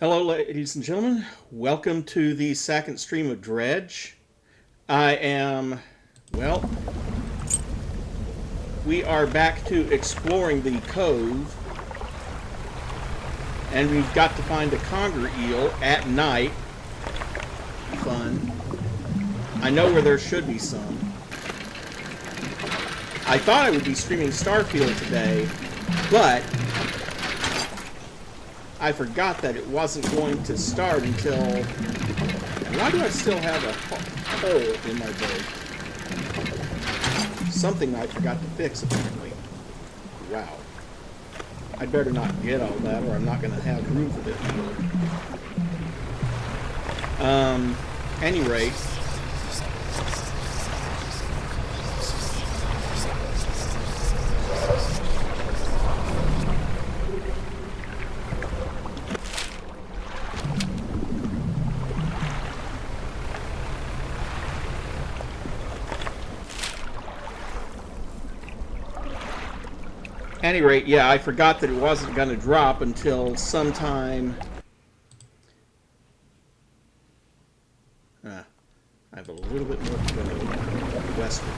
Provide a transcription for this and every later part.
Hello, ladies and gentlemen. Welcome to the second stream of Dredge. Well, we are back to exploring the cove, and we've got to find a conger eel at night. Fun. I know where there should be some. I thought I would be streaming Starfield today, but I forgot that it wasn't going to start until... Why do I still have a hole in my boat? Something I forgot to fix, apparently. Wow. I'd better not get all that, or I'm not going to have room for this. Any rate... Any rate, yeah, I forgot that it wasn't going to drop until sometime... I have a little bit more to go westward.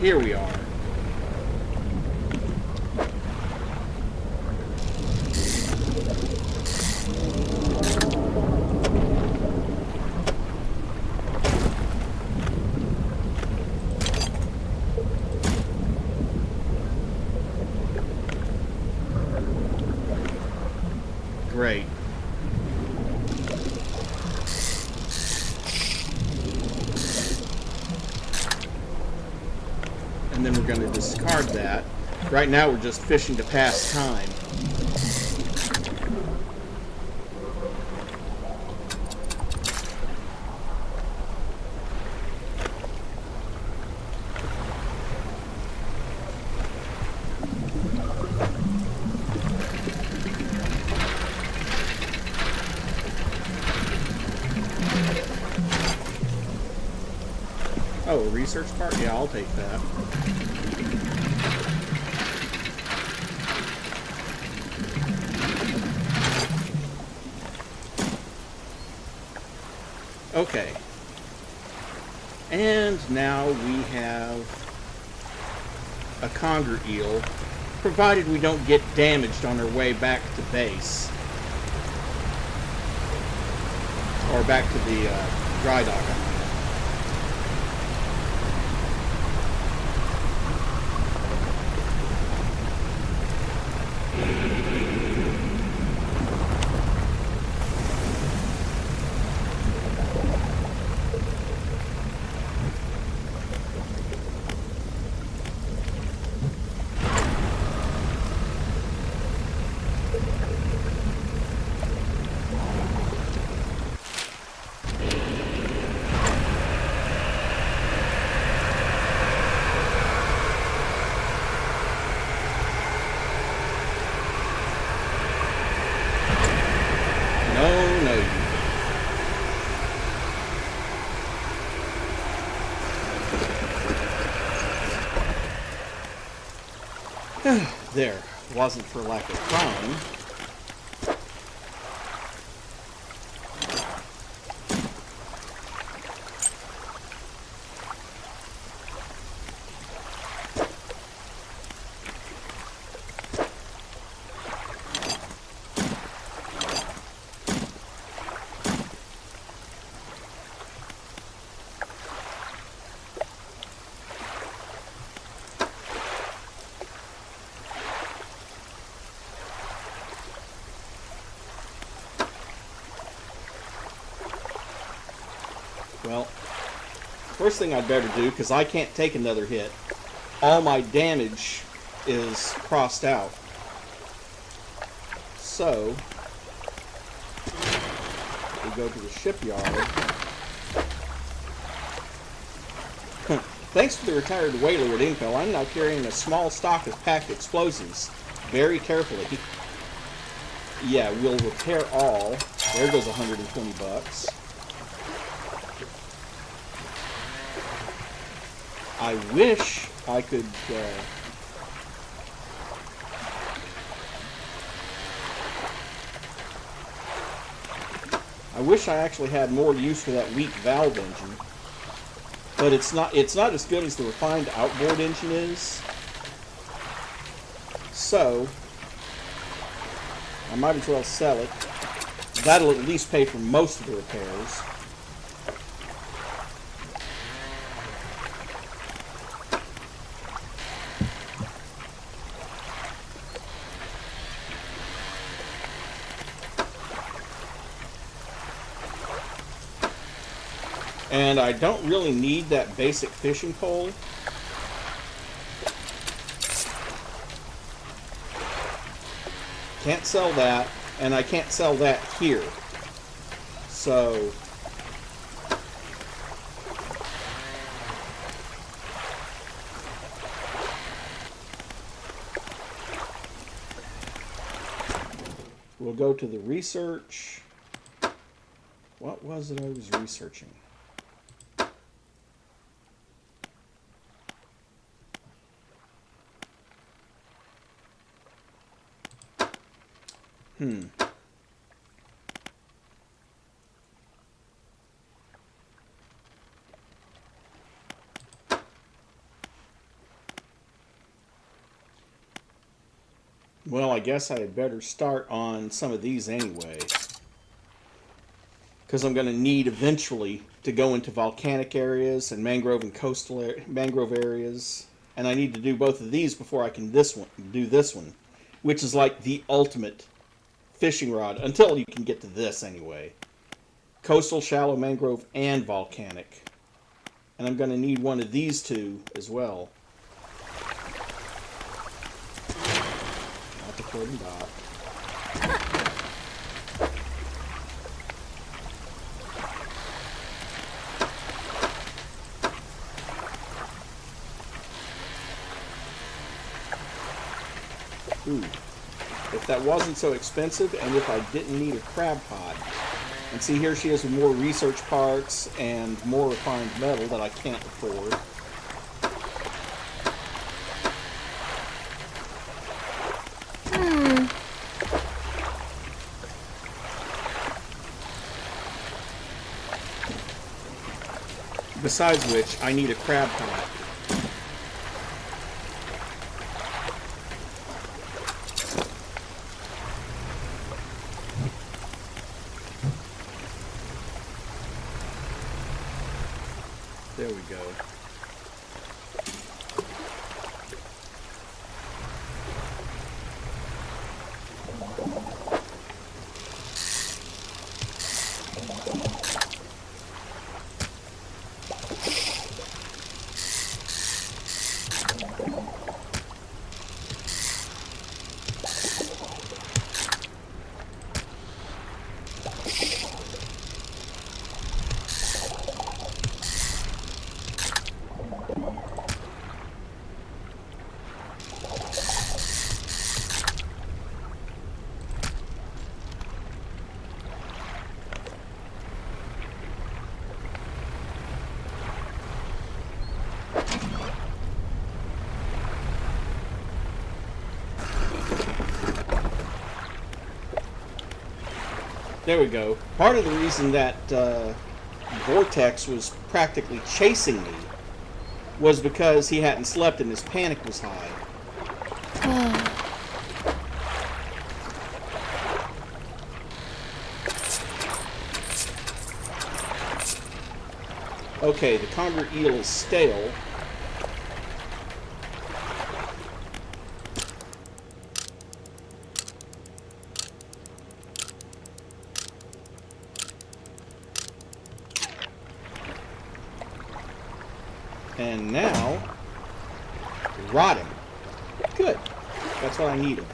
Here we are. Great. And then we're going to discard that. Right now we're just fishing to pass time. Oh, a research part? Yeah, I'll take that. Okay. And now we have a conger eel, provided we don't get damaged on our way back to base. Or back to the dry dock. There. Wasn't for lack of trying. Well, first thing I'd better do, because I can't take another hit, all my damage is crossed out. So we go to the shipyard. Thanks to the retired Waylord info, I'm now carrying a small stock of packed explosives. Very carefully. Yeah, we'll repair all. There goes 120 bucks. I wish I could... I wish I actually had more use for that weak valve engine. But it's not as good as the refined outboard engine is. So I might as well sell it. That'll at least pay for most of the repairs. And I don't really need that basic fishing pole. Can't sell that, and I can't sell that here. So we'll go to the research. What was it I was researching? Well, I guess I had better start on some of these anyway. Because I'm going to need eventually to go into volcanic areas and mangrove and coastal mangrove areas. And I need to do both of these before I can do this one. Which is like the ultimate fishing rod, until you can get to this anyway. Coastal, shallow, mangrove, and volcanic. And I'm going to need one of these two as well. Not the floating dock. Ooh. If that wasn't so expensive, and if I didn't need a crab pot. And see, here she is with more research parts and more refined metal that I can't afford. Besides which, I need a crab pot. There we go. There we go. Part of the reason that Vortex was practically chasing me was because he hadn't slept and his panic was high. Okay, the conger eel is stale. And now Rot him. Good. That's what I needed.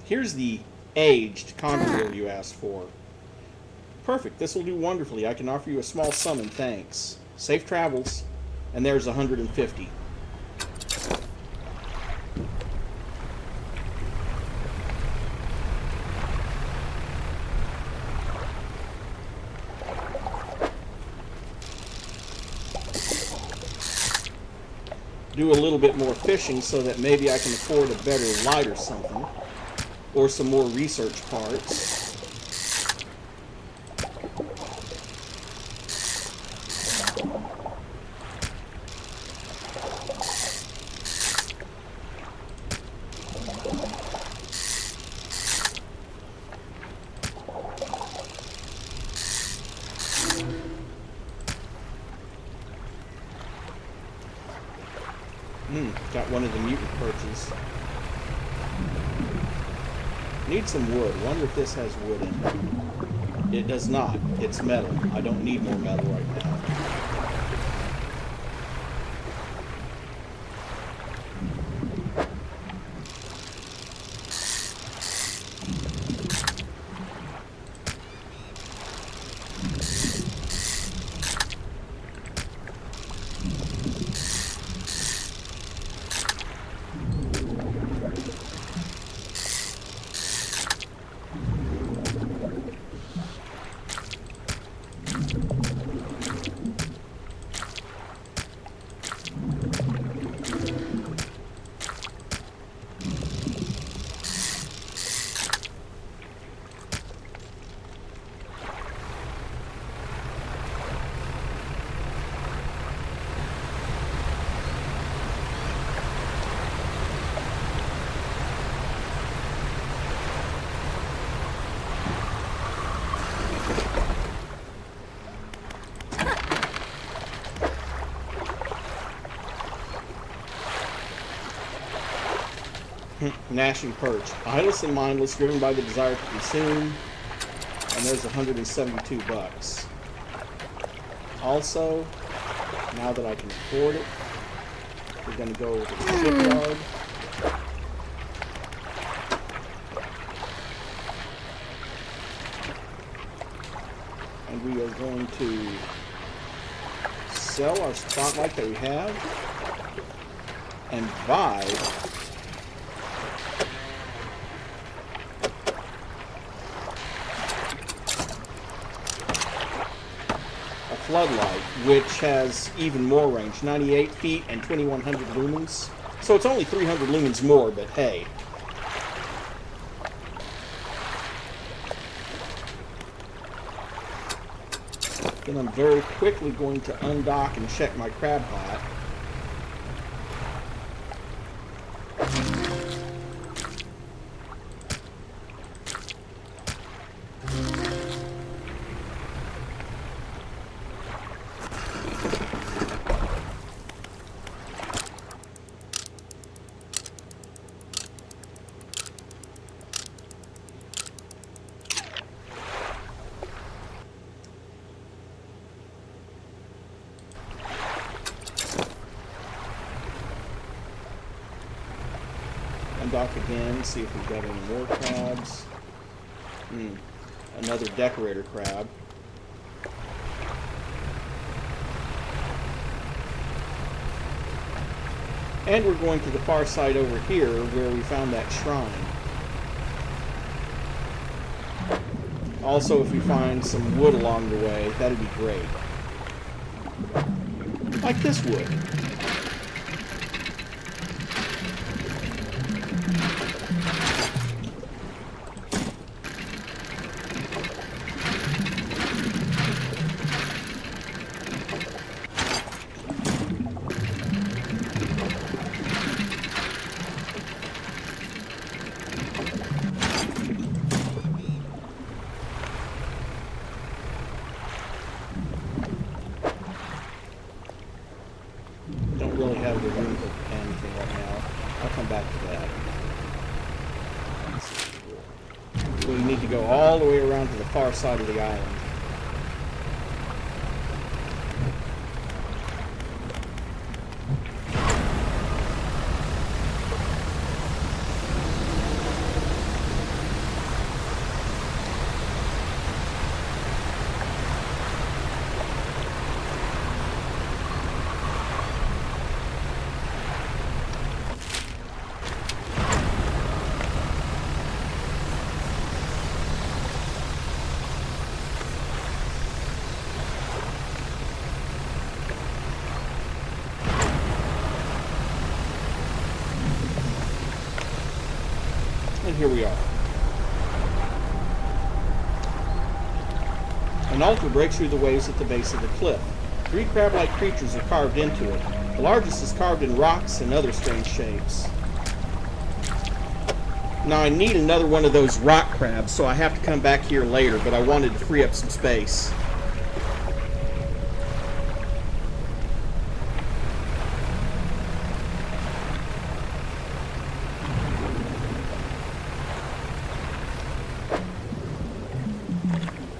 Here's the aged conjurer you asked for. Perfect. This will do wonderfully. I can offer you a small sum in thanks. Safe travels. And there's 150. Do a little bit more fishing so that maybe I can afford a better light or something. Or some more research parts. Got one of the mutant perches. Need some wood. Wonder if this has wood in it. It does not. It's metal. I don't need more metal right now. Gnashing perch. Eyeless and mindless, driven by the desire to consume. And there's 172 bucks. Also, now that I can afford it, we're going to go over to the shipyard. And we are going to sell our spotlight that we have and buy floodlight, which has even more range, 98 feet and 2100 lumens. So it's only 300 lumens more, but hey. Then I'm very quickly going to undock and check my crab pot. Dock again, see if we've got any more crabs. Another decorator crab. And we're going to the far side over here where we found that shrine. Also, if we find some wood along the way, that'd be great. Like this wood. We need to go all the way around to the far side of the island. And here we are. An altar breaks through the waves at the base of the cliff. 3 crab-like creatures are carved into it. The largest is carved in rocks and other strange shapes. Now I need another one of those rock crabs, so I have to come back here later, but I wanted to free up some space.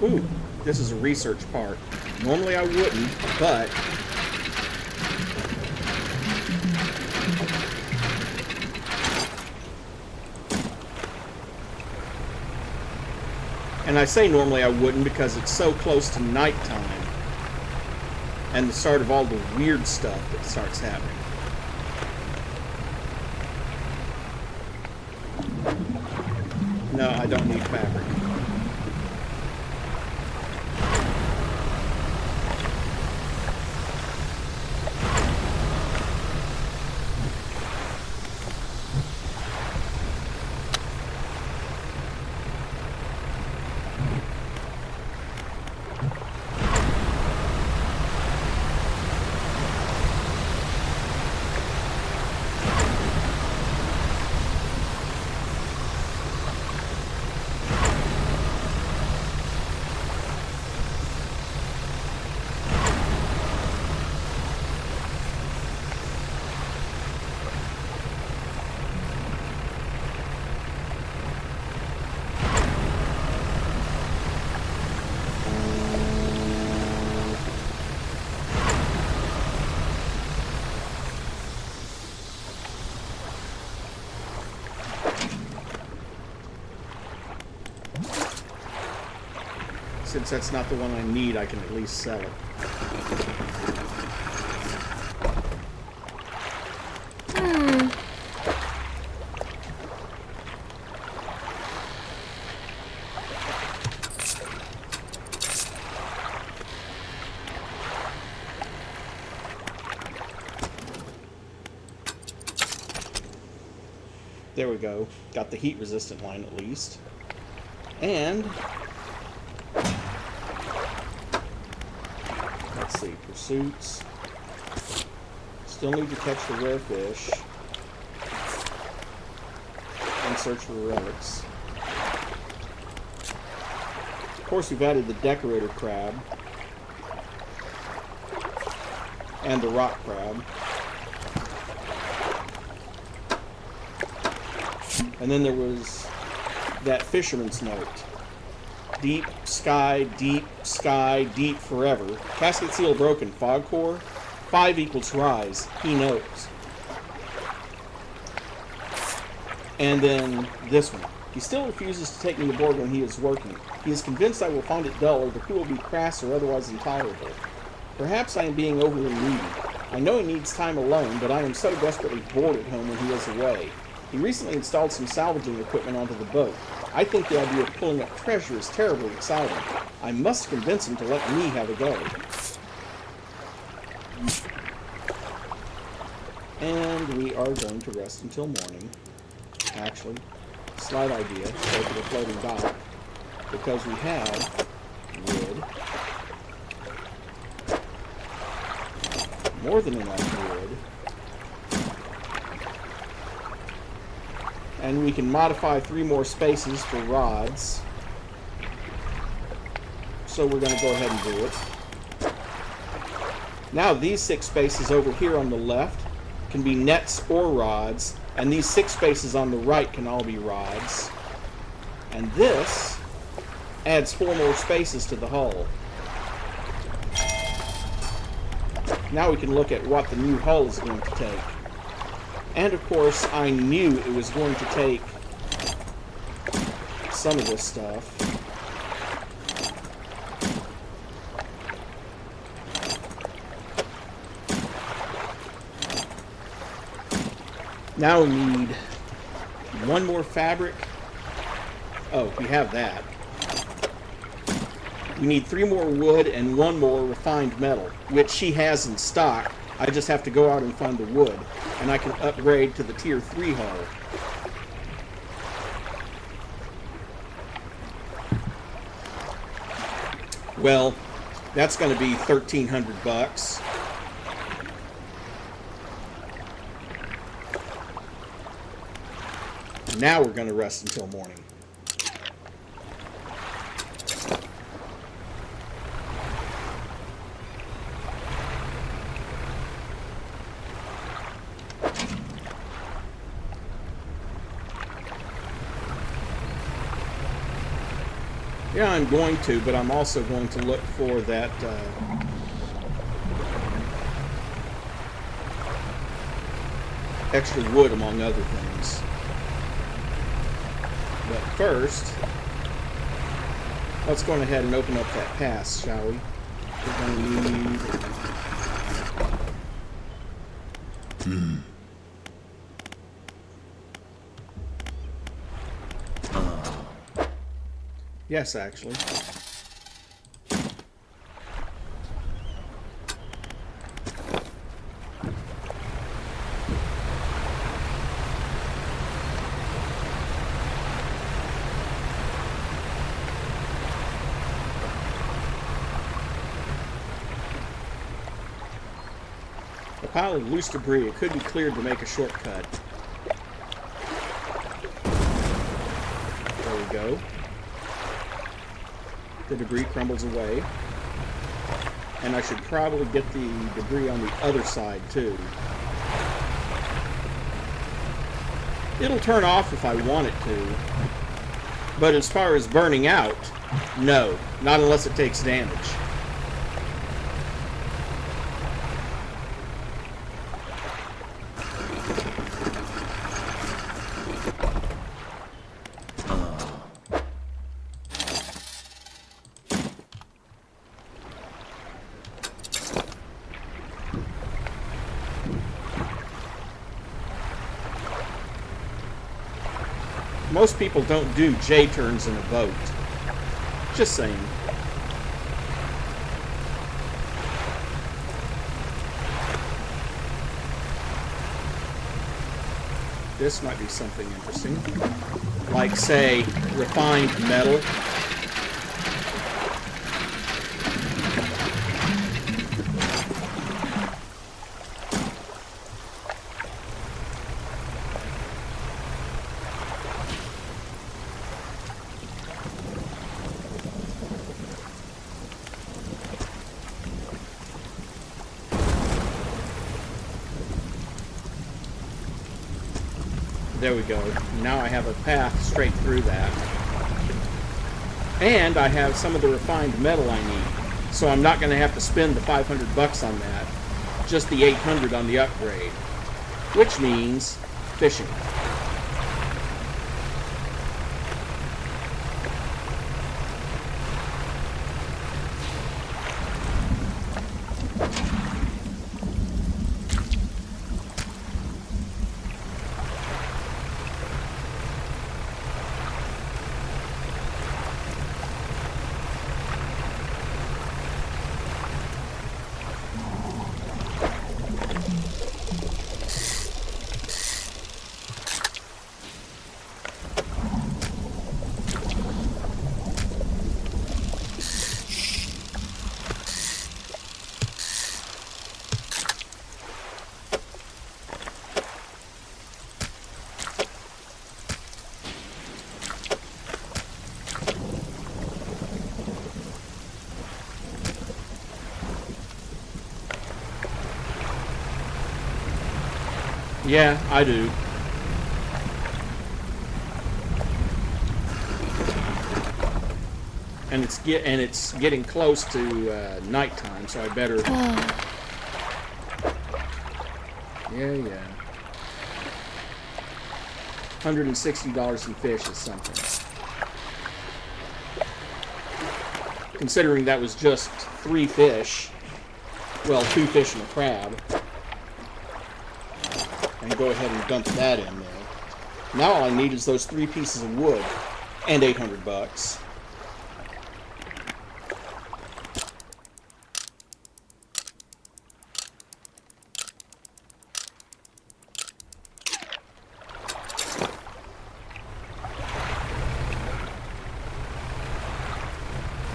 Ooh, this is a research part. Normally I wouldn't, but and I say normally I wouldn't because it's so close to nighttime and the start of all the weird stuff that starts happening. No, I don't need fabric. Since that's not the one I need, I can at least sell it. There we go. Got the heat resistant line at least. And let's see, pursuits. Still need to catch the rare fish. And search for relics. Of course, we've added the decorator crab. And the rock crab. And then there was that fisherman's note. Deep sky, deep forever. Casket seal broken. Fog core. 5 equals rise. He knows. And then this one. He still refuses to take me aboard when he is working. He is convinced I will find it dull or the crew will be crass or otherwise intolerable. Perhaps I am being overly needy. I know he needs time alone, but I am so desperately bored at home when he is away. He recently installed some salvaging equipment onto the boat. I think the idea of pulling up treasure is terribly exciting. I must convince him to let me have a go. And we are going to rest until morning. Actually, slight idea, go to the floating dock, because we have wood. More than enough wood. And we can modify 3 more spaces for rods. So we're going to go ahead and do it. Now these 6 spaces over here on the left can be nets or rods. And these 6 spaces on the right can all be rods. And this adds 4 more spaces to the hull. Now we can look at what the new hull is going to take. And of course, I knew it was going to take some of this stuff. Now we need 1 more fabric. Oh, we have that. We need 3 more wood and 1 more refined metal, which she has in stock. I just have to go out and find the wood, and I can upgrade to the tier 3 hull. Well, that's going to be $1,300. Now we're going to rest until morning. Yeah, I'm going to, but I'm also going to look for that extra wood, among other things. But first, let's go ahead and open up that pass, shall we? We're going to need... Yes, actually. A pile of loose debris. It could be cleared to make a shortcut. There we go. The debris crumbles away. And I should probably get the debris on the other side too. It'll turn off if I want it to. But as far as burning out, no. Not unless it takes damage. Most people don't do J-turns in a boat. Just saying. This might be something interesting. Like, say, refined metal. There we go. Now I have a path straight through that. And I have some of the refined metal I need. So I'm not going to have to spend the $500 on that. Just the $800 on the upgrade. Which means fishing. Yeah, I do. And it's getting close to nighttime, so I better. Yeah. $160 in fish is something. Considering that was just 3 fish. Well, 2 fish and a crab. And go ahead and dump that in there. Now all I need is those 3 pieces of wood. And $800.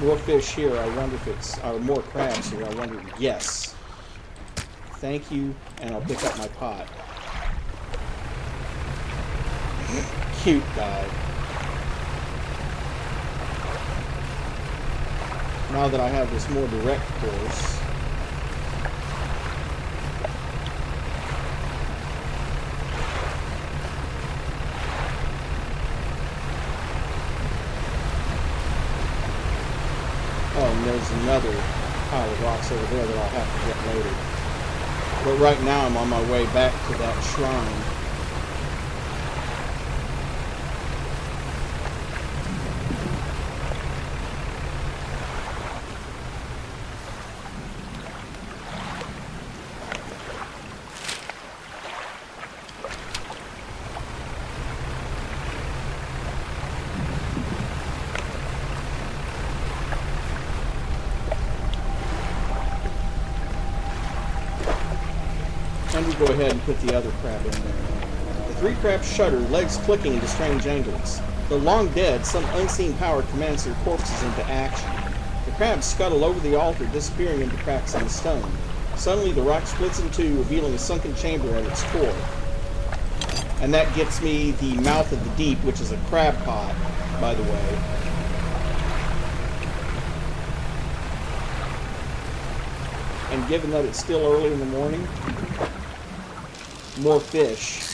More fish here. I wonder if it's... Or more crabs here. I wonder... Yes. Thank you. And I'll pick up my pot. Cute guy. Now that I have this more direct course... Oh, and there's another pile of rocks over there that I'll have to get loaded. But right now I'm on my way back to that shrine. And we go ahead and put the other crab in there. The 3 crabs shudder, legs clicking into strange angles. Though long dead, some unseen power commands their corpses into action. The crabs scuttle over the altar, disappearing into cracks in the stone. Suddenly, the rock splits in 2, revealing a sunken chamber at its core. And that gets me the mouth of the deep, which is a crab pot, by the way. And given that it's still early in the morning, more fish.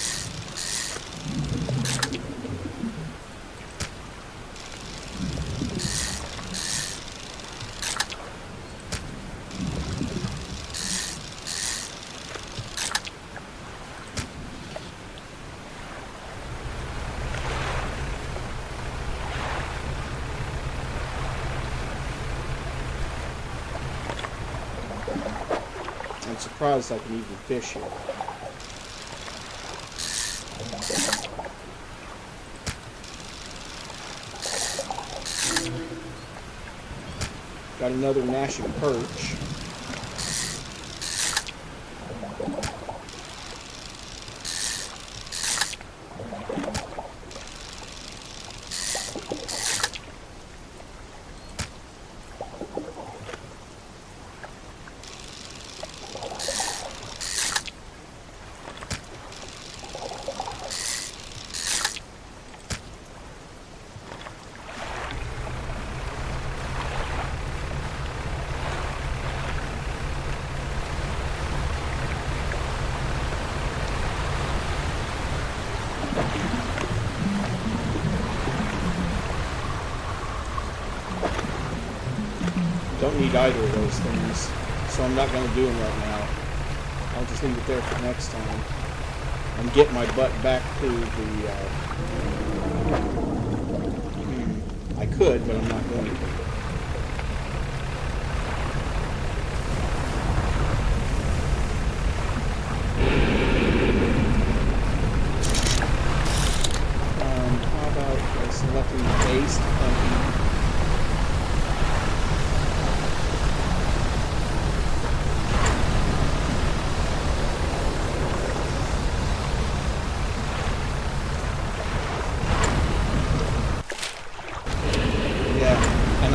I'm surprised I can even fish here. Got another gnashing perch. Don't need either of those things, so I'm not going to do them right now. I'll just leave it there for next time and get my butt back to the... I could, but I'm not going to. How about selecting paste?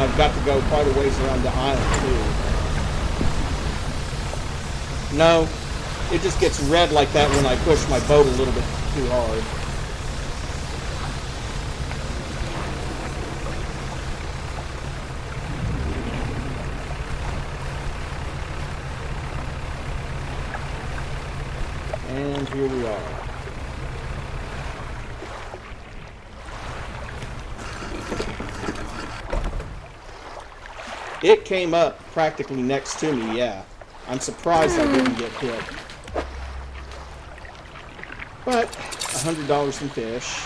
I've got to go quite a ways around the island, too. No, it just gets red like that when I push my boat a little bit too hard. And here we are. It came up practically next to me, yeah. I'm surprised I didn't get hit. But, $100 in fish.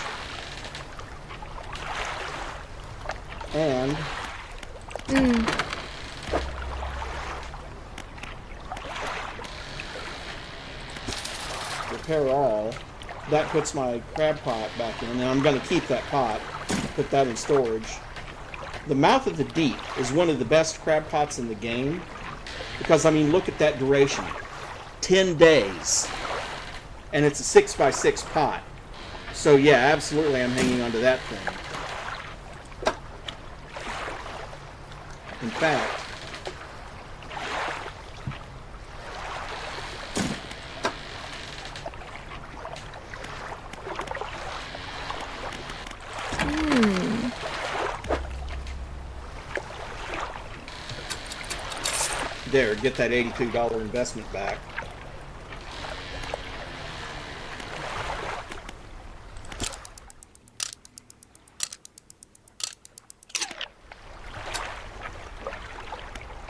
And... repair all. That puts my crab pot back in, and I'm going to keep that pot, put that in storage. The Mouth of the Deep is one of the best crab pots in the game, because, I mean, look at that duration. 10 days. And it's a 6x6 pot. So, yeah, absolutely I'm hanging on to that thing. In fact, there, get that $82 investment back.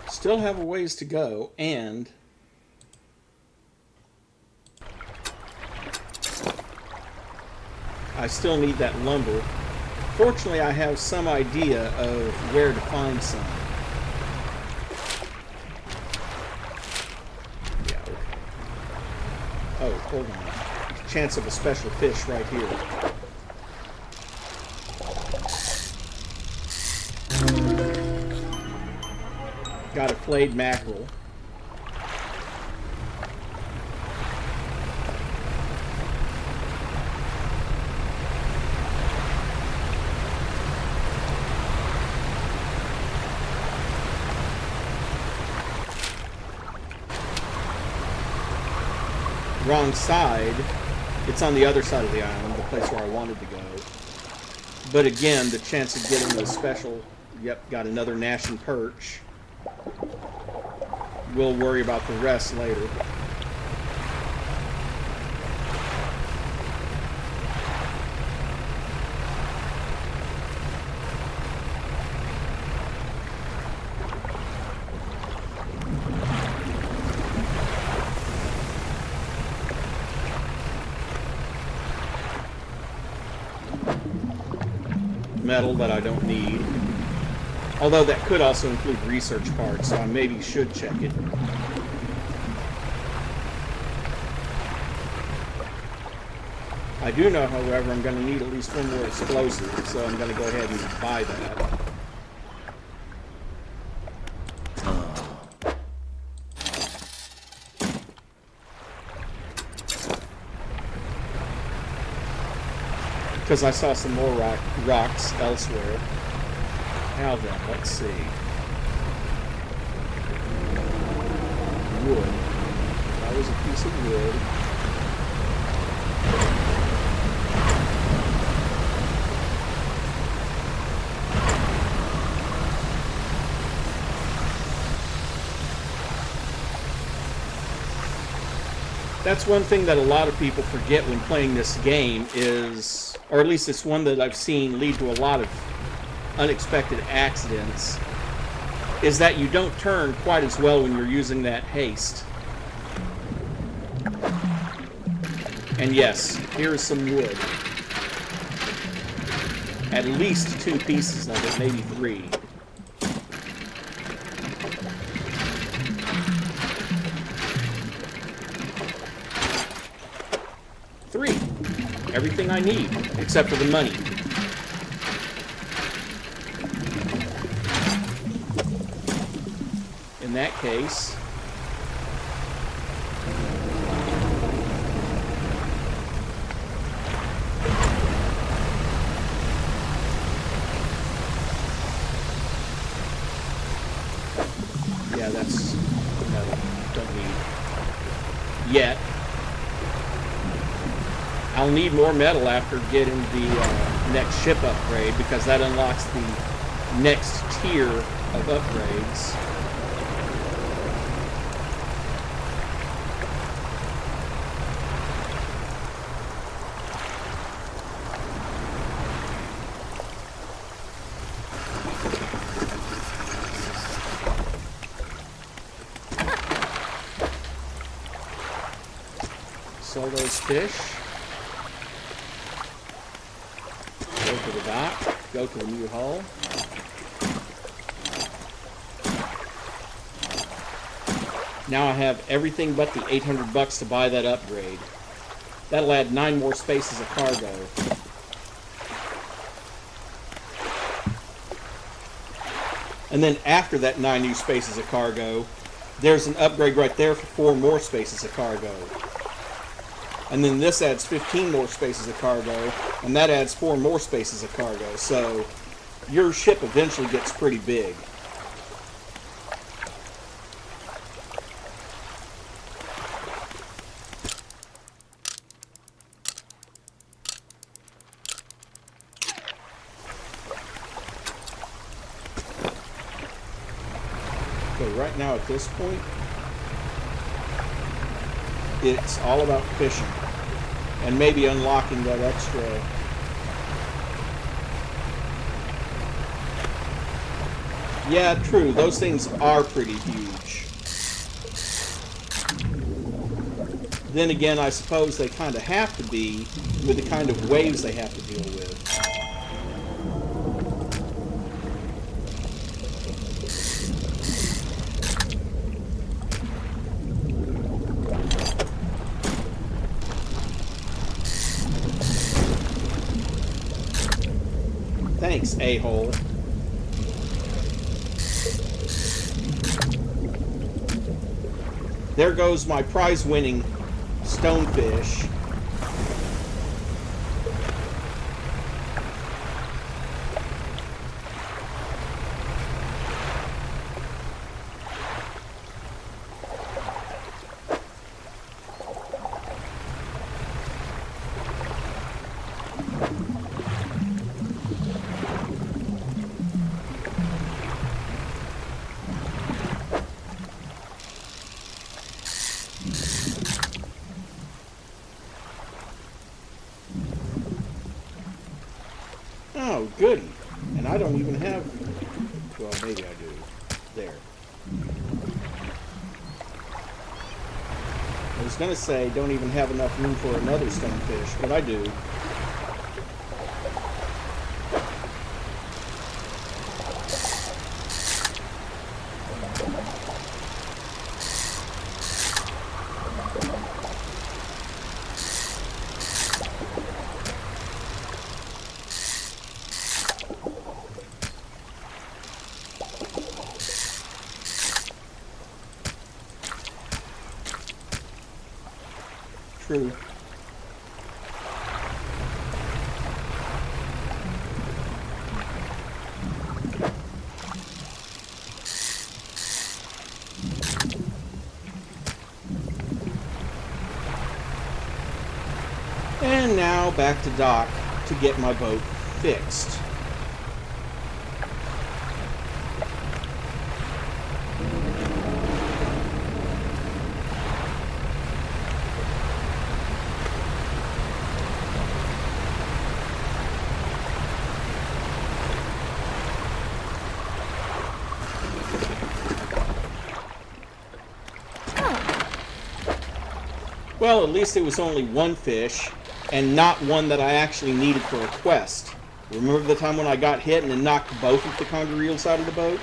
Still have a ways to go, and I still need that lumber. Fortunately, I have some idea of where to find some. Yeah, okay. Oh, hold on. Chance of a special fish right here. Got a flayed mackerel. Wrong side. It's on the other side of the island, the place where I wanted to go. But again, the chance of getting a special... Yep, got another gnashing perch. We'll worry about the rest later. Metal that I don't need. Although that could also include research parts, so I maybe should check it. I do know, however, I'm going to need at least one more explosive, so I'm going to go ahead and buy that. Because I saw some more rocks elsewhere. Now then, let's see. Wood. That was a piece of wood. That's one thing that a lot of people forget when playing this game is, or at least it's one that I've seen lead to a lot of unexpected accidents, is that you don't turn quite as well when you're using that haste. And yes, here is some wood. At least 2 pieces of it, maybe 3. Everything I need, except for the money. In that case, yeah, that's metal. Don't need yet. I'll need more metal after getting the next ship upgrade, because that unlocks the next tier of upgrades. Sell those fish. Go to the dock. Go to the new hull. Now I have everything but the $800 to buy that upgrade. That'll add 9 more spaces of cargo. And then after that 9 new spaces of cargo, there's an upgrade right there for 4 more spaces of cargo. And then this adds 15 more spaces of cargo, and that adds 4 more spaces of cargo. So your ship eventually gets pretty big. So right now at this point, it's all about fishing and maybe unlocking that extra. Yeah, true, those things are pretty huge. Then again, I suppose they kind of have to be with the kind of waves they have to deal with. Thanks, a-hole. There goes my prize-winning stonefish. Oh, goody. And I don't even have... Well, maybe I do. There. I was going to say, don't even have enough room for another stonefish, but I do. True. And now back to dock to get my boat fixed. Well, at least it was only one fish, and not one that I actually needed for a quest. Remember the time when I got hit and then knocked both of the conger eels out of the boat?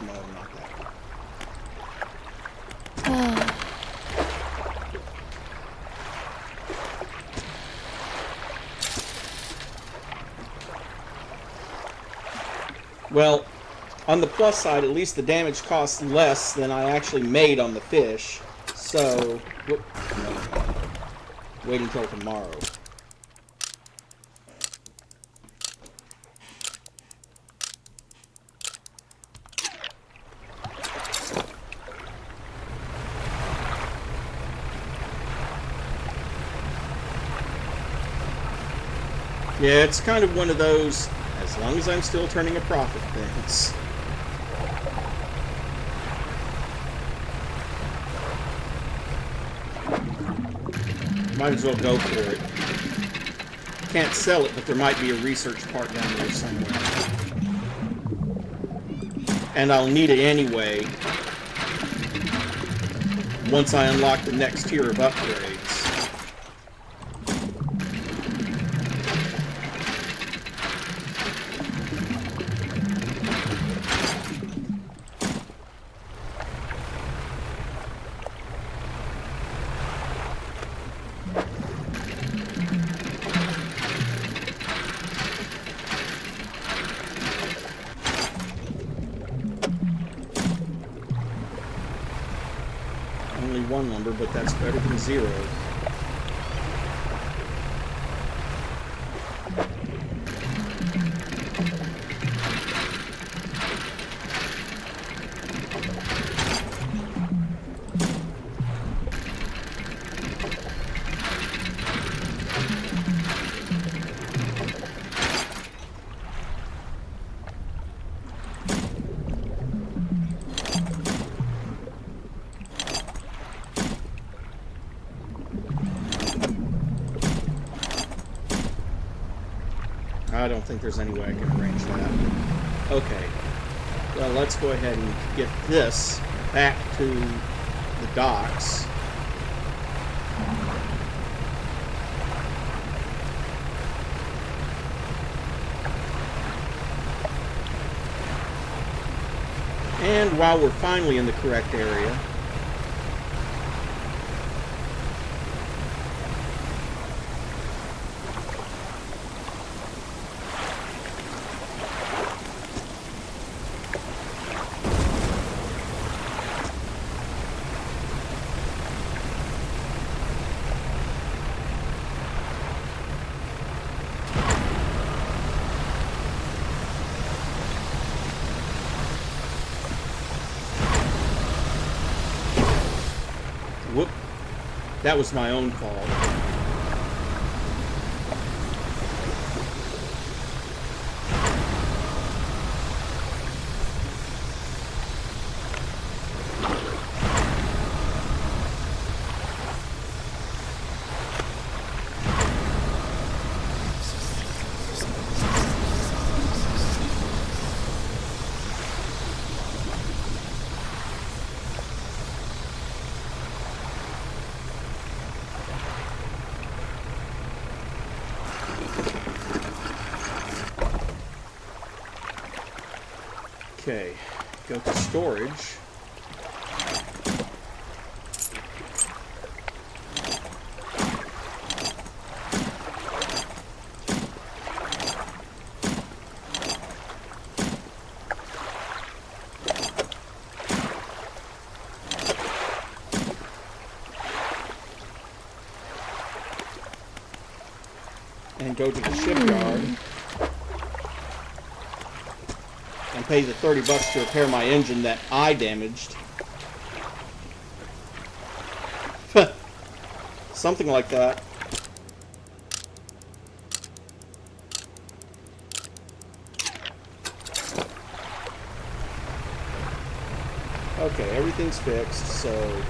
No, not that. Well, on the plus side, at least the damage costs less than I actually made on the fish. So, whoop, no, wait until tomorrow. Yeah, it's kind of one of those, as long as I'm still turning a profit things. Might as well go for it. Can't sell it, but there might be a research part down there somewhere. And I'll need it anyway once I unlock the next tier of upgrades. Only one lumber, but that's better than 0. I don't think there's any way I can arrange that. Okay. Well, let's go ahead and get this back to the docks. And while we're finally in the correct area, whoop, that was my own fault. Okay, go to storage. And go to the shipyard. And pay the $30 to repair my engine that I damaged. Something like that. Okay, everything's fixed, so...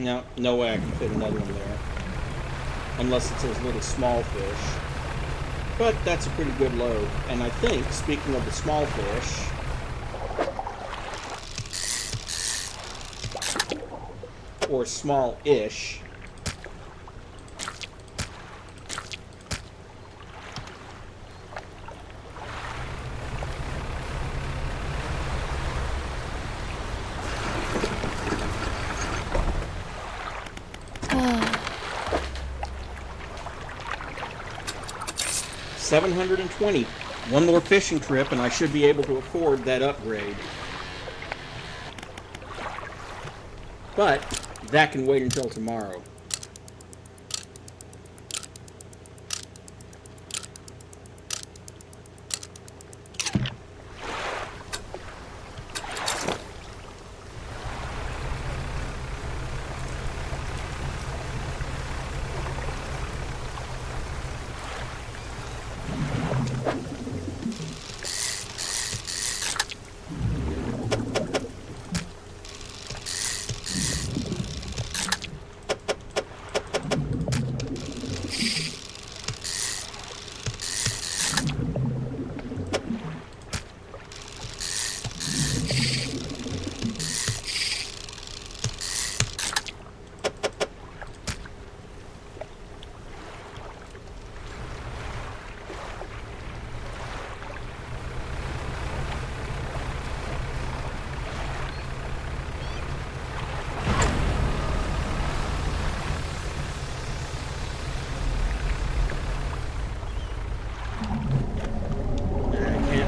No, no way I can fit another one there. Unless it's those little small fish. But that's a pretty good load. And I think, speaking of the small fish, or small-ish, $720. One more fishing trip and I should be able to afford that upgrade. But that can wait until tomorrow.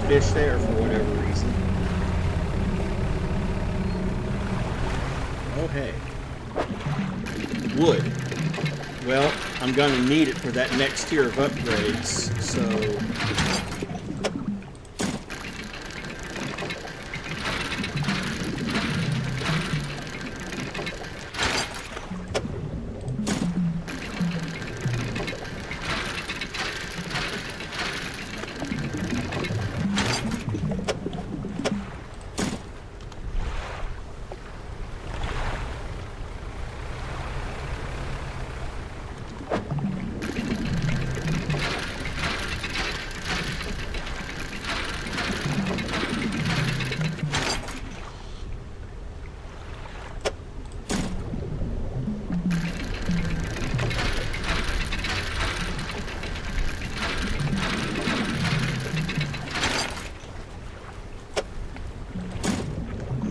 Fish there for whatever reason. Oh hey. Wood. Well, I'm going to need it for that next tier of upgrades, so...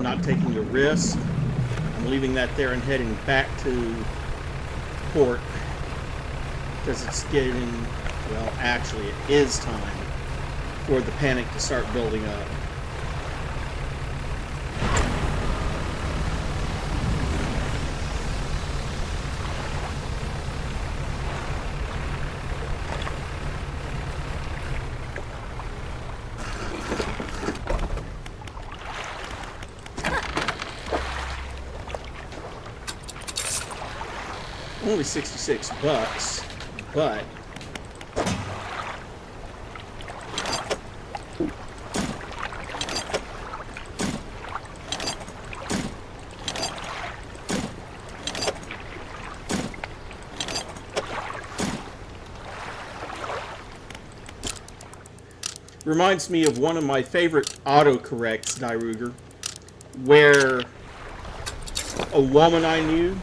not taking a risk. I'm leaving that there and heading back to port because it's getting, well, actually it is time for the panic to start building up. Only $66, but reminds me of one of my favorite autocorrects, Dyruger, where a woman I knew,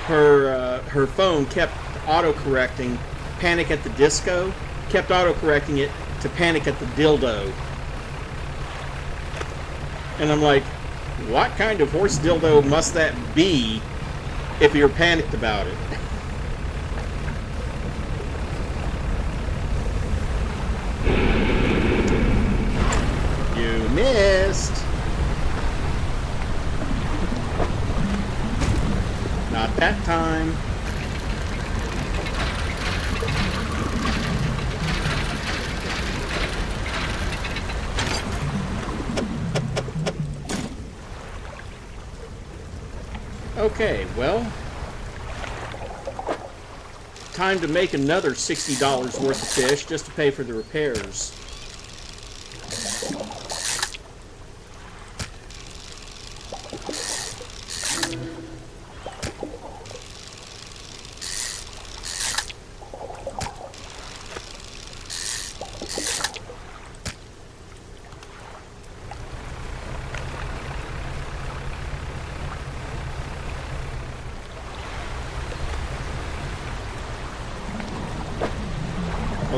her phone kept auto-correcting Panic at the Disco, kept auto-correcting it to Panic at the Dildo. And I'm like, what kind of horse dildo must that be if you're panicked about it? You missed. Not that time. Okay, well, time to make another $60 worth of fish just to pay for the repairs.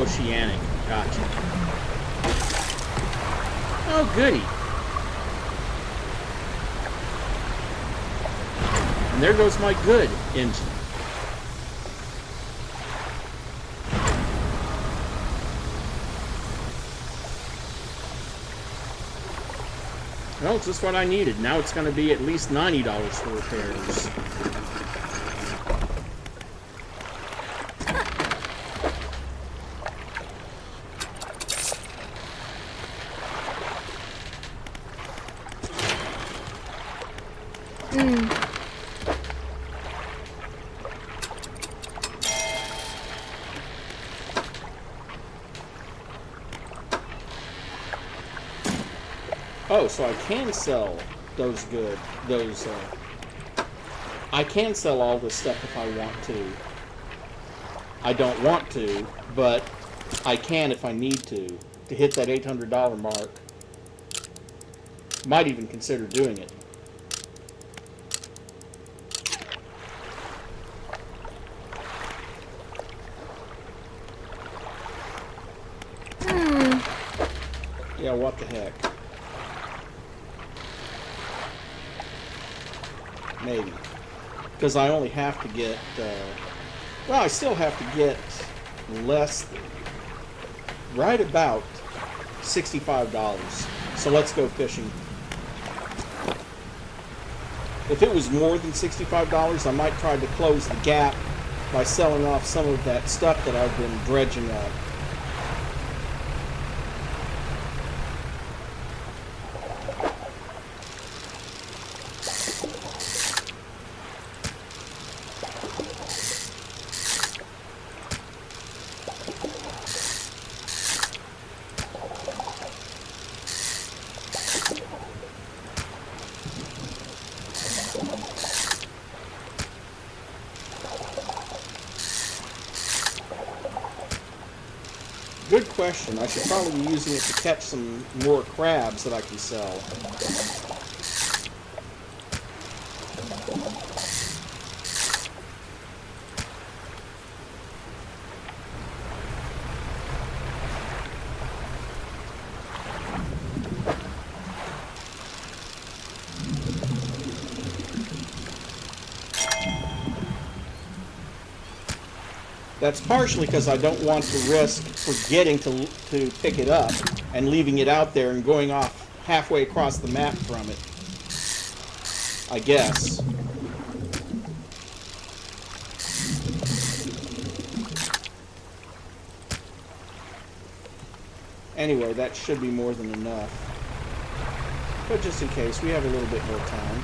Oceanic. Gotcha. Oh, goody. And there goes my good engine. Well, it's just what I needed. Now it's going to be at least $90 for repairs. Oh, so I can sell those I can sell all this stuff if I want to. I don't want to, but I can if I need to hit that $800 mark. Might even consider doing it. Yeah, what the heck. Maybe. Because I only have to get, well, I still have to get less, right about $65. So let's go fishing. If it was more than $65, I might try to close the gap by selling off some of that stuff that I've been dredging up. Good question. I should probably be using it to catch some more crabs that I can sell. That's partially because I don't want to risk forgetting to pick it up and leaving it out there and going off halfway across the map from it. I guess. Anyway, that should be more than enough. But just in case, we have a little bit more time.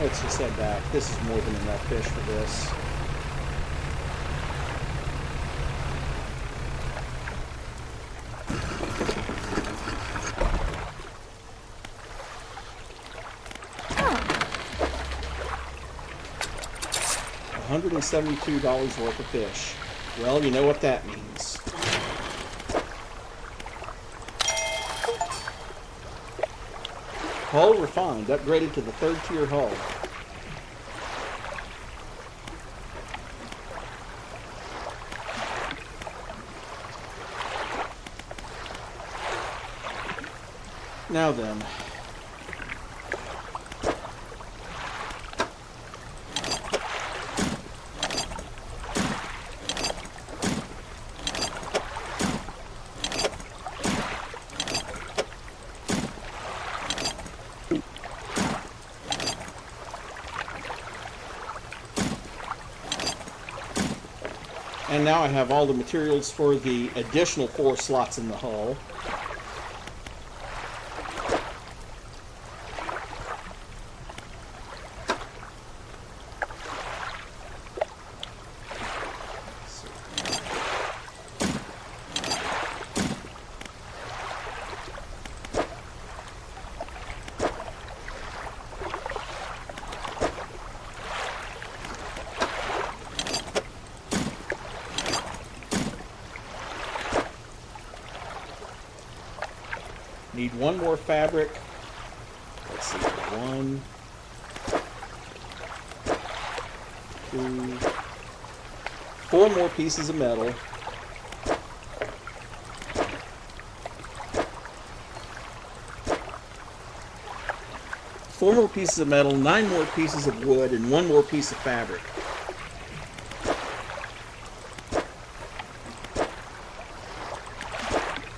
Let's just head back. This is more than enough fish for this. $172 worth of fish. Well, you know what that means. Hull refined, upgraded to the 3rd tier hull. Now then. And now I have all the materials for the additional 4 slots in the hull. Need one more fabric. Let's see, 1, 2, 4 more pieces of metal. 4 more pieces of metal, 9 more pieces of wood, and 1 more piece of fabric.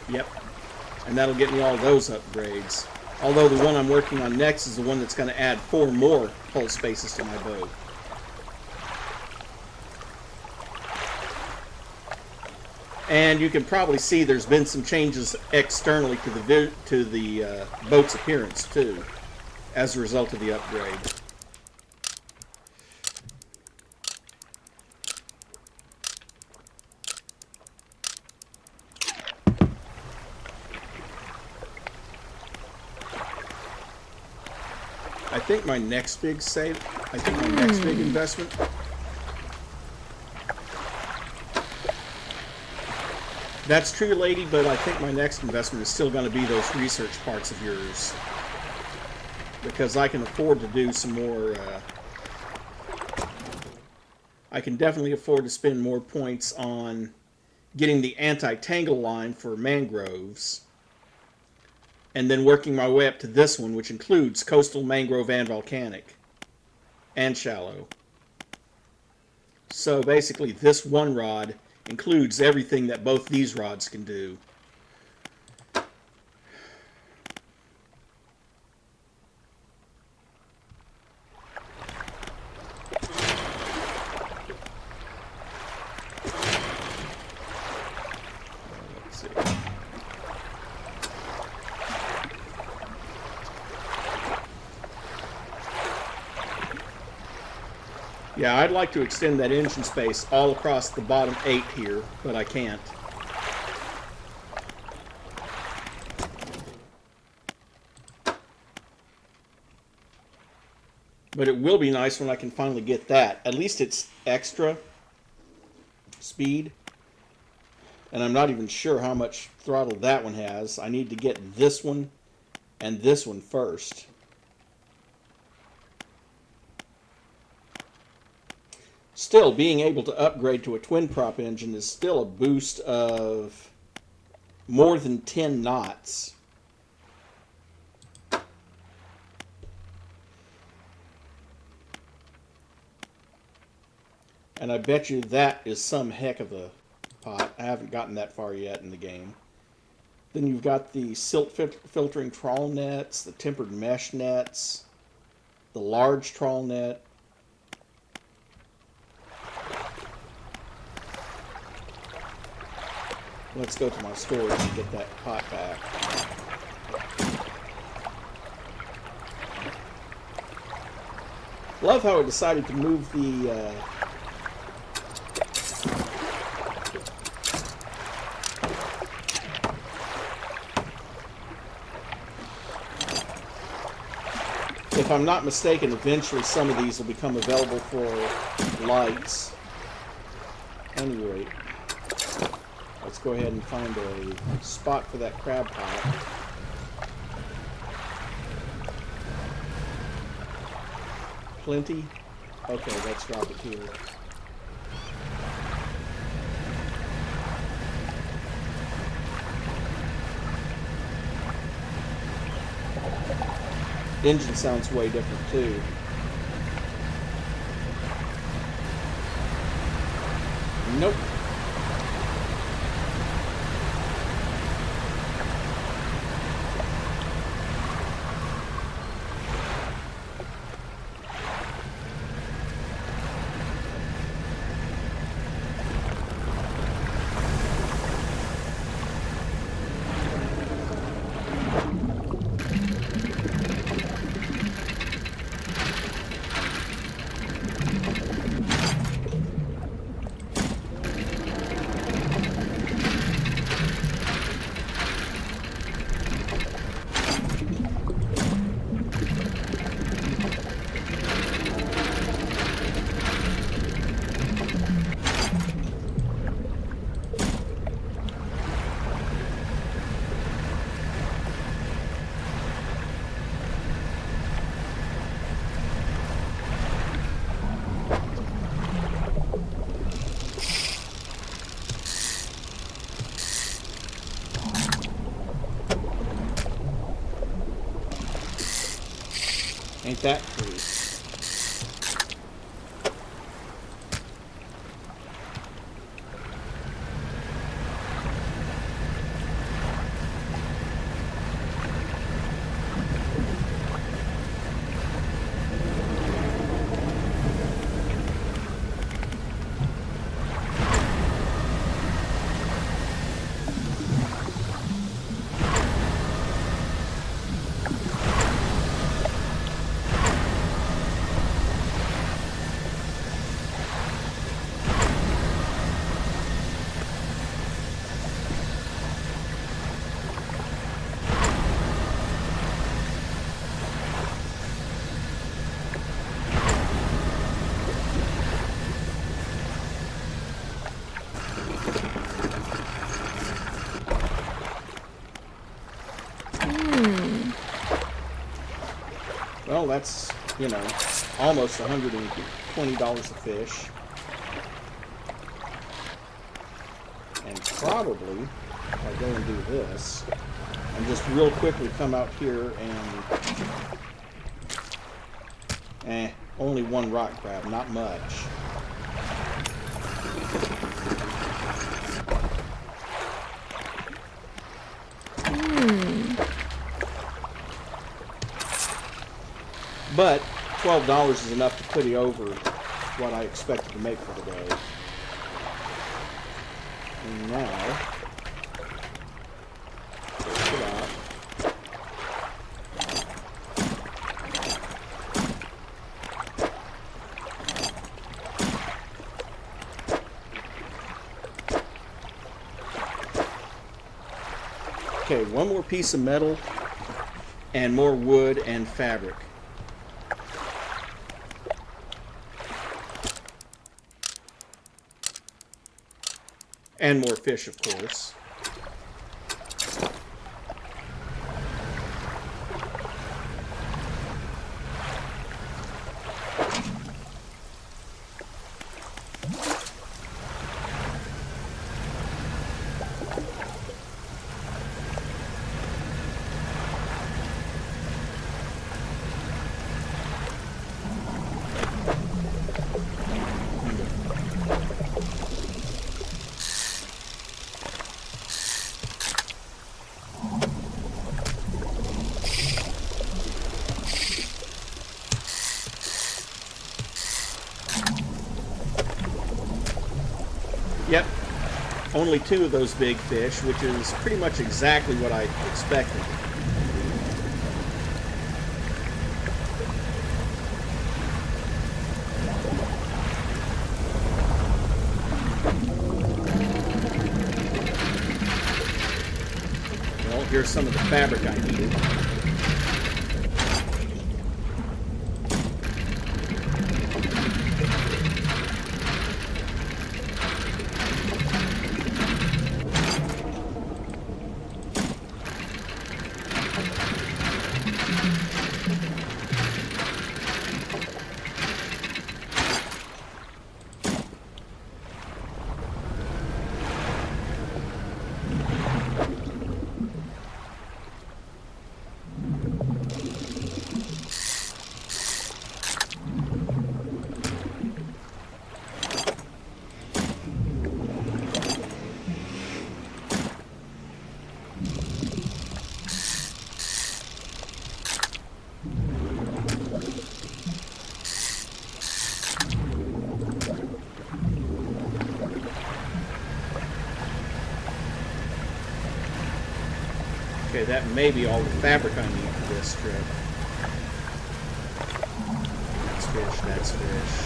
Yep. And that'll get me all those upgrades. Although the one I'm working on next is the one that's going to add 4 more hull spaces to my boat. And you can probably see there's been some changes externally to the boat's appearance too, as a result of the upgrade. I think my next big investment. That's true, lady, but I think my next investment is still going to be those research parts of yours. Because I can afford to do some more... I can definitely afford to spend more points on getting the anti-tangle line for mangroves. And then working my way up to this one, which includes coastal, mangrove, and volcanic. And shallow. So basically, this one rod includes everything that both these rods can do. Let's see. Yeah, I'd like to extend that engine space all across the bottom 8 here, but I can't. But it will be nice when I can finally get that. At least it's extra speed. And I'm not even sure how much throttle that one has. I need to get this one and this one first. Still, being able to upgrade to a twin prop engine is still a boost of more than 10 knots. And I bet you that is some heck of a pot. I haven't gotten that far yet in the game. Then you've got the silt filtering trawl nets, the tempered mesh nets, the large trawl net. Let's go to my storage and get that pot back. Love how I decided to move the if I'm not mistaken, eventually some of these will become available for lights. Anyway, let's go ahead and find a spot for that crab pot. Plenty? Okay, let's drop it here. Engine sounds way different too. Nope. think that through. Well, that's, you know, almost $120 a fish. And probably, if I go and do this, and just real quickly come out here and... only one rock crab, not much. But $12 is enough to put you over what I expected to make for the day. And now, take it out. Okay, one more piece of metal and more wood and fabric. And more fish, of course. Yep, only 2 of those big fish, which is pretty much exactly what I expected. Well, here's some of the fabric I needed. Okay, that may be all the fabric I need for this trip. That's fish, that's fish.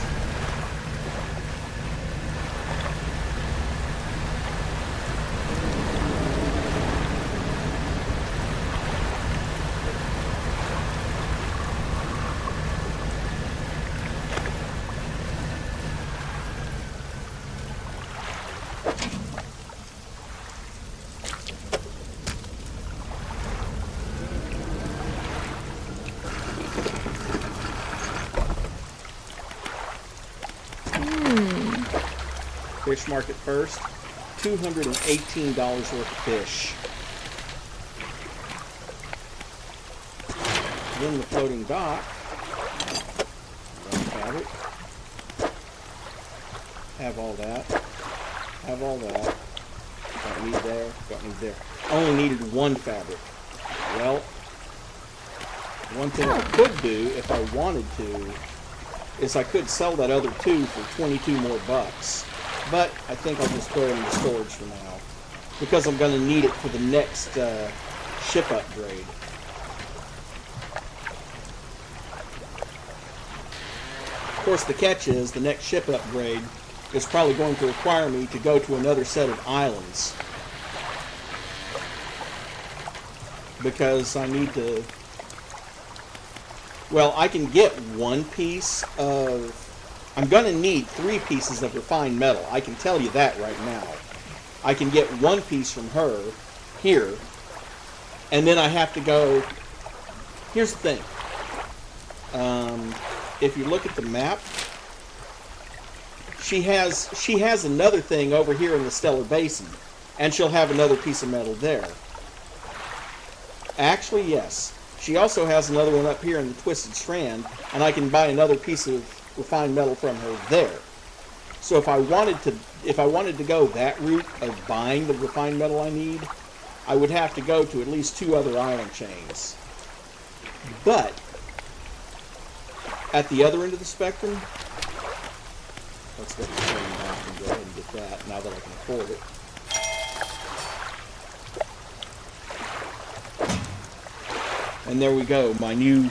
Fish market first, $218 worth of fish. Then the floating dock, fabric. Have all that. Have all that. Don't need there. Don't need there. Only needed one fabric. Well, one thing I could do if I wanted to is I could sell that other 2 for 22 more bucks. But I think I'll just throw it into storage for now, because I'm going to need it for the next ship upgrade. Of course, the catch is the next ship upgrade is probably going to require me to go to another set of islands, because I need to... Well, I can get one piece of... I'm going to need 3 pieces of refined metal. I can tell you that right now. I can get one piece from her here, and then I have to go... Here's the thing. If you look at the map, she has another thing over here in the Stellar Basin, and she'll have another piece of metal there. Actually, yes. She also has another one up here in the Twisted Strand, and I can buy another piece of refined metal from her there. So if I wanted to go that route of buying the refined metal I need, I would have to go to at least 2 other island chains. But at the other end of the spectrum, let's get the train back and go ahead and get that now that I can afford it. And there we go, my new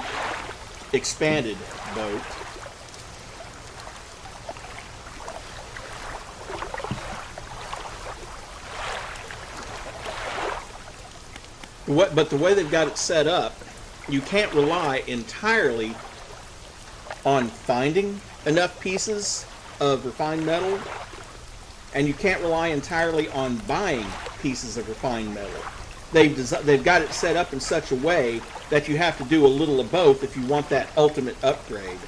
expanded boat. But the way they've got it set up, you can't rely entirely on finding enough pieces of refined metal, and you can't rely entirely on buying pieces of refined metal. They've got it set up in such a way that you have to do a little of both if you want that ultimate upgrade.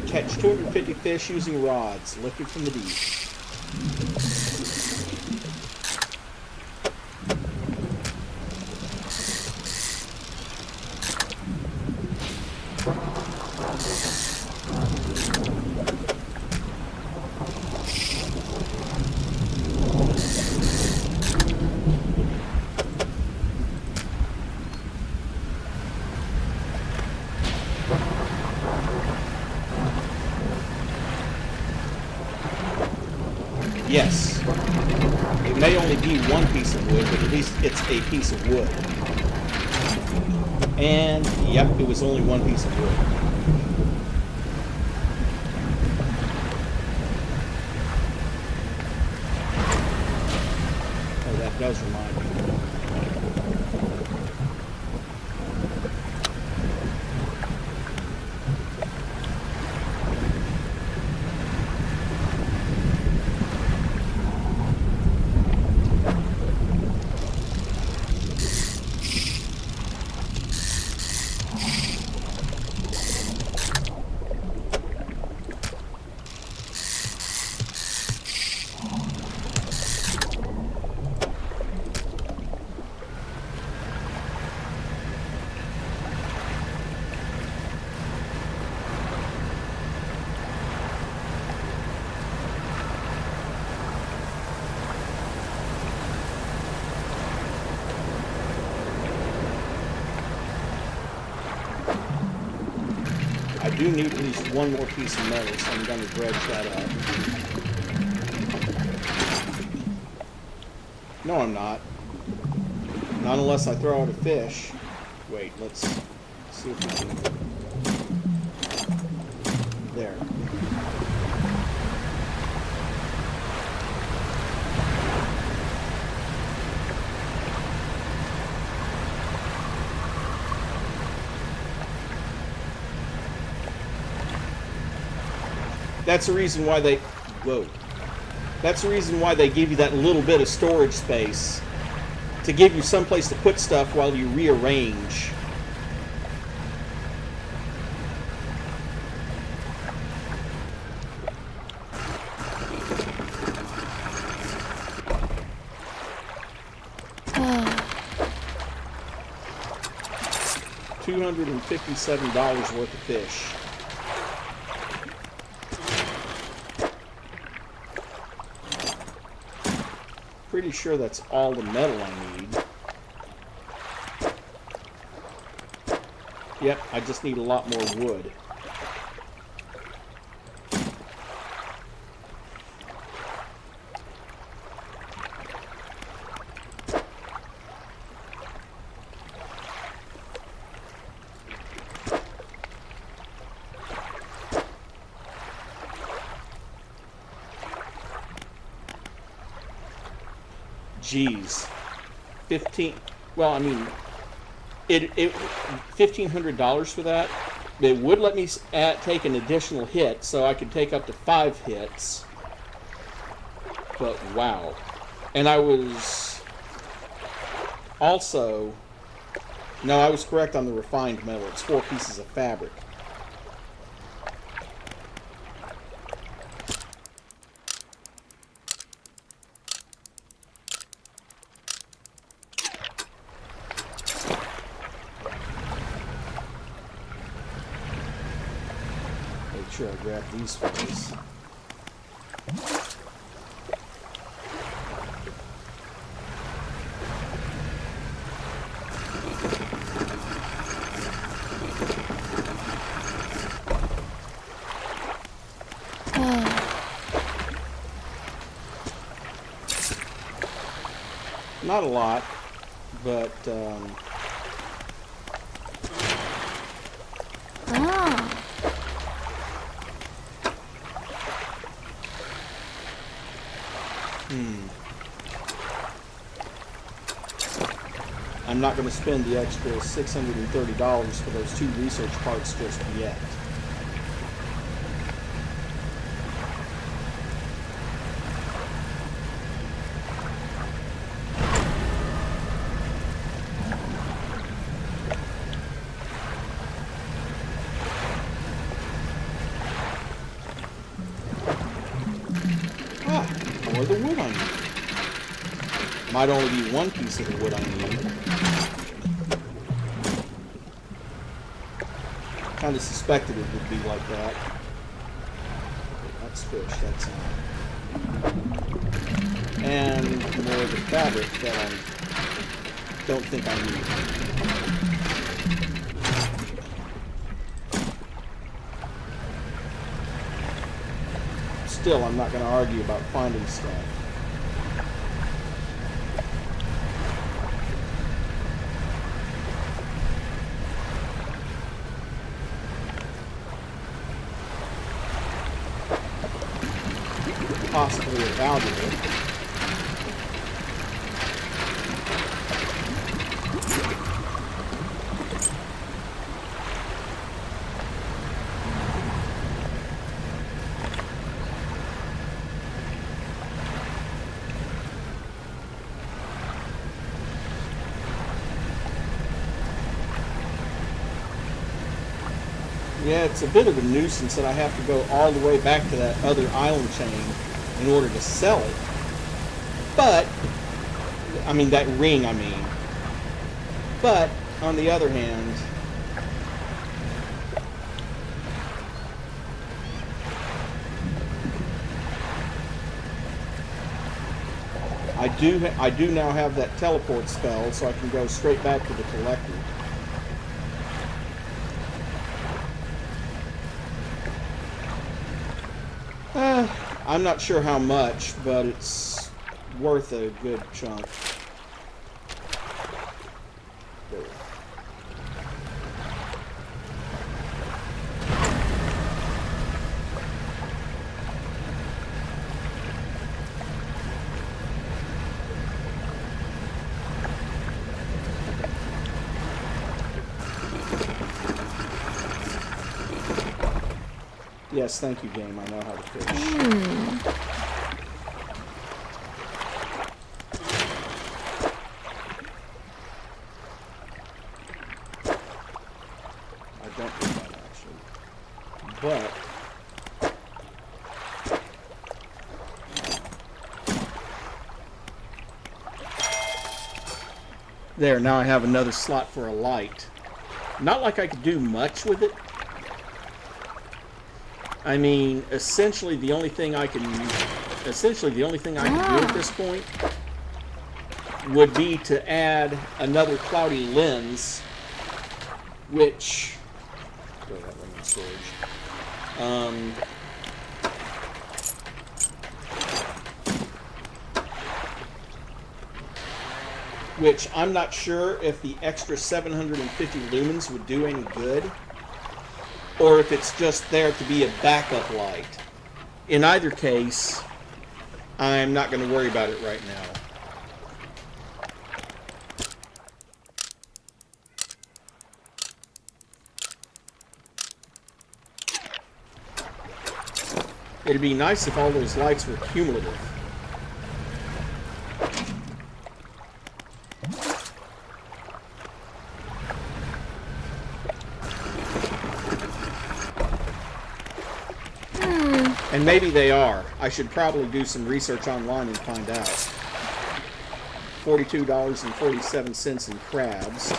Catch 250 fish using rods lifted from the deep. Yes, it may only be one piece of wood, but at least it's a piece of wood. And, yep, it was only one piece of wood. Oh, that does remind me. I do need at least one more piece of metal, so I'm going to dredge that up. No, I'm not. Not unless I throw out a fish. Wait, let's see if we can... There. That's the reason why they... Whoa. That's the reason why they give you that little bit of storage space. To give you someplace to put stuff while you rearrange. $257 worth of fish. Pretty sure that's all the metal I need. Yep, I just need a lot more wood. Jeez, well, I mean, $1,500 for that. It would let me take an additional hit, so I could take up to 5 hits. But wow, and I was also, no, I was correct on the refined metal. It's 4 pieces of fabric. Sure, I grab these fellas. Not a lot, but I'm not going to spend the extra $630 for those 2 research parts just yet. Or the wood I need. Might only be 1 piece of the wood I need. Kind of suspected it would be like that. That's fish, that's not. And more of the fabric that I don't think I need. Still, I'm not going to argue about finding stuff. Possibly valuable. Yeah, it's a bit of a nuisance that I have to go all the way back to that other island chain in order to sell it. But, I mean, that ring, I mean. But, on the other hand, I do now have that teleport spell, so I can go straight back to the collector. I'm not sure how much, but it's worth a good chunk. There. Yes, thank you, game. I know how to fish. I don't do that, actually. But... there, now I have another slot for a light. Not like I could do much with it. I mean, essentially the only thing I can do at this point would be to add another cloudy lens, which throw that one in storage. Which I'm not sure if the extra 750 lumens would do any good, or if it's just there to be a backup light. In either case, I'm not going to worry about it right now. It'd be nice if all those lights were cumulative. And maybe they are. I should probably do some research online and find out. $42.47 in crabs.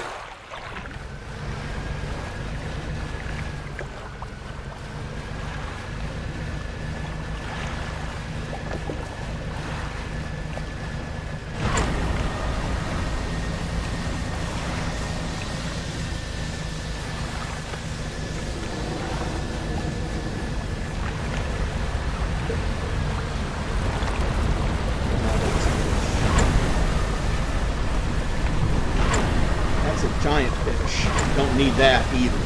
Giant fish. Don't need that either.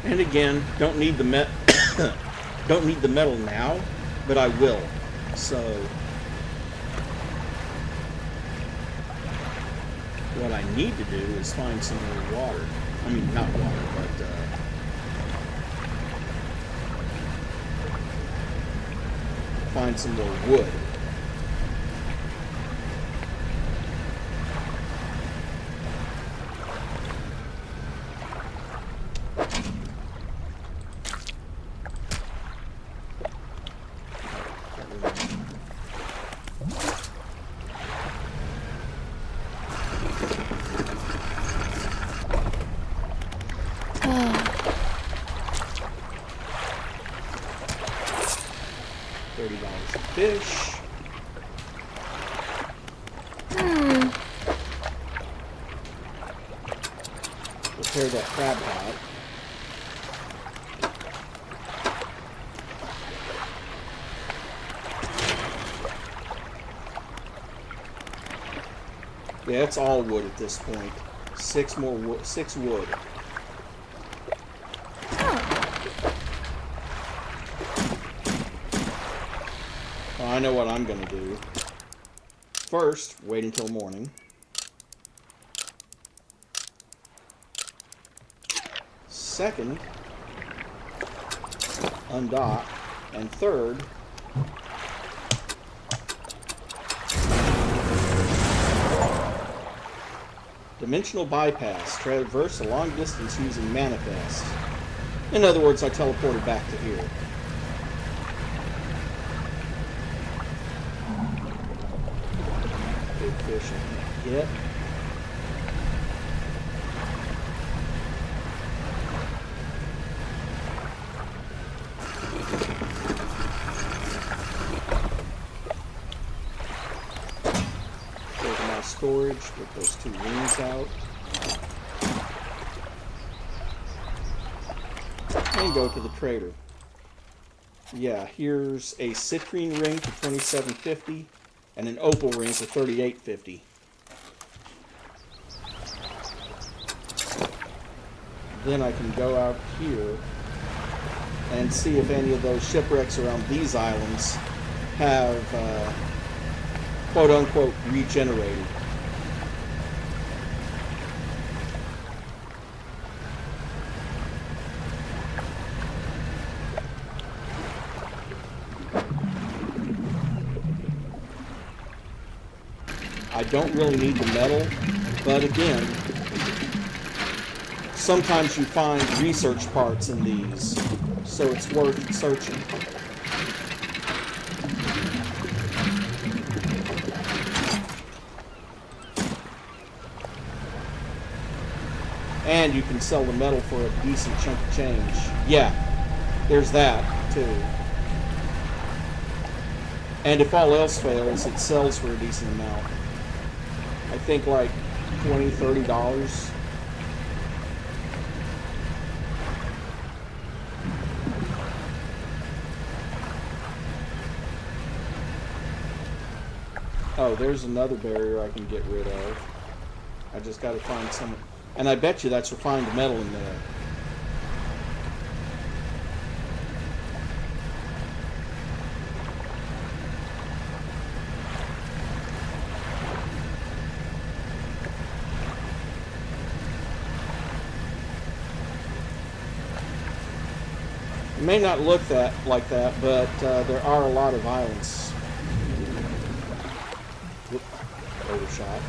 And again, don't need the don't need the metal now, but I will. So what I need to do is find some more water. I mean, not water, but find some more wood. $30 a fish. Prepare that crab pot. Yeah, it's all wood at this point. 6 wood. Well, I know what I'm going to do. First, wait until morning. Second, undock. And third, Dimensional bypass. Traverse a long distance using manifest. In other words, I teleported back to here. Big fish I can't get. Go to my storage, get those 2 rings out. And go to the trader. Yeah, here's a citrine ring for $27.50 and an opal ring for $38.50. Then I can go out here and see if any of those shipwrecks around these islands have quote-unquote regenerated. I don't really need the metal, but again, sometimes you find research parts in these, so it's worth searching. And you can sell the metal for a decent chunk of change. Yeah, there's that too. And if all else fails, it sells for a decent amount. I think like $20, $30. Oh, there's another barrier I can get rid of. I just got to find some. And I bet you that's refined metal in there. It may not look like that, but there are a lot of islands. Whoop, overshot.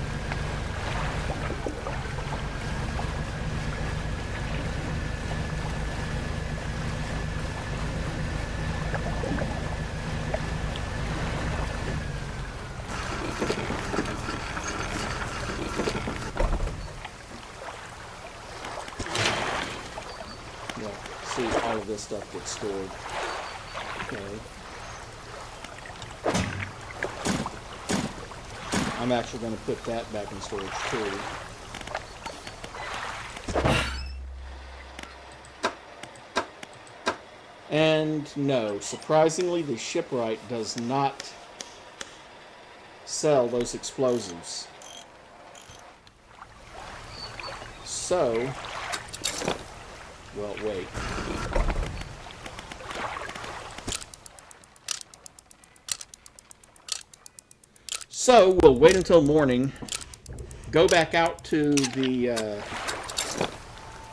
See, all of this stuff gets stored. Okay. I'm actually going to put that back in storage too. And no, surprisingly, the shipwright does not sell those explosives. So, well, wait. So, we'll wait until morning, go back out to the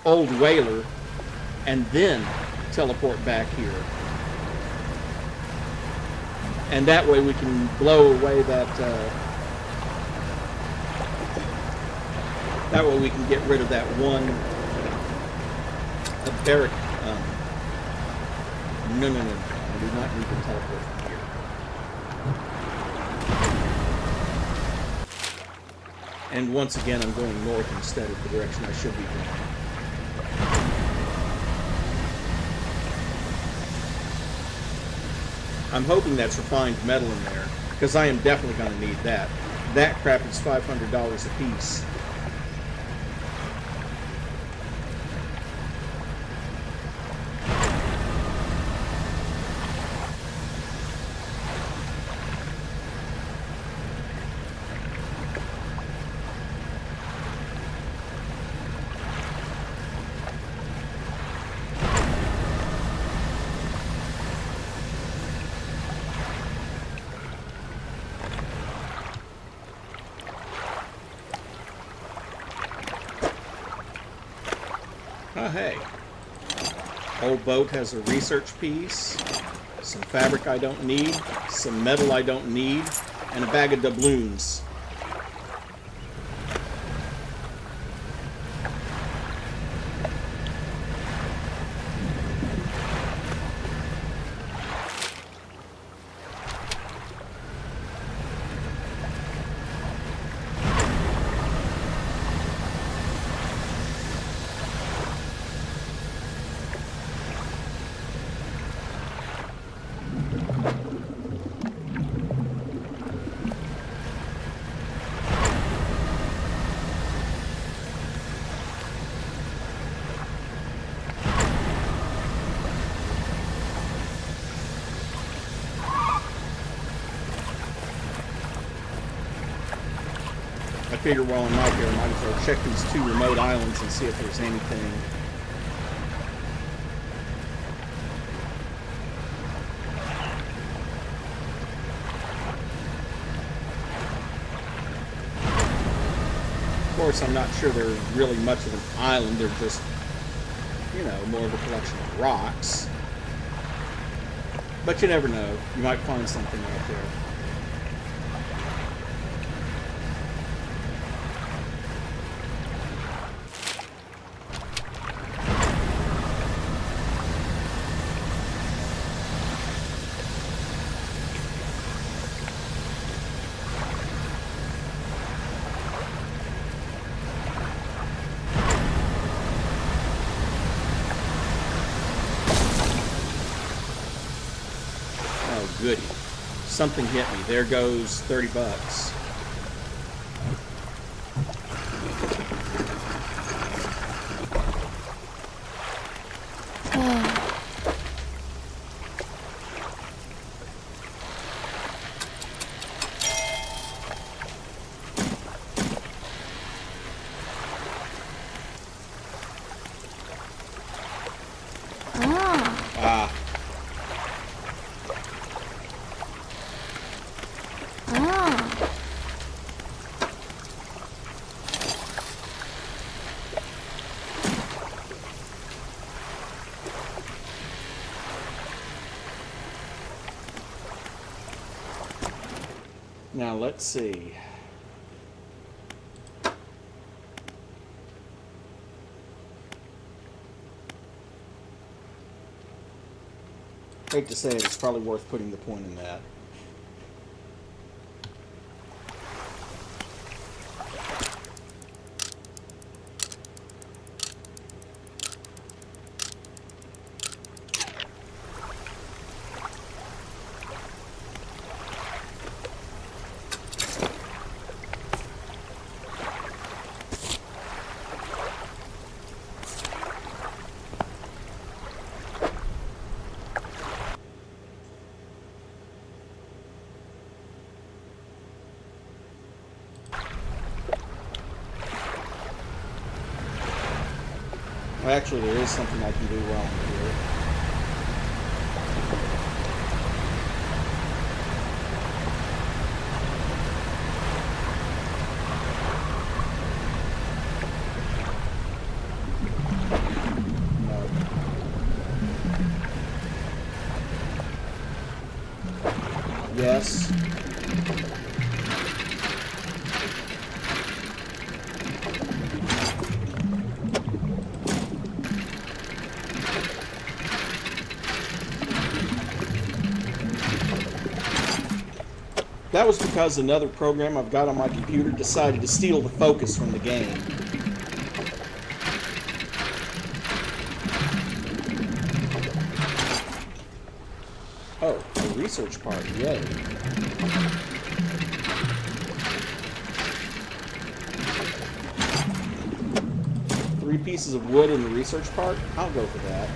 old whaler, and then teleport back here. And that way we can blow away that, that way we can get rid of that one barrack. No. I do not need to teleport from here. And once again, I'm going north instead of the direction I should be going. I'm hoping that's refined metal in there, because I am definitely going to need that. That crap is $500 a piece. Oh, hey. Old boat has a research piece, some fabric I don't need, some metal I don't need, and a bag of doubloons. figure while I'm out here, I might as well check these 2 remote islands and see if there's anything. Of course, I'm not sure they're really much of an island. They're just, you know, more of a collection of rocks. But you never know. You might find something out there. Goody. Something hit me. There goes 30 bucks. Now let's see. Hate to say it, it's probably worth putting the point in that. Well, actually, there is something I can do while I'm here. No. Yes. That was because another program I've got on my computer decided to steal the focus from the game. Oh, a research part, yay. Three pieces of wood in the research part? I'll go for that.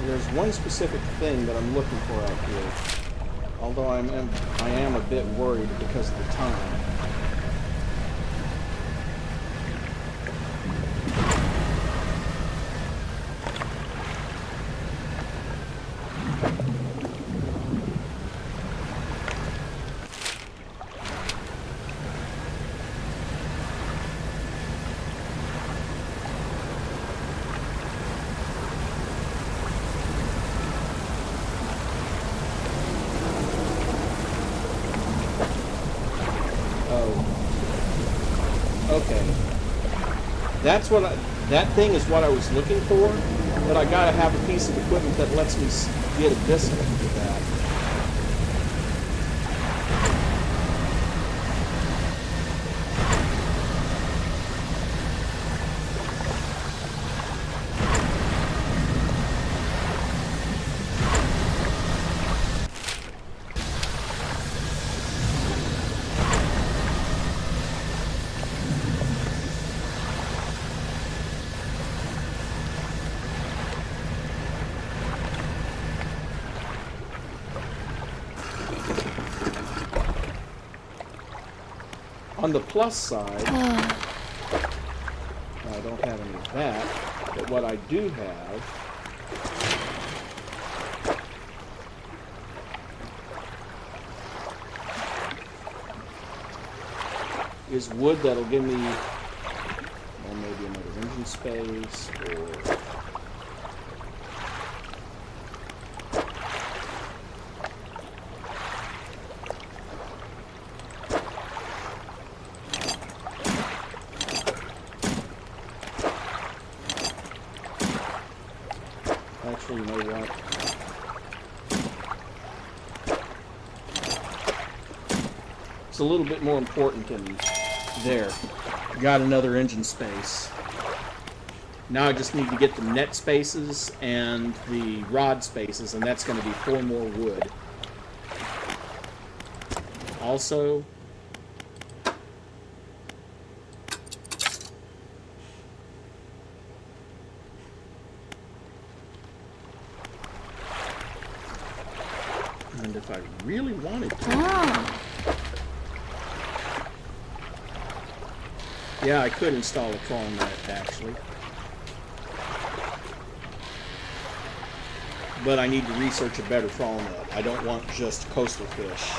There's one specific thing that I'm looking for out here, although I am a bit worried because of the time. That thing is what I was looking for, but I gotta have a piece of equipment that lets me get a distance with that. On the plus side, I don't have any of that, but what I do have is wood that'll give me, well, maybe another engine space, or actually, you know what? It's a little bit more important than there. Got another engine space. Now I just need to get the net spaces and the rod spaces, and that's going to be 4 more wood. Also, and if I really wanted to, yeah, I could install a trawling net, actually. But I need to research a better trawling net. I don't want just coastal fish.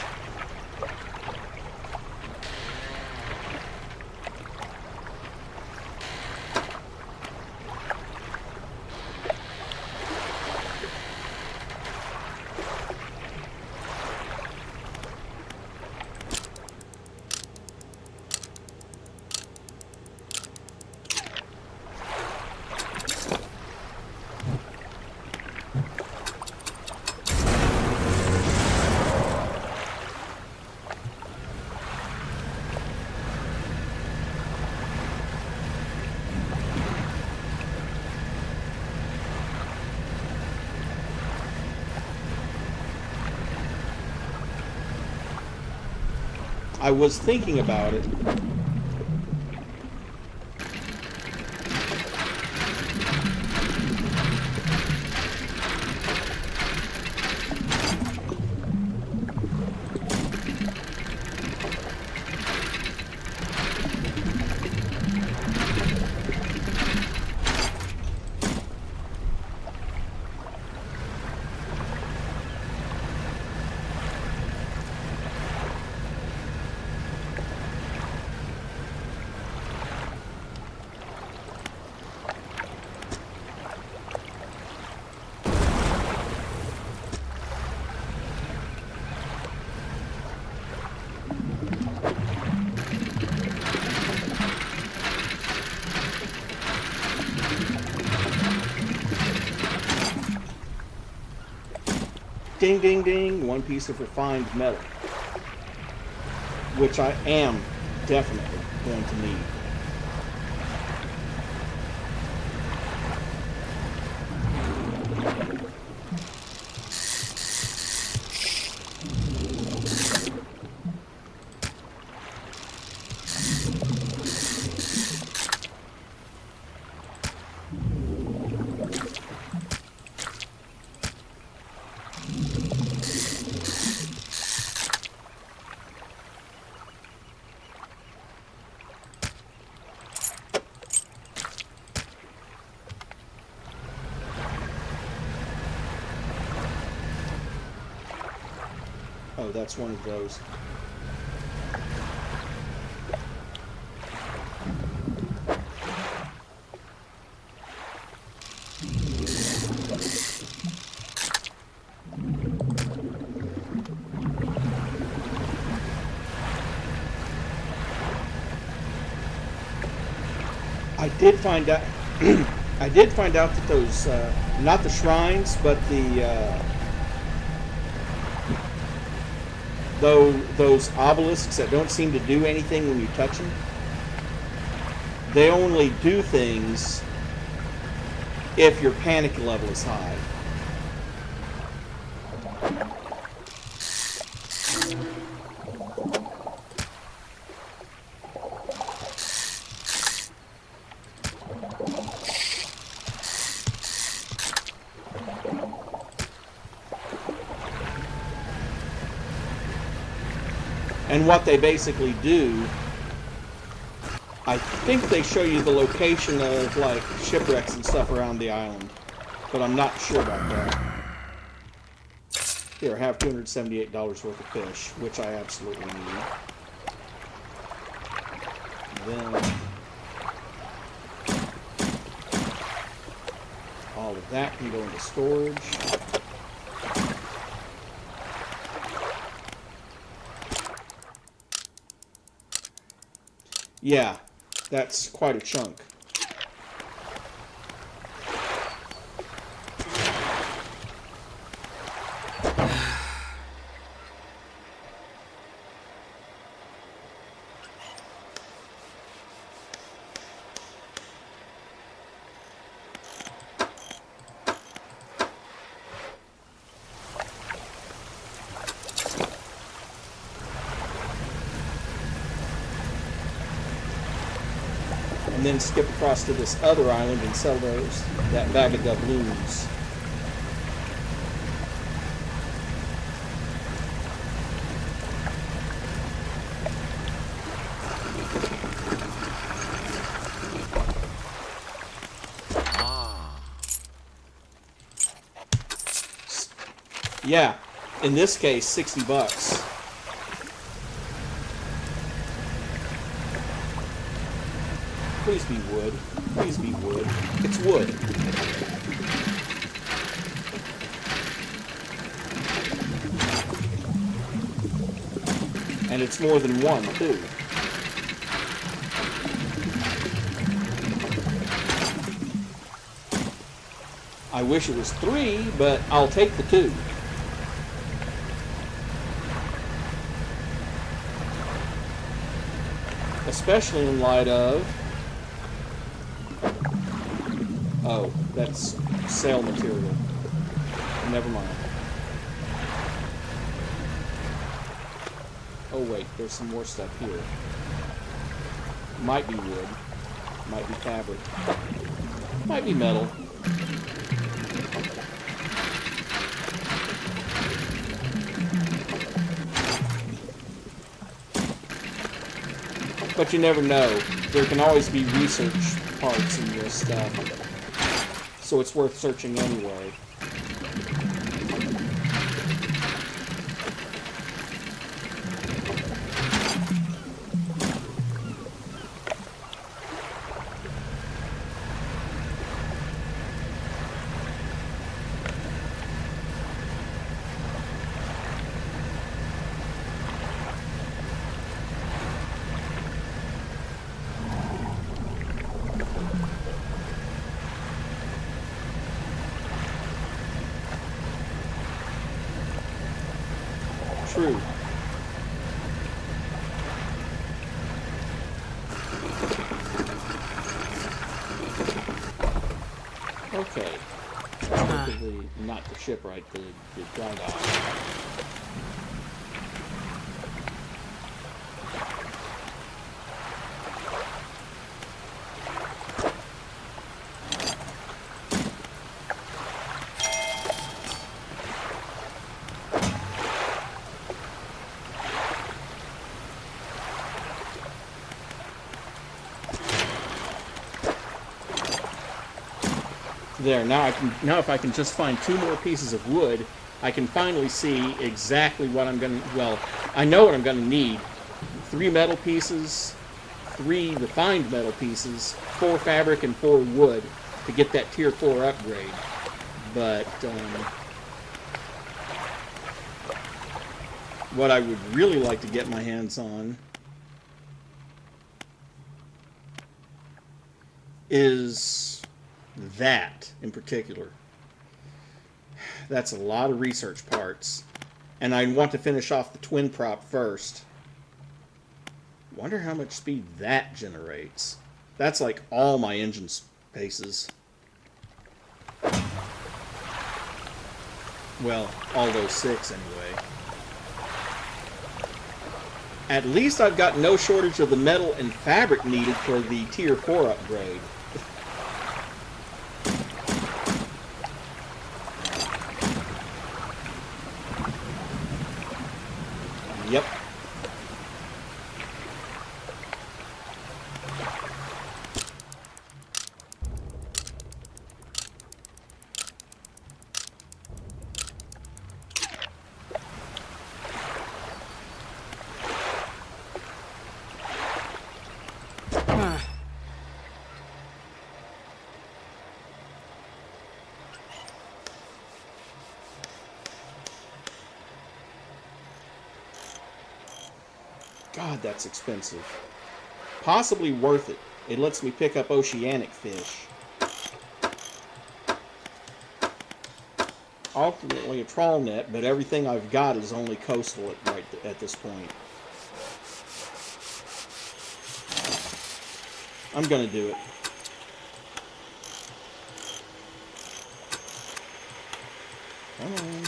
I was thinking about it. Ding, ding, ding, 1 piece of refined metal, which I am definitely going to need. Oh, that's one of those. I did find out. I did find out that those, not the shrines, but those obelisks that don't seem to do anything when you touch them, they only do things if your panic level is high. And what they basically do, I think they show you the location of like shipwrecks and stuff around the island, but I'm not sure about that. Here, I have $278 worth of fish, which I absolutely need. Then all of that can go into storage. Yeah, that's quite a chunk. And then skip across to this other island and sell that bag of doubloons. Yeah, in this case, $60. Please be wood. Please be wood. It's wood. And it's more than one, too. I wish it was 3, but I'll take the 2. Especially in light of... Oh, that's sail material. Never mind. Oh wait, there's some more stuff here. Might be wood. Might be fabric. Might be metal. But you never know. There can always be research parts in this stuff. So it's worth searching anyway. True. Okay. Not the shipwright, the dry dock. There, now if I can just find 2 more pieces of wood, I can finally see exactly what I'm gonna, well, I know what I'm gonna need. 3 metal pieces, 3 refined metal pieces, 4 fabric, and 4 wood to get that tier 4 upgrade. But what I would really like to get my hands on is that in particular. That's a lot of research parts. And I want to finish off the twin prop first. Wonder how much speed that generates. That's like all my engine spaces. Well, all those 6 anyway. At least I've got no shortage of the metal and fabric needed for the Tier 4 upgrade. Yep. God, that's expensive. Possibly worth it. It lets me pick up oceanic fish. Ultimately a trawl net, but everything I've got is only coastal at this point. I'm gonna do it. Come on.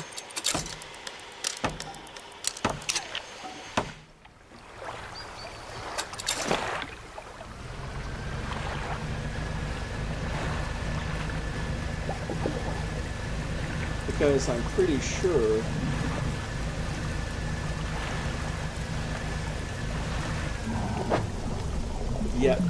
Because I'm pretty sure yep.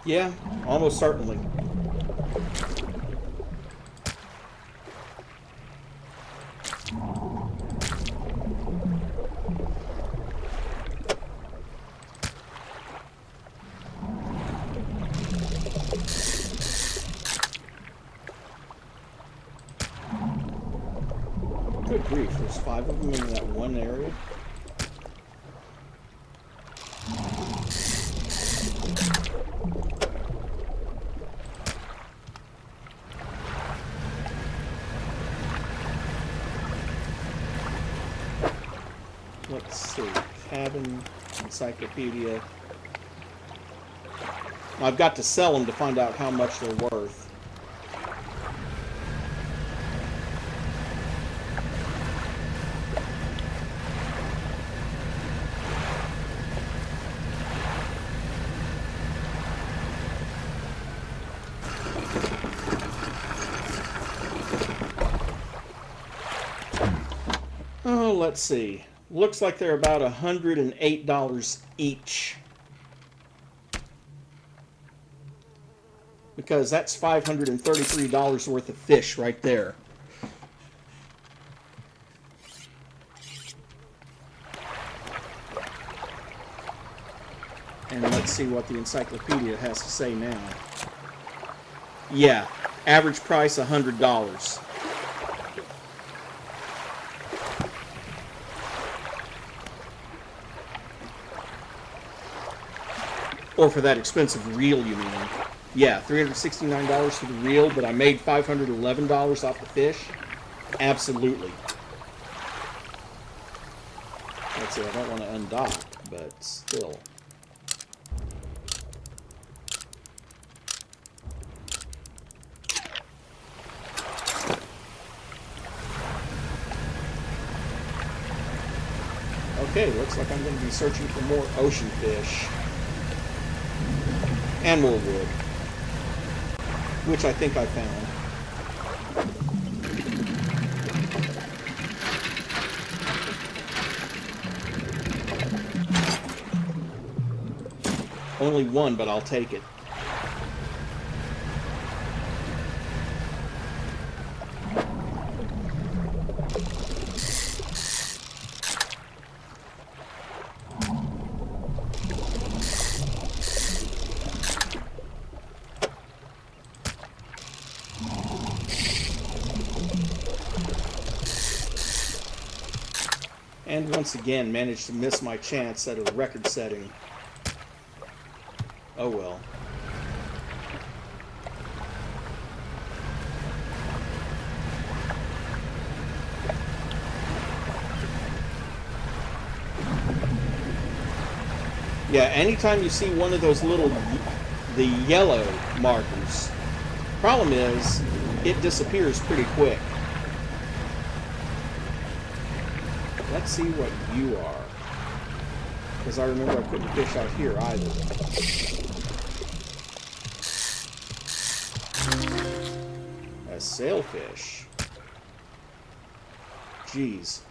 Yeah, almost certainly. Good grief, there's 5 of them in that one area. Let's see, cabin, encyclopedia. I've got to sell them to find out how much they're worth. Oh, let's see. Looks like they're about $108 each. Because that's $533 worth of fish right there. And let's see what the encyclopedia has to say now. Yeah, average price $100. Or for that expensive reel, you mean? Yeah, $369 for the reel, but I made $511 off the fish? Absolutely. Let's see, I don't want to undock. but still. Okay, looks like I'm going to be searching for more ocean fish. And more wood. Which I think I found. Only one, but I'll take it. And once again, managed to miss my chance at a record setting. Oh well. Yeah, anytime you see one of those little, the yellow markers, problem is, it disappears pretty quick. Let's see what you are. Because I remember I couldn't fish out here either. A sailfish. Jeez.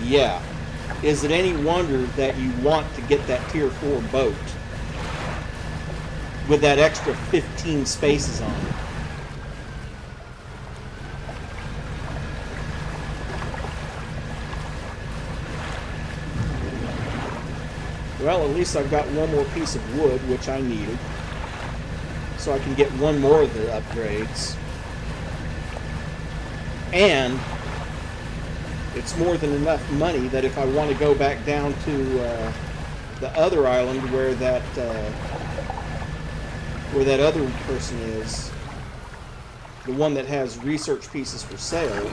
Yeah. Is it any wonder that you want to get that tier 4 boat with that extra 15 spaces on it? Well, at least I've got one more piece of wood, which I needed, so I can get one more of the upgrades. And it's more than enough money that if I want to go back down to the other island where that other person is, the one that has research pieces for sale.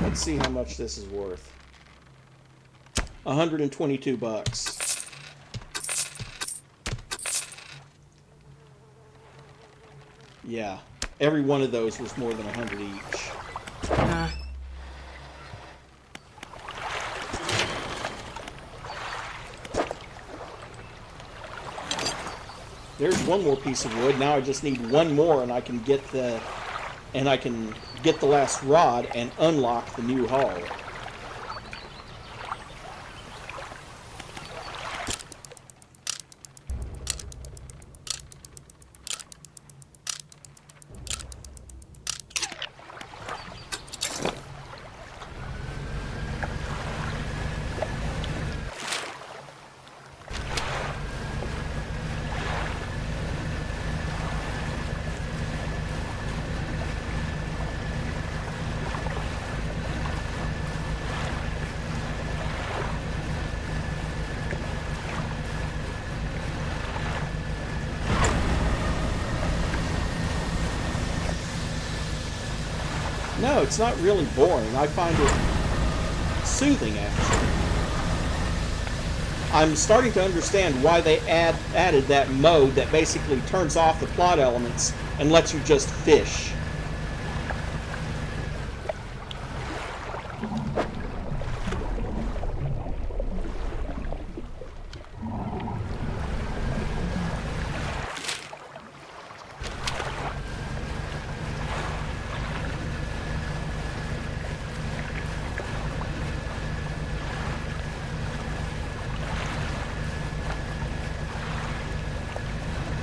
Let's see how much this is worth. 122 bucks. Yeah. Every one of those was more than 100 each. There's one more piece of wood. Now I just need one more, and I can get the last rod and unlock the new hull. No, it's not really boring. I find it soothing, actually. I'm starting to understand why they added that mode that basically turns off the plot elements and lets you just fish.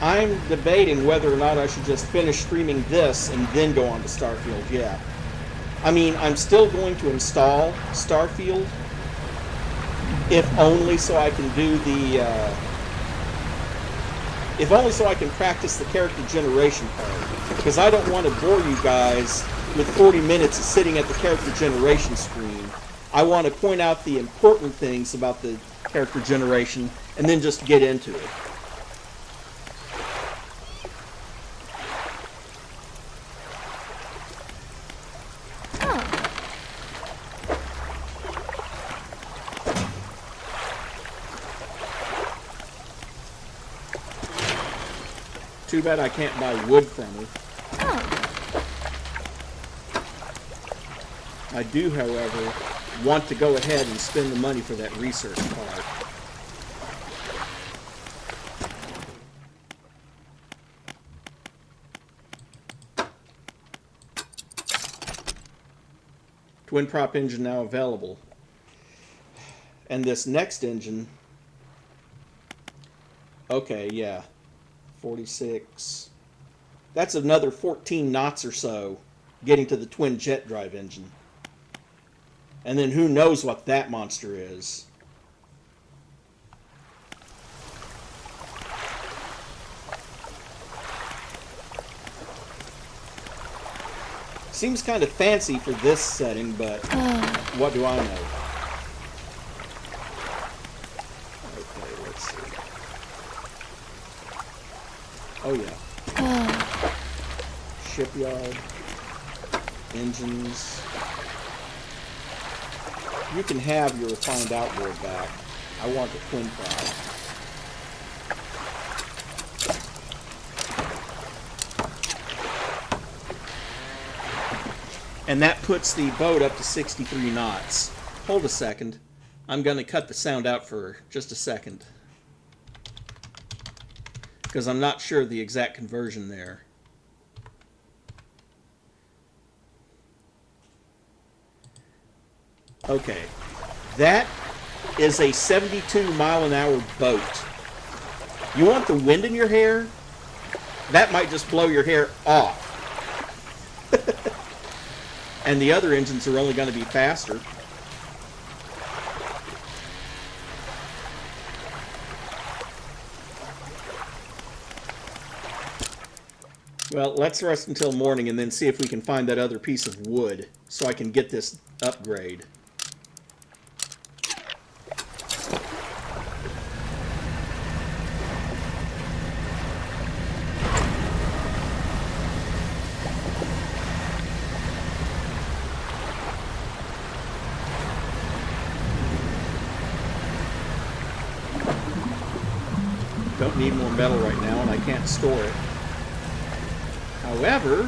I'm debating whether or not I should just finish streaming this and then go on to Starfield, yeah. I mean, I'm still going to install Starfield, if only so I can do the, if only so I can practice the character generation part. Because I don't want to bore you guys with 40 minutes of sitting at the character generation screen. I want to point out the important things about the character generation and then just get into it. Too bad I can't buy wood from her. I do, however, want to go ahead and spend the money for that research part. Twin prop engine now available. And this next engine, okay, yeah, 46. That's another 14 knots or so getting to the twin jet drive engine. And then who knows what that monster is. Seems kind of fancy for this setting, but what do I know? Okay, let's see. Oh yeah. Shipyard. Engines. You can have your refined outboard back. I want the twin prop. And that puts the boat up to 63 knots. Hold a second. I'm going to cut the sound out for just a second, because I'm not sure of the exact conversion there. Okay, that is a 72-mile-an-hour boat. You want the wind in your hair? That might just blow your hair off. And the other engines are only going to be faster. Well, let's rest until morning and then see if we can find that other piece of wood so I can get this upgrade. Don't need more metal right now, and I can't store it. However,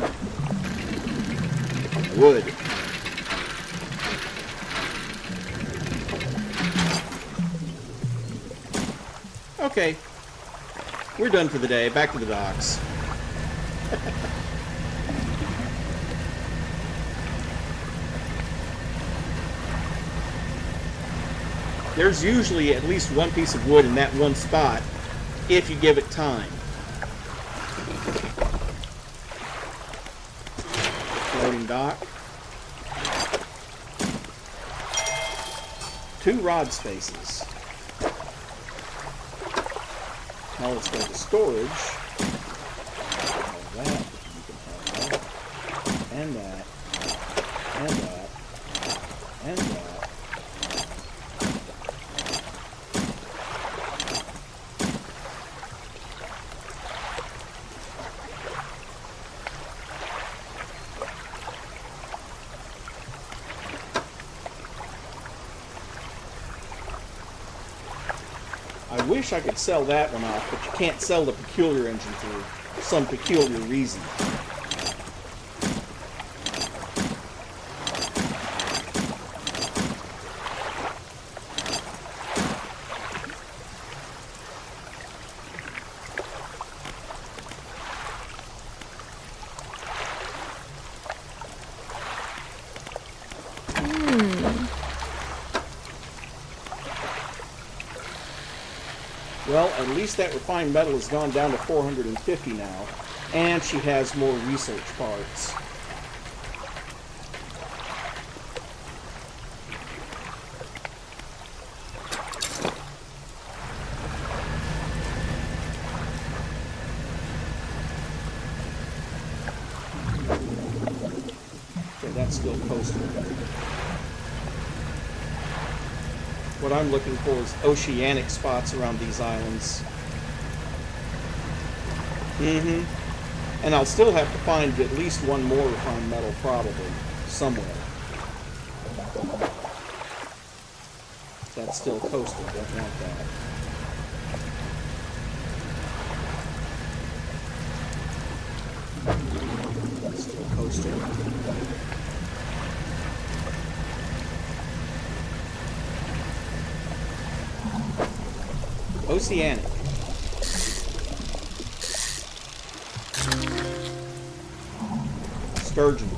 wood. Okay, we're done for the day. Back to the docks. There's usually at least one piece of wood in that one spot if you give it time. Floating dock. 2 rod spaces. Now let's go to storage. Have that. You can have that. And that. And that. And that. I wish I could sell that one off, but you can't sell the peculiar engine for some peculiar reason. Well, at least that refined metal has gone down to 450 now, and she has more research parts. still coastal. What I'm looking for is oceanic spots around these islands. And I'll still have to find at least one more refined metal, probably, somewhere. That's still coastal, don't want that. That's still coastal. Oceanic. Sturgeon.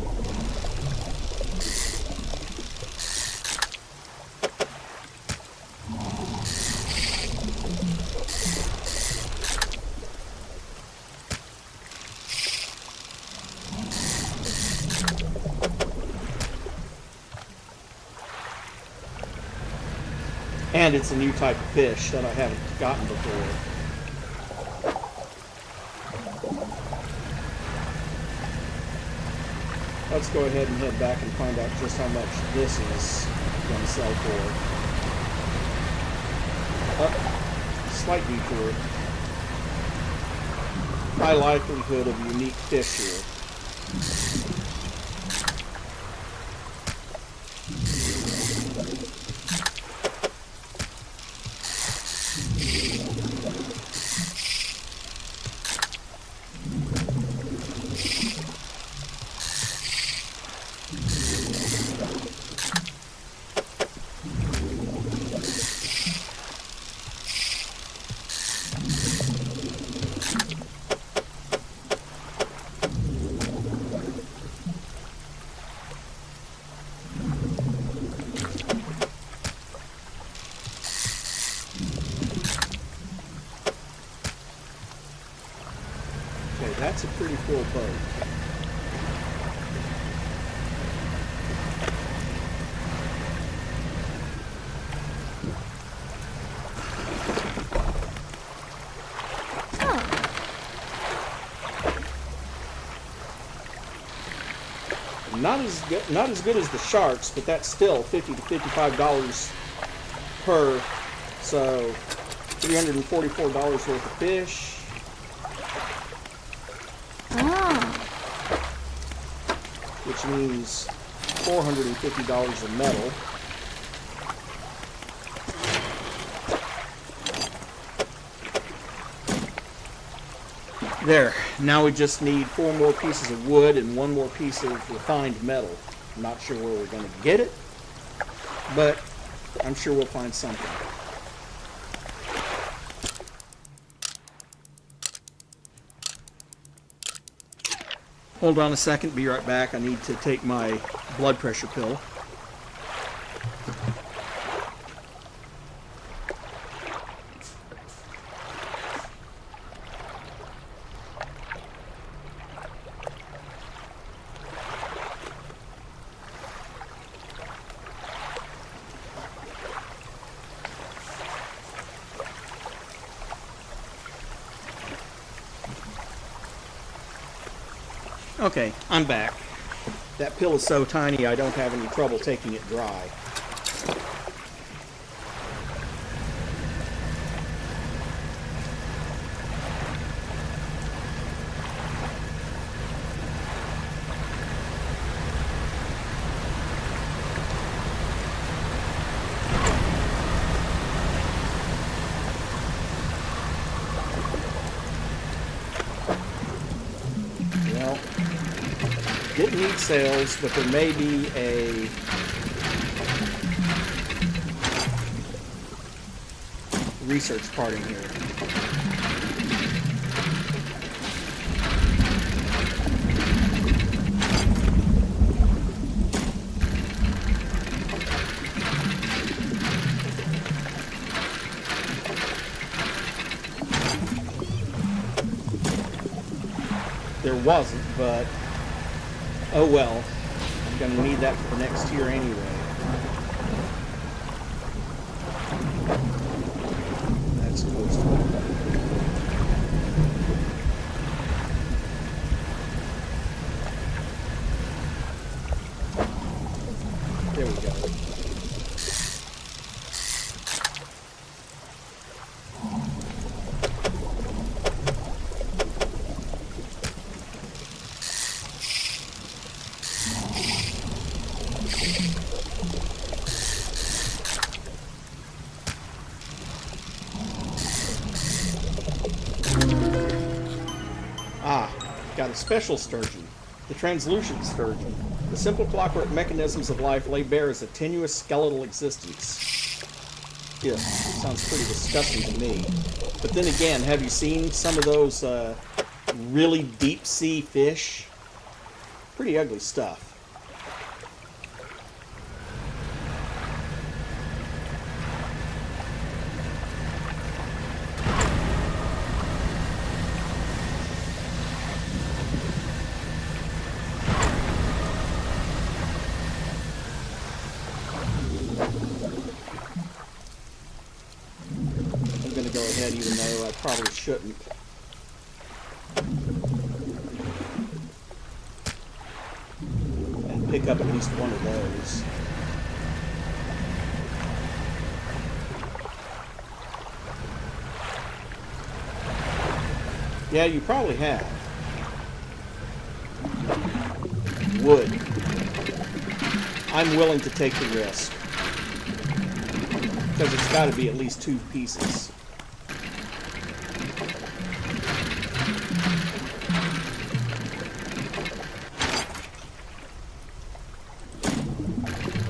And it's a new type of fish that I haven't gotten before. Let's go ahead and head back and find out just how much this is going to sell for. Slight detour. High likelihood of unique fish here. That's a pretty full boat. Not as good as the sharks, but that's still $50 to $55 per. So $344 worth of fish. Which means $450 of metal. There. Now we just need 4 more pieces of wood and 1 more piece of refined metal. I'm not sure where we're going to get it, but I'm sure we'll find something. Hold on a second, be right back. I need to take my blood pressure pill. Okay, I'm back. That pill is so tiny I don't have any trouble taking it dry. Didn't need sales, but there may be a research part in here. There wasn't, but oh well, I'm going to need that for the next tier anyway. That's close to it. There we go. Ah, got a special sturgeon. The translucent sturgeon. The simple clockwork mechanisms of life lay bare as a tenuous skeletal existence. Yeah, sounds pretty disgusting to me. But then again, have you seen some of those really deep sea fish? Pretty ugly stuff. Go ahead, even though I probably shouldn't. And pick up at least one of those. Yeah, you probably have. Wood. I'm willing to take the risk. Because it's got to be at least 2 pieces.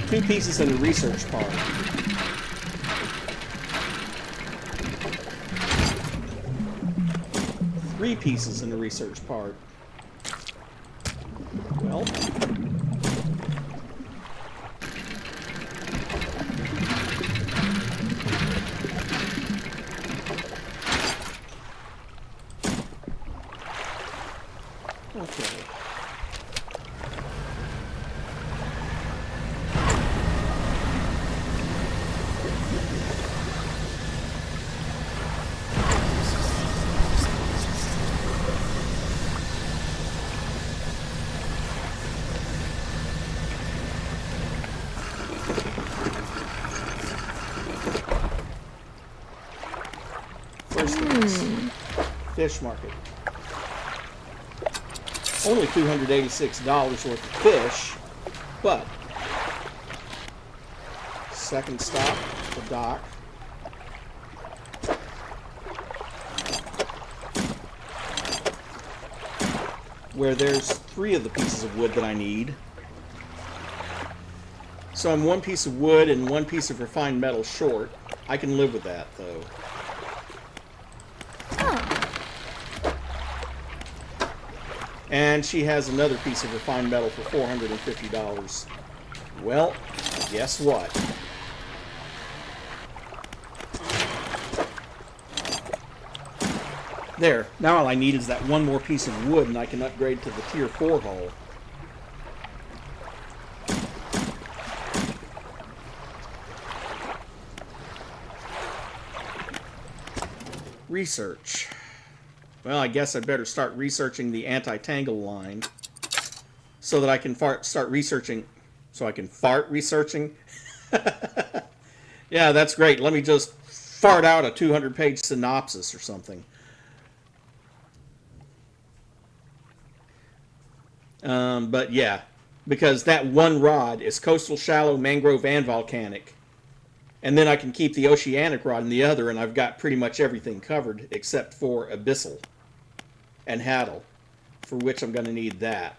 Two pieces in the research part. Three pieces in the research part. Well. Okay. First things, fish market. Only $286 worth of fish, but second stop, the dock. Where there's 3 of the pieces of wood that I need. So I'm 1 piece of wood and 1 piece of refined metal short. I can live with that, though. And she has another piece of refined metal for $450. Well, guess what? There. Now all I need is that 1 more piece of wood and I can upgrade to the tier 4 hull. Research. Well, I guess I'd better start researching the anti-tangle line so that I can start researching. So I can fart researching? Yeah, that's great. Let me just fart out a 200-page synopsis or something. But yeah, because that 1 rod is coastal, shallow, mangrove, and volcanic. And then I can keep the oceanic rod in the other, and I've got pretty much everything covered except for abyssal and Haddle, for which I'm going to need that.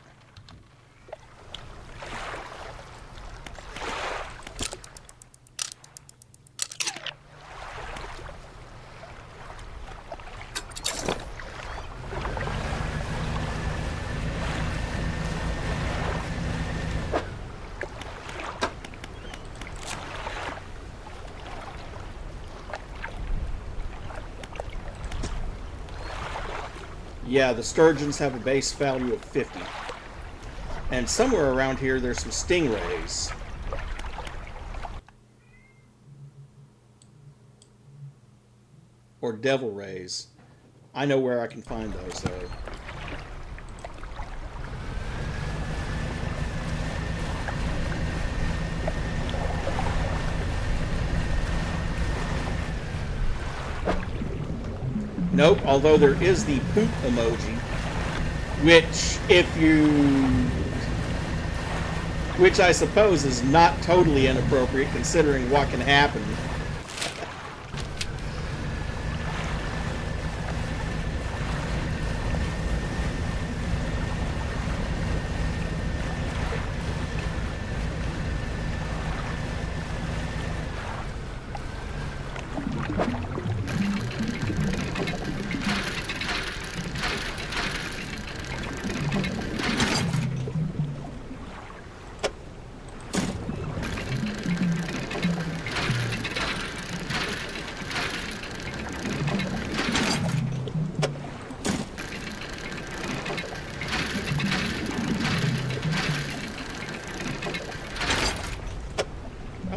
Yeah, the sturgeons have a base value of 50. And somewhere around here there's some stingrays. Or devil rays. I know where I can find those, though. Nope, although there is the poop emoji, which I suppose is not totally inappropriate considering what can happen.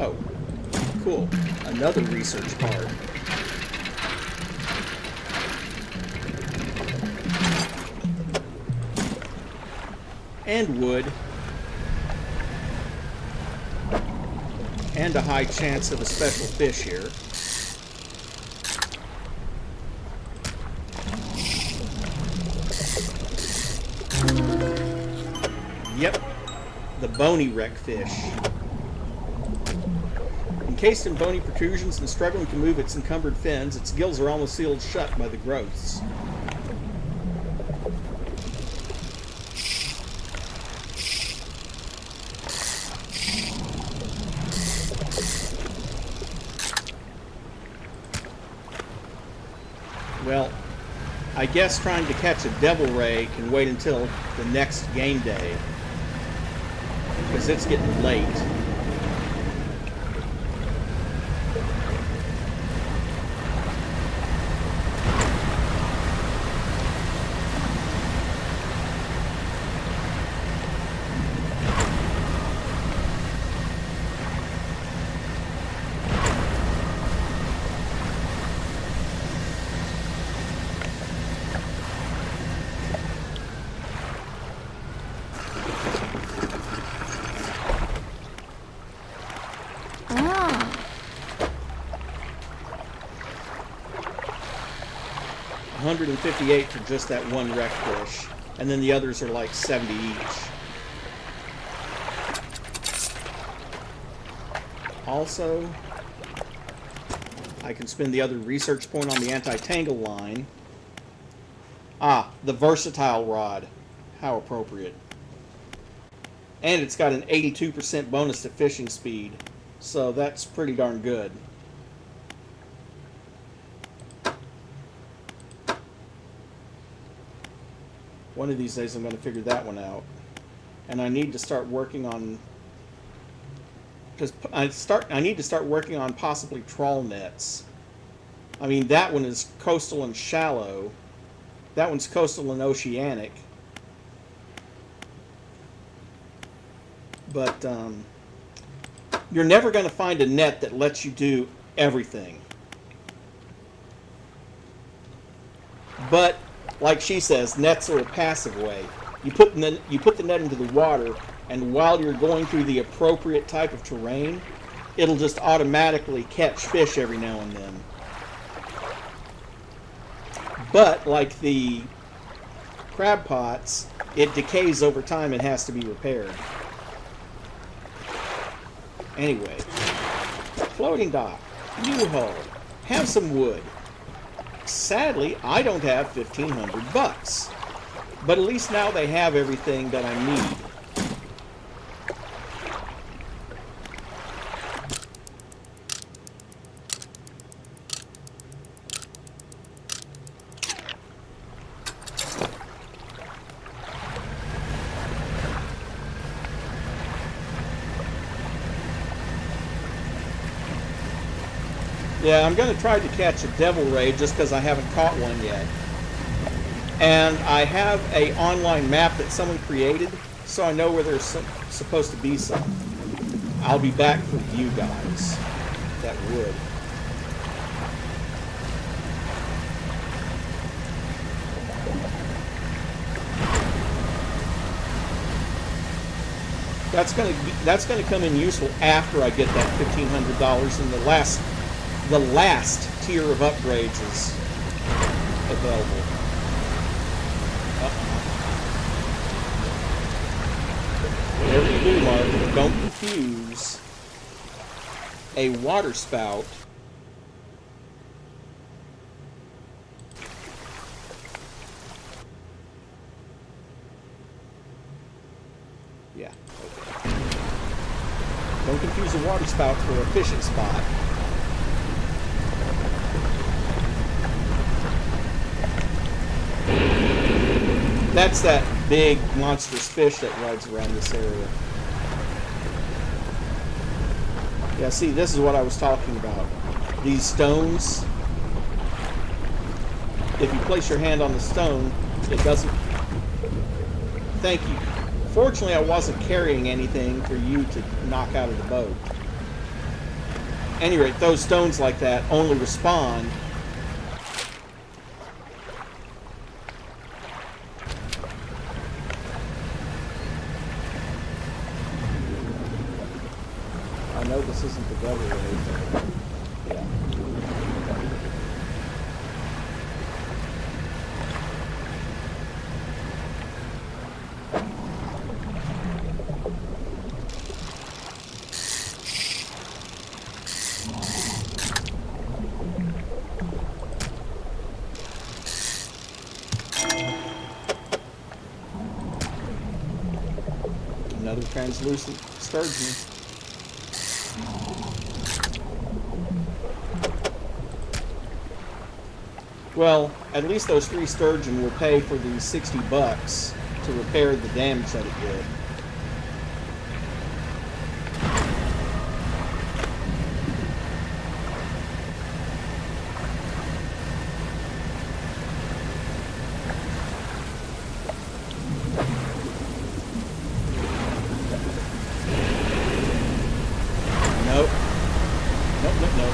Oh, cool. Another research card. And wood. And a high chance of a special fish here. Yep, the bony wreck fish. Encased in bony protrusions and struggling to move its encumbered fins, its gills are almost sealed shut by the growths. Well, I guess trying to catch a devil ray can wait until the next game day, because it's getting late. Ah. 158 for just that one wreck fish, and then the others are like 70 each. Also, I can spend the other research point on the anti-tangle line. Ah, the versatile rod. How appropriate. And it's got an 82% bonus to fishing speed, so that's pretty darn good. One of these days I'm going to figure that one out. And I need to start working on... because I need to start working on possibly trawl nets. I mean, that one is coastal and shallow. That one's coastal and oceanic. But you're never going to find a net that lets you do everything. But, like she says, nets are a passive way. You put the net into the water, and while you're going through the appropriate type of terrain, it'll just automatically catch fish every now and then. But, like the crab pots, it decays over time and has to be repaired. Anyway, floating dock, new hull, have some wood. Sadly, I don't have $1,500, but at least now they have everything that I need. Yeah, I'm going to try to catch a devil ray just because I haven't caught one yet. And I have an online map that someone created, so I know where there's supposed to be some. I'll be back for you guys. That would. That's gonna come in useful after I get that $1,500 in the last tier of upgrades is available. Whatever you do, Mark, don't confuse a water spout Don't confuse a water spout for a fishing spot. That's that big monstrous fish that rides around this area. Yeah, see, this is what I was talking about. These stones, if you place your hand on the stone, it doesn't... Thank you. Fortunately, I wasn't carrying anything for you to knock out of the boat. At any rate, those stones like that only respond I know this isn't the better way, but yeah. Another translucent sturgeon. Well, at least those 3 sturgeon will pay for the $60 to repair the damage that it did. Nope. Nope.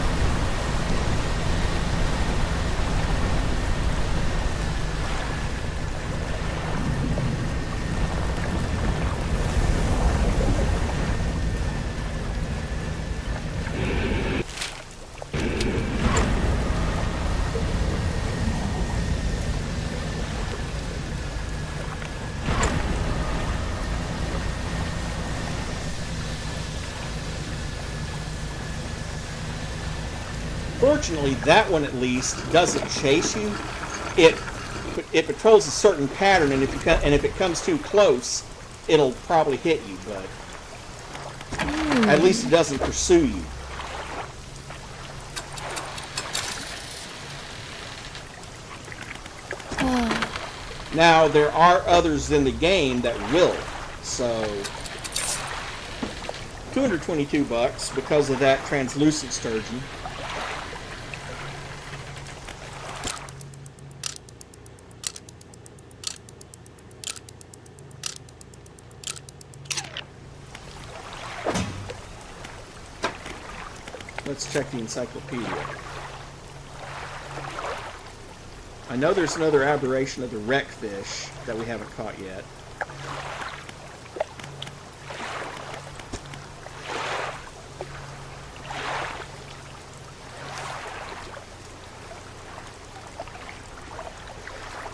Fortunately, that one at least doesn't chase you. It patrols a certain pattern, and if it comes too close, it'll probably hit you. But at least it doesn't pursue you. Now there are others in the game that will. So $222 because of that translucent sturgeon. Let's check the encyclopedia. I know there's another aberration of the wreck fish that we haven't caught yet.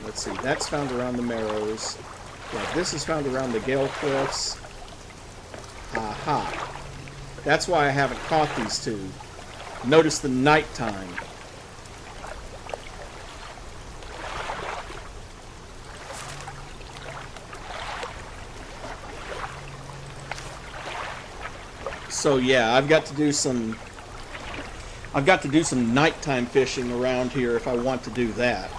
Let's see, that's found around the Marrows. Yeah, this is found around the Gale cliffs. Aha. That's why I haven't caught these two. Notice the nighttime. So yeah, I've got to do some nighttime fishing around here if I want to do that.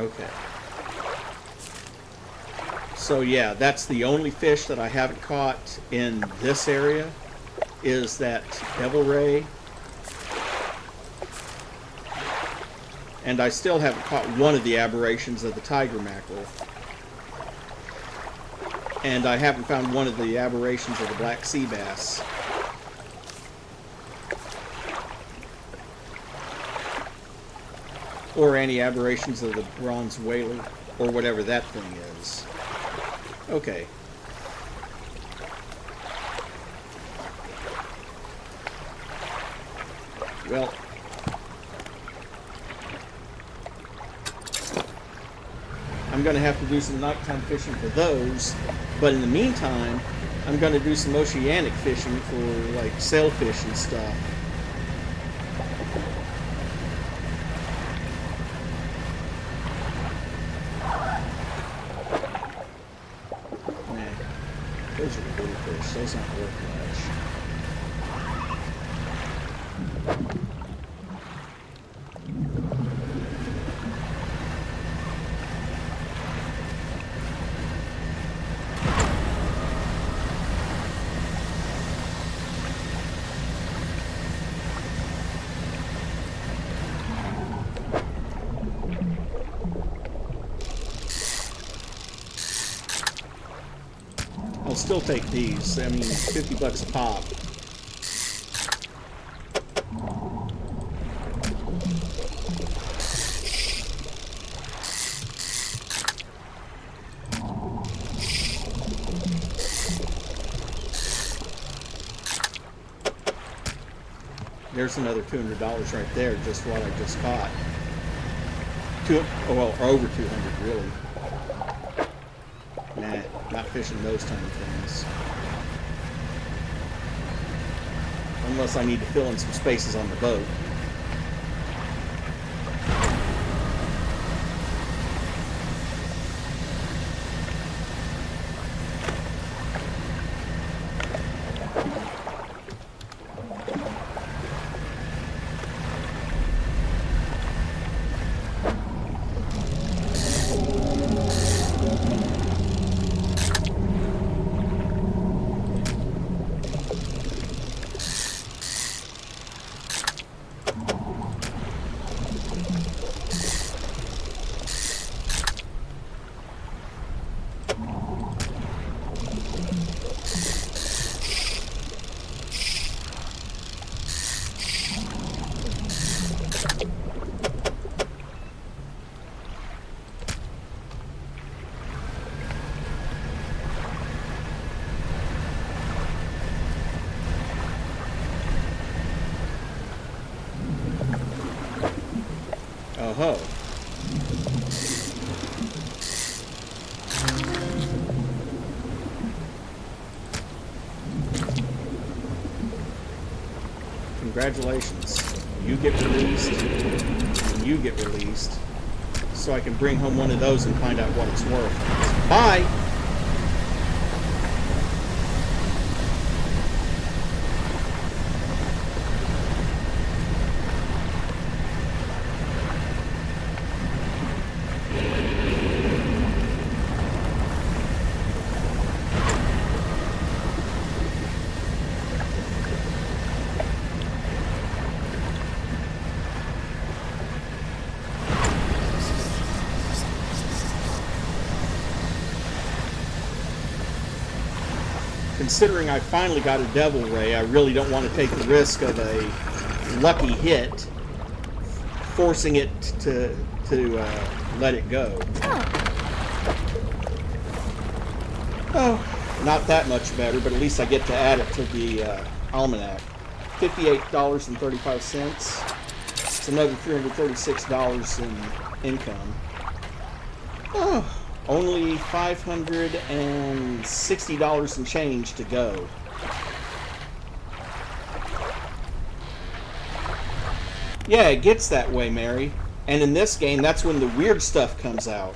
Okay. So yeah, that's the only fish that I haven't caught in this area is that devil ray. And I still haven't caught one of the aberrations of the tiger mackerel. And I haven't found one of the aberrations of the black sea bass. Or any aberrations of the bronze whaler, or whatever that thing is. Okay. Well, I'm going to have to do some nighttime fishing for those, but in the meantime, I'm going to do some oceanic fishing for like sailfish and stuff. Those are little fish. Those aren't worth much. I'll still take these. I mean, 50 bucks a pop. There's another $200 right there, just what I just caught. Well, over 200 really. Nah, not fishing those kind of things. Unless I need to fill in some spaces on the boat. Oh-ho. Congratulations. You get released, and you get released, so I can bring home one of those and find out what it's worth. Bye! Considering I finally got a devil ray, I really don't want to take the risk of a lucky hit, forcing it to let it go. Oh, not that much better, but at least I get to add it to the almanac. $58.35. It's another $336 in income. Oh. Only $560 and change to go. Yeah, it gets that way, Mary. And in this game, that's when the weird stuff comes out.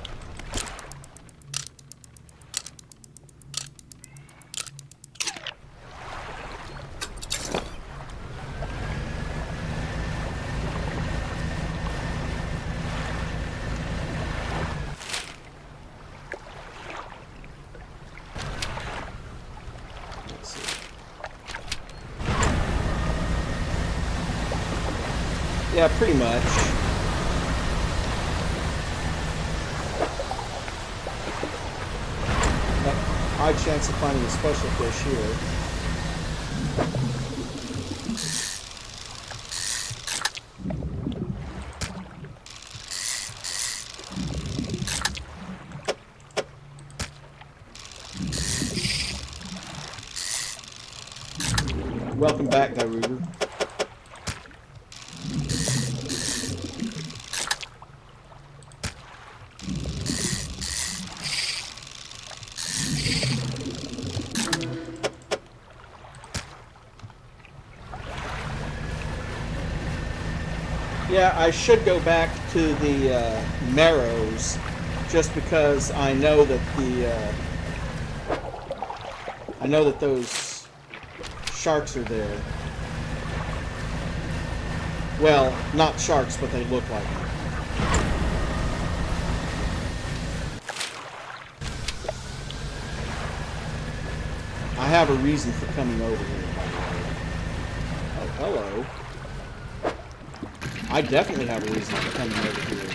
Yeah, pretty much. High chance of finding a special fish here. Welcome back, Daruder. Yeah, I should go back to the Marrows, just because I know that those sharks are there. Well, not sharks, but they look like them. I have a reason for coming over here, by the way. Oh, hello. I definitely have a reason for coming over here.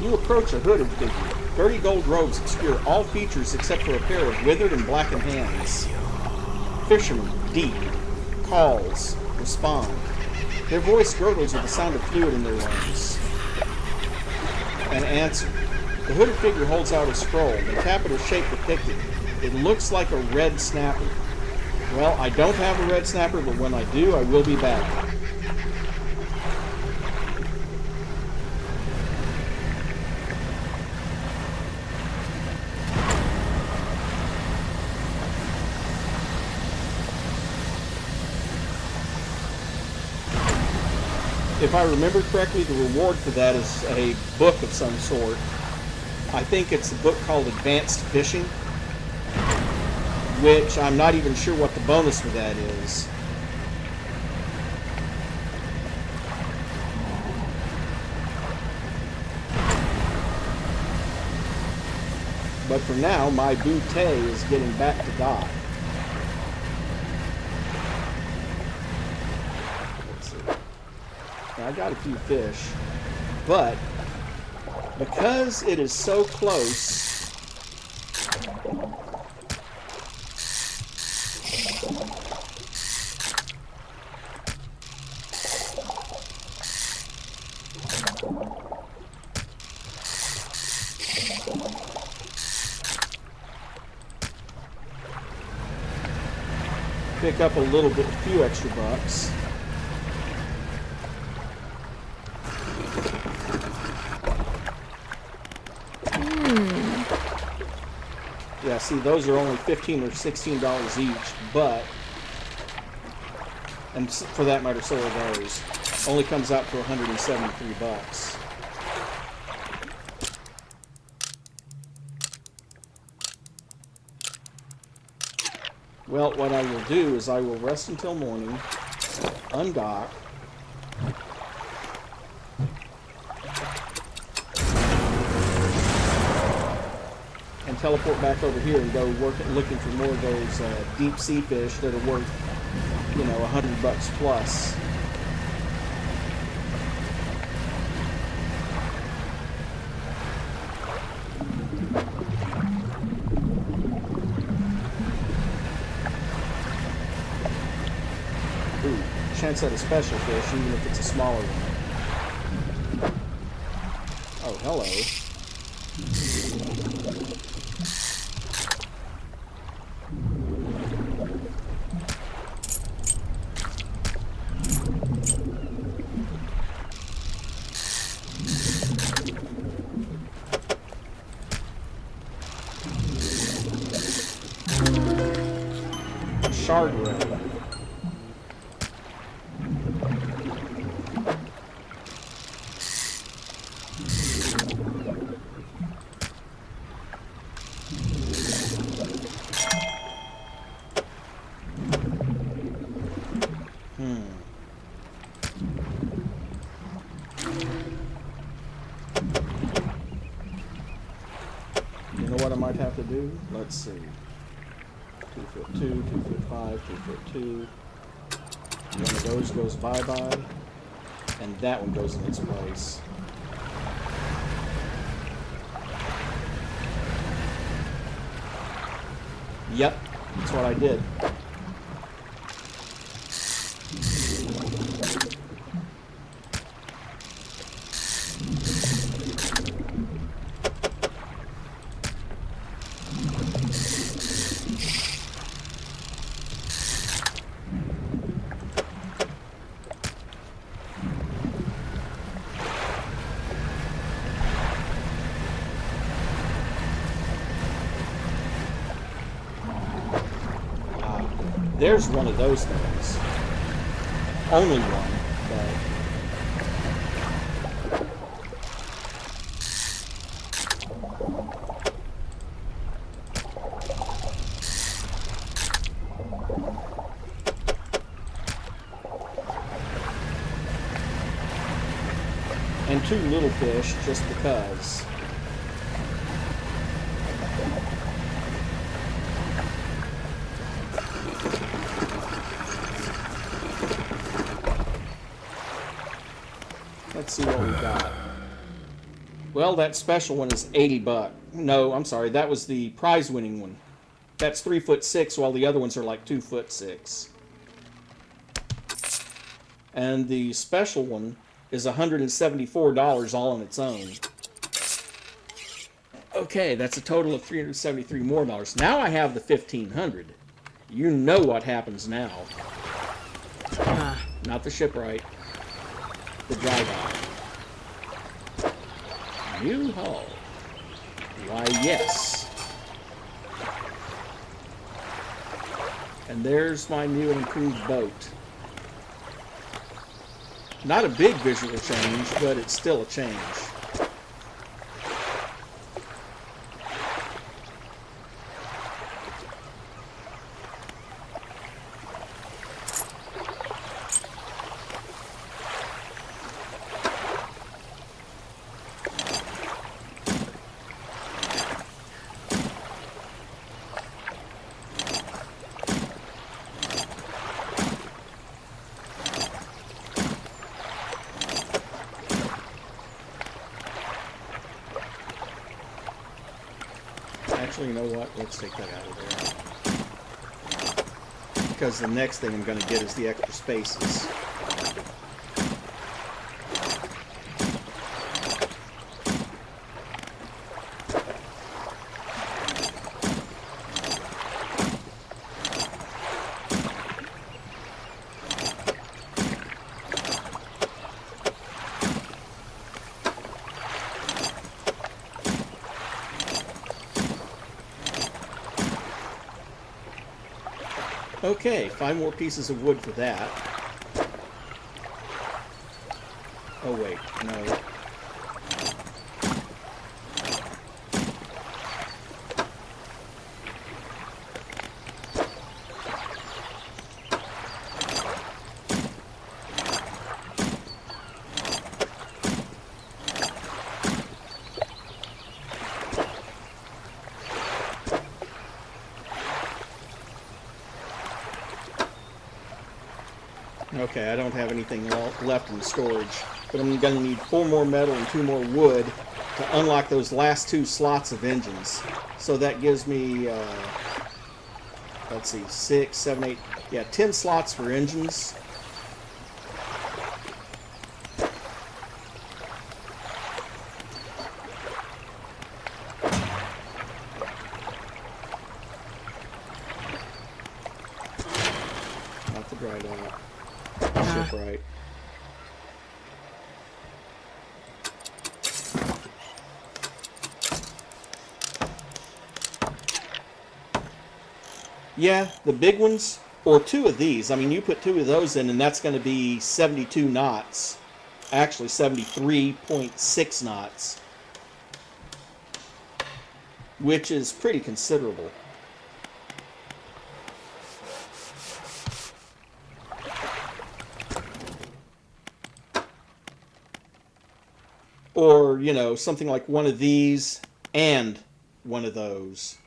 You approach a hooded figure. Dirty gold robes obscure all features except for a pair of withered and blackened hands. Fisherman, deep, calls, respond. Their voice gurgles with the sound of fluid in their lungs. An answer. The hooded figure holds out a scroll. The capital shape depicted. It looks like a red snapper. Well, I don't have a red snapper, but when I do, I will be back. If I remember correctly, the reward for that is a book of some sort. I think it's a book called Advanced Fishing, which I'm not even sure what the bonus for that is. But for now, my bootay is getting back to dock. I got a few fish, but because it is so close, pick up a few extra bucks. Yeah, see, those are only $15 or $16 each, but, and for that matter, so are those. Only comes out to 173 bucks. Well, what I will do is I will rest until morning, undock, and teleport back over here and go looking for more of those deep sea fish that are worth, you know, $100 plus. Ooh, chance at a special fish, even if it's a smaller one. Oh, hello. Shard ray. might have to do. Let's see. 2 foot 2, 2 foot 5, 2 foot 2. One of those goes bye-bye, and that one goes in its place. Yep, that's what I did. There's one of those things. Only one, and 2 little fish just because. Let's see what we got. Well, that special one is $80. No, I'm sorry, that was the prize-winning one. That's 3'6", while the other ones are like 2'6". And the special one is $174 all on its own. Okay, that's a total of $373 more. Now I have the $1,500. You know what happens now. Not the shipwright. The dry dock. New hull. Why, yes. And there's my new and improved boat. Not a big visual change, but it's still a change. Actually, you know what? Let's take that out of there. Because the next thing I'm going to get is the extra spaces. Okay, 5 more pieces of wood for that. Oh wait, no. Okay, I don't have anything left in storage, but I'm going to need 4 more metal and 2 more wood to unlock those last 2 slots of engines. So that gives me, let's see, 6, 7, 8, yeah, 10 slots for engines. Not the dry dock. Shipwright. Yeah, the big ones, or 2 of these. I mean, you put 2 of those in, and that's going to be 72 knots. Actually, 73.6 knots. Which is pretty considerable. Or, you know, something like one of these and one of those.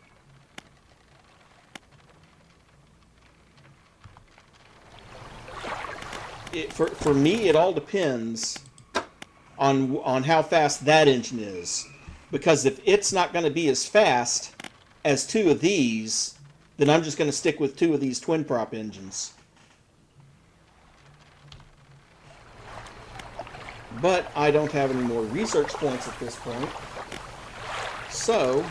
For me, it all depends on how fast that engine is. Because if it's not going to be as fast as two of these, then I'm just going to stick with two of these twin prop engines. But I don't have any more research points at this point. So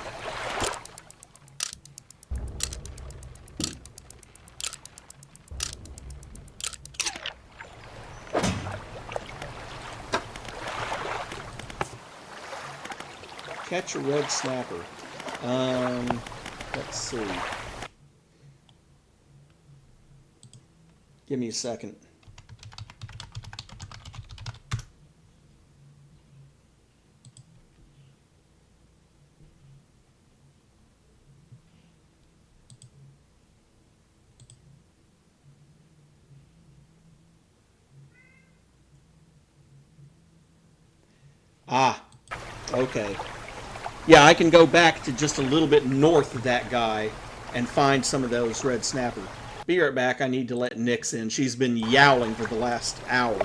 catch a red snapper. Let's see. Give me a second. Ah, okay. Yeah, I can go back to just a little bit north of that guy and find some of those red snapper. Be right back. I need to let Nix in. She's been yowling for the last hour.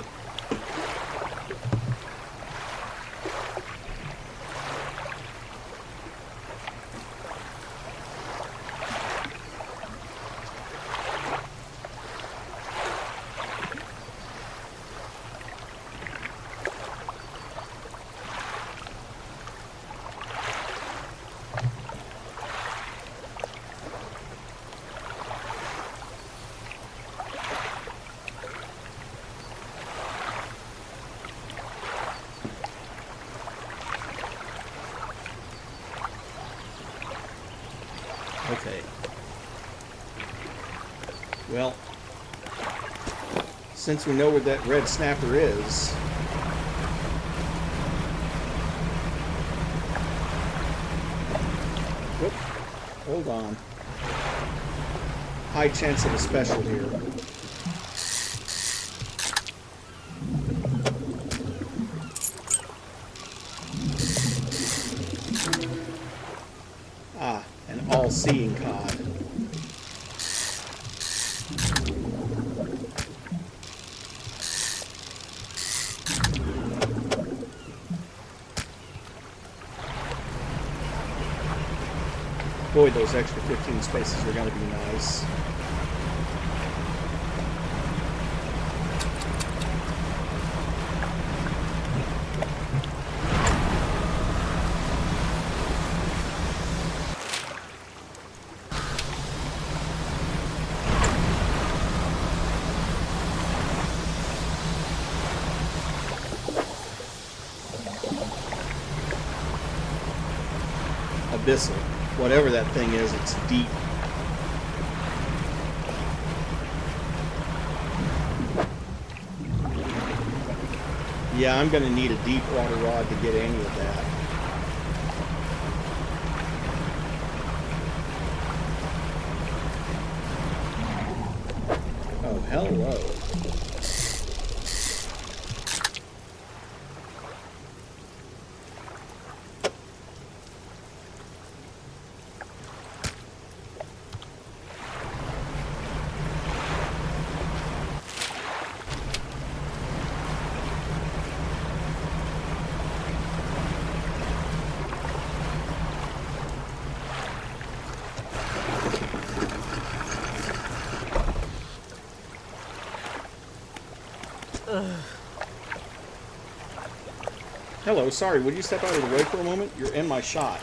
Okay. Well, since we know where that red snapper is, whoop, hold on. High chance of a special here. Ah, an all-seeing cod. Boy, those extra 15 spaces are going to be nice. Abyssal. Whatever that thing is, it's deep. Yeah, I'm going to need a deep water rod to get any of that. Oh, hello. Hello, sorry, would you step out of the way for a moment? You're in my shot.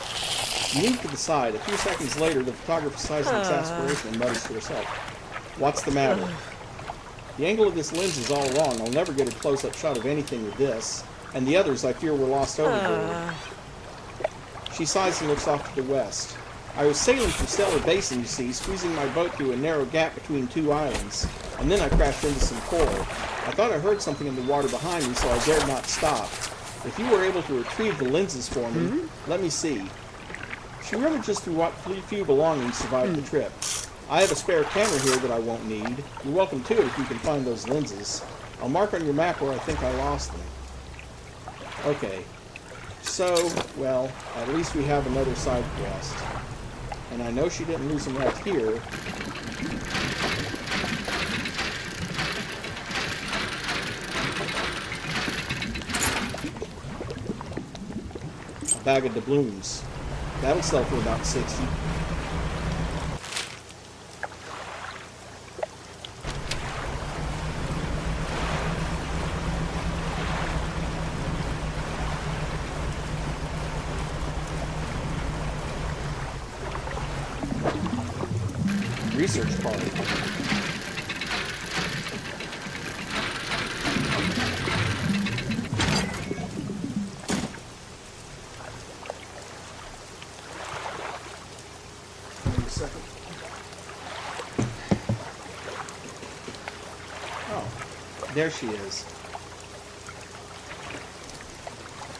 You move to the side. A few seconds later, the photographer sighs in exasperation and mutters to herself. What's the matter? The angle of this lens is all wrong. I'll never get a close-up shot of anything with this. And the others, I fear, were lost overboard. She sighs and looks off to the west. I was sailing through Stellar Basin, you see, squeezing my boat through a narrow gap between two islands. And then I crashed into some coral. I thought I heard something in the water behind me, so I dared not stop. If you were able to retrieve the lenses for me, let me see. She rummages through what few belongings survived the trip. I have a spare camera here that I won't need. You're welcome to it if you can find those lenses. I'll mark on your map where I think I lost them. Okay. So, well, at least we have another side quest. And I know she didn't lose them right here. A bag of doubloons. That'll sell for about 60. Research party. Wait a second. Oh, there she is.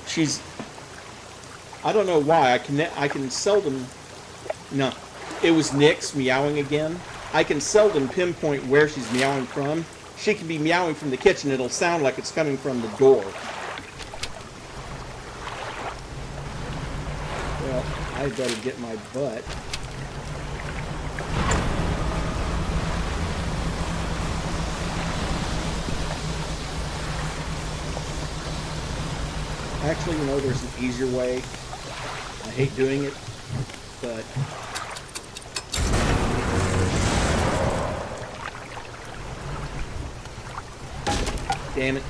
She's. I don't know why. I can seldom. No. It was Nyx meowing again. I can seldom pinpoint where she's meowing from. She can be meowing from the kitchen. It'll sound like it's coming from the door. Well, I better get my butt. Actually, you know, there's an easier way. I hate doing it, but... Damn it.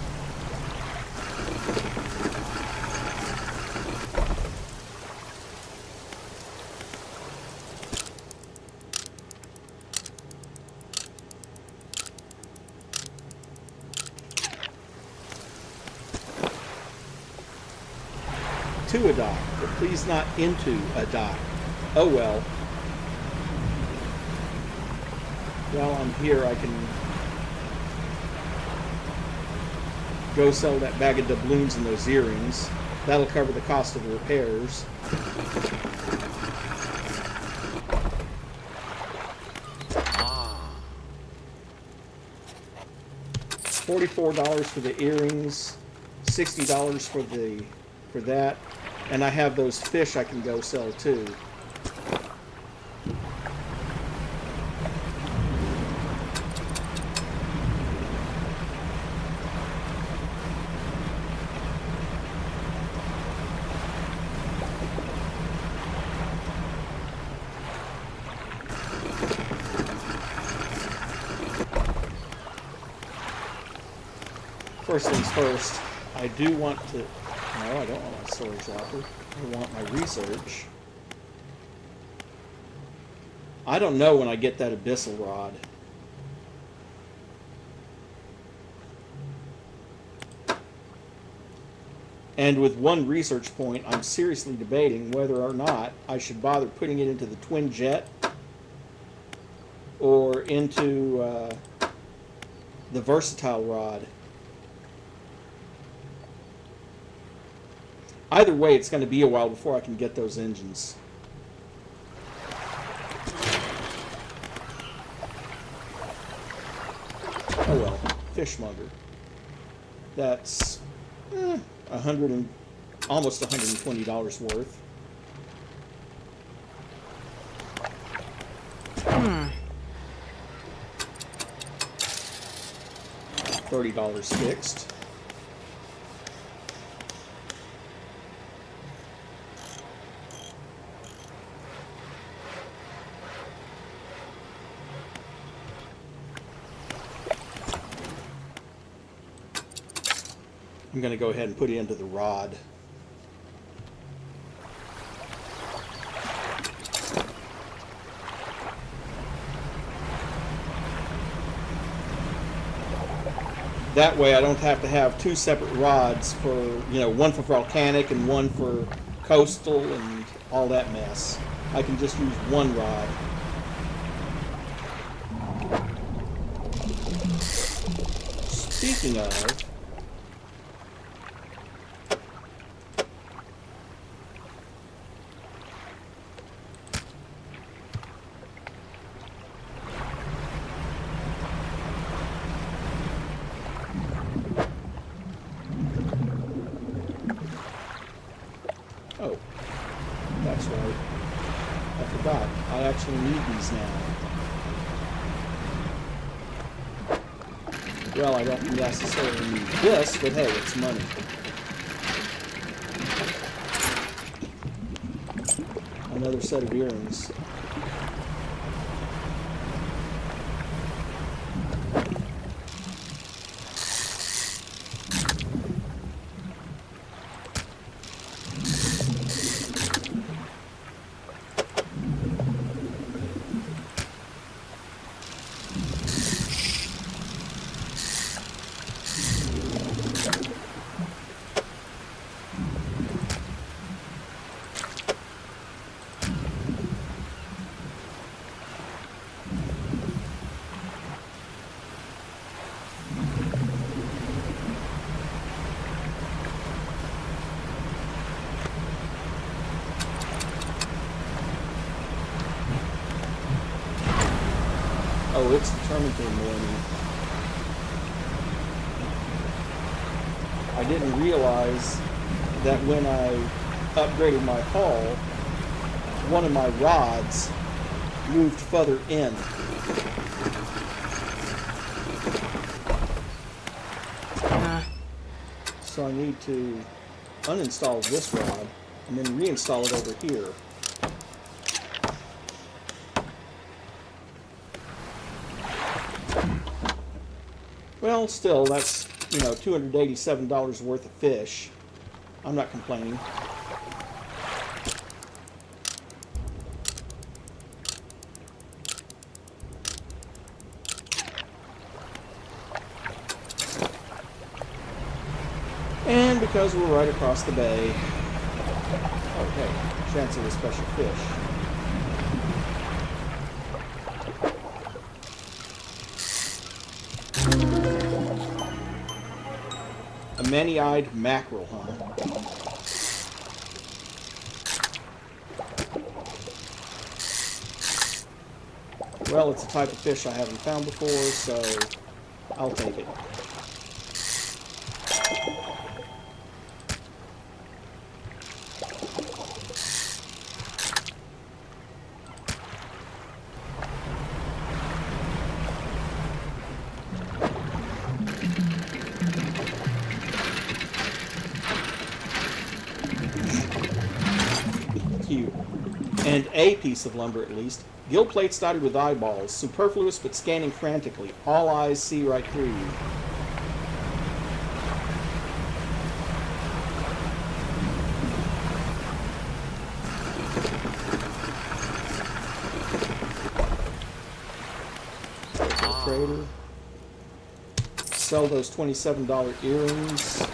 To a dock, but please not into a dock. Oh well. While I'm here, I can go sell that bag of doubloons and those earrings. That'll cover the cost of the repairs. $44 for the earrings, $60 for that, and I have those fish I can go sell too. First things first, I do want to... No, I don't want my storage locker. I want my research. I don't know when I get that abyssal rod. And with one research point, I'm seriously debating whether or not I should bother putting it into the twin jet or into the versatile rod. Either way, it's going to be a while before I can get those engines. Oh well, fishmonger. That's almost $120 worth. $30 fixed. I'm going to go ahead and put it into the rod. That way I don't have to have two separate rods for, you know, one for volcanic and one for coastal and all that mess. I can just use one rod. Speaking of, Oh, that's right. I forgot. I actually need these now. Well, I don't necessarily need this, but hey, it's money. Another set of earrings. Oh, it's determined to annoy me. I didn't realize that when I upgraded my hull, one of my rods moved further in. So I need to uninstall this rod and then reinstall it over here. Well, still, that's, $287 worth of fish. I'm not complaining. And because we're right across the bay, okay, chance of a special fish. A many-eyed mackerel, huh? Well, it's a type of fish I haven't found before, so I'll take it. Cute. And a piece of lumber, at least. Gill plates dotted with eyeballs, superfluous but scanning frantically. All eyes see right through you. Crater. Sell those $27 earrings.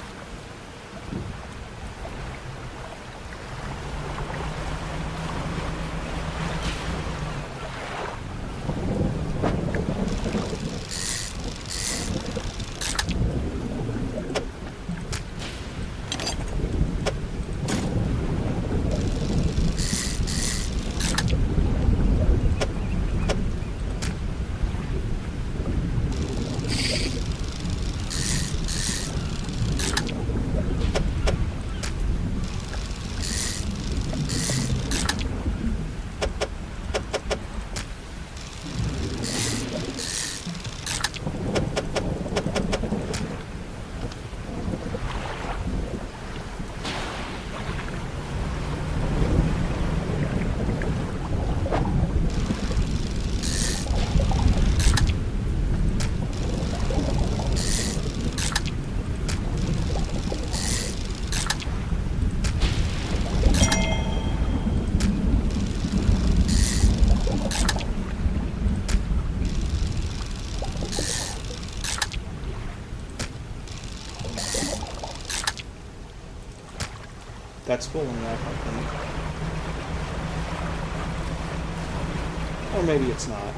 That's full enough, I think. Or maybe it's not.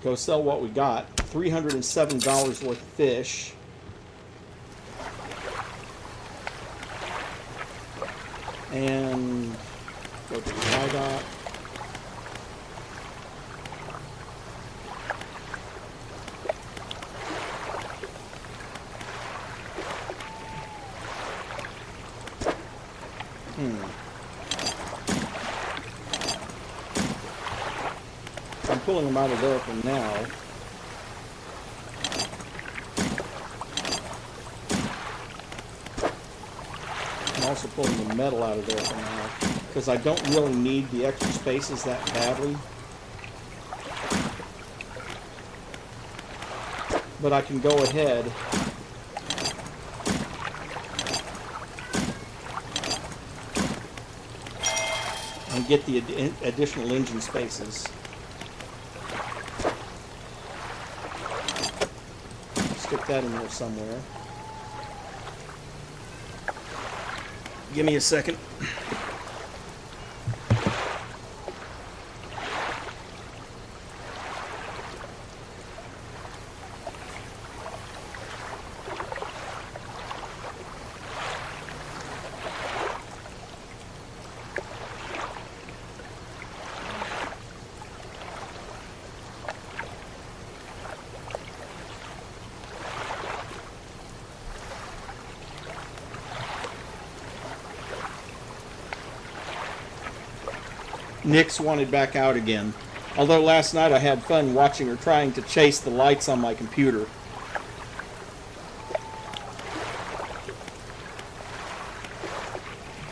Go sell what we got. $307 worth of fish. And go to the dry dock. I'm pulling them out of there for now. I'm also pulling the metal out of there for now because I don't really need the extra spaces that badly. But I can go ahead and get the additional engine spaces. Stick that in there somewhere. Give me a second. Nick's wanted back out again. Although last night I had fun watching her trying to chase the lights on my computer.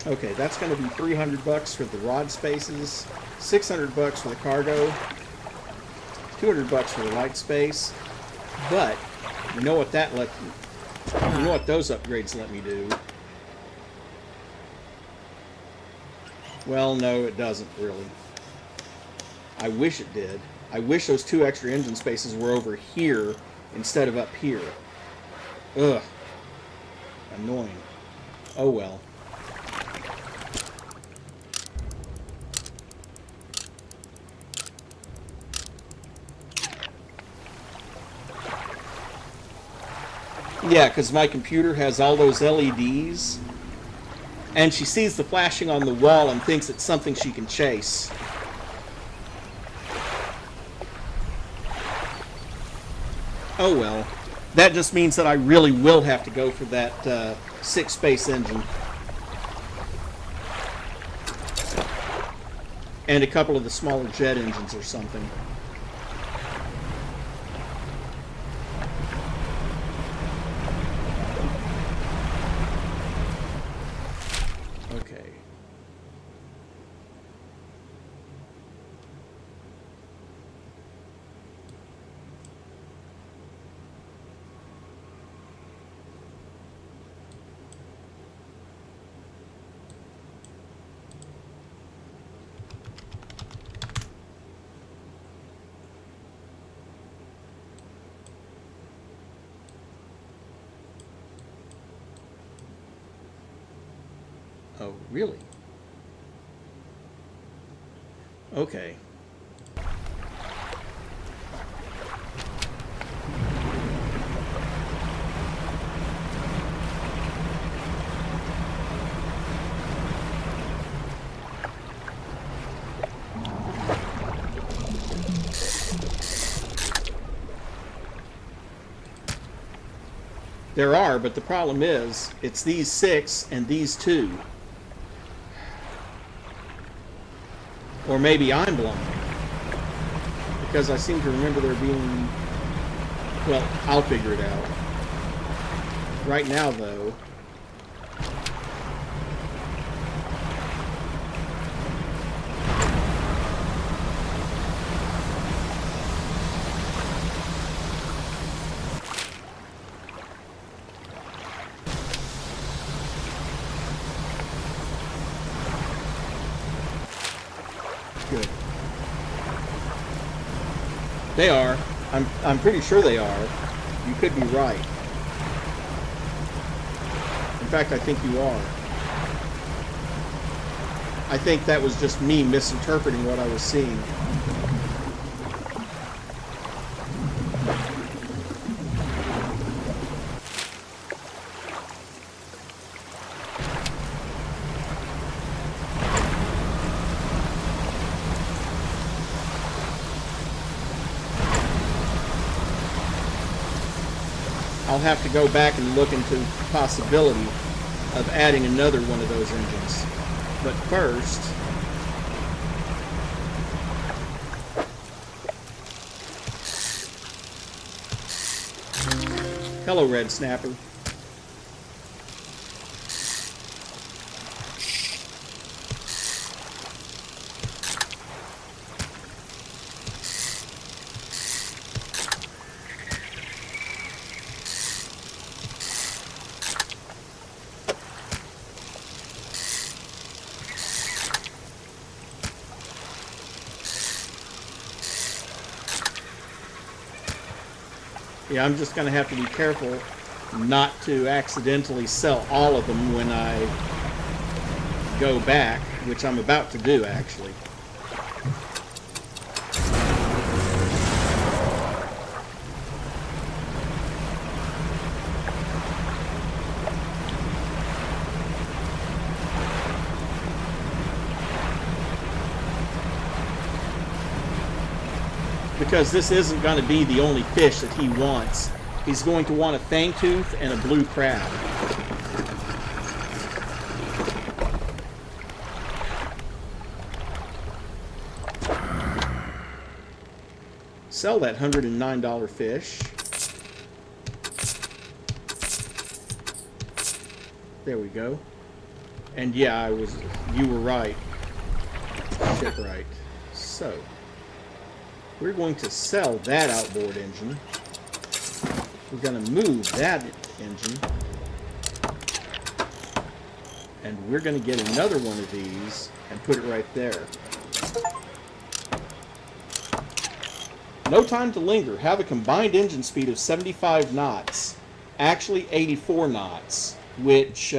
Okay, that's going to be $300 for the rod spaces, $600 for the cargo, $200 for the light space. But you know what you know what those upgrades let me do? Well, no, it doesn't really. I wish it did. I wish those 2 extra engine spaces were over here instead of up here. Ugh. Annoying. Oh well. Yeah, because my computer has all those LEDs. And she sees the flashing on the wall and thinks it's something she can chase. Oh well. That just means that I really will have to go for that 6-space engine. And a couple of the smaller jet engines or something. Oh, really? Okay. There are, but the problem is, it's these 6 and these 2. Or maybe I'm blind. Because I seem to remember there being... Well, I'll figure it out. Right now, though... Good. They are. I'm pretty sure they are. You could be right. In fact, I think you are. I think that was just me misinterpreting what I was seeing. I'll have to go back and look into the possibility of adding another one of those engines. But first, hello, Red Snapper. Yeah, I'm just going to have to be careful not to accidentally sell all of them when I go back, which I'm about to do, actually. Because this isn't going to be the only fish that he wants. He's going to want a fangtooth and a blue crab. Sell that $109 fish. There we go. And yeah, you were right. Shipwright. So we're going to sell that outboard engine. We're going to move that engine. And we're going to get another one of these and put it right there. No time to linger. Have a combined engine speed of 75 knots. Actually 84 knots, which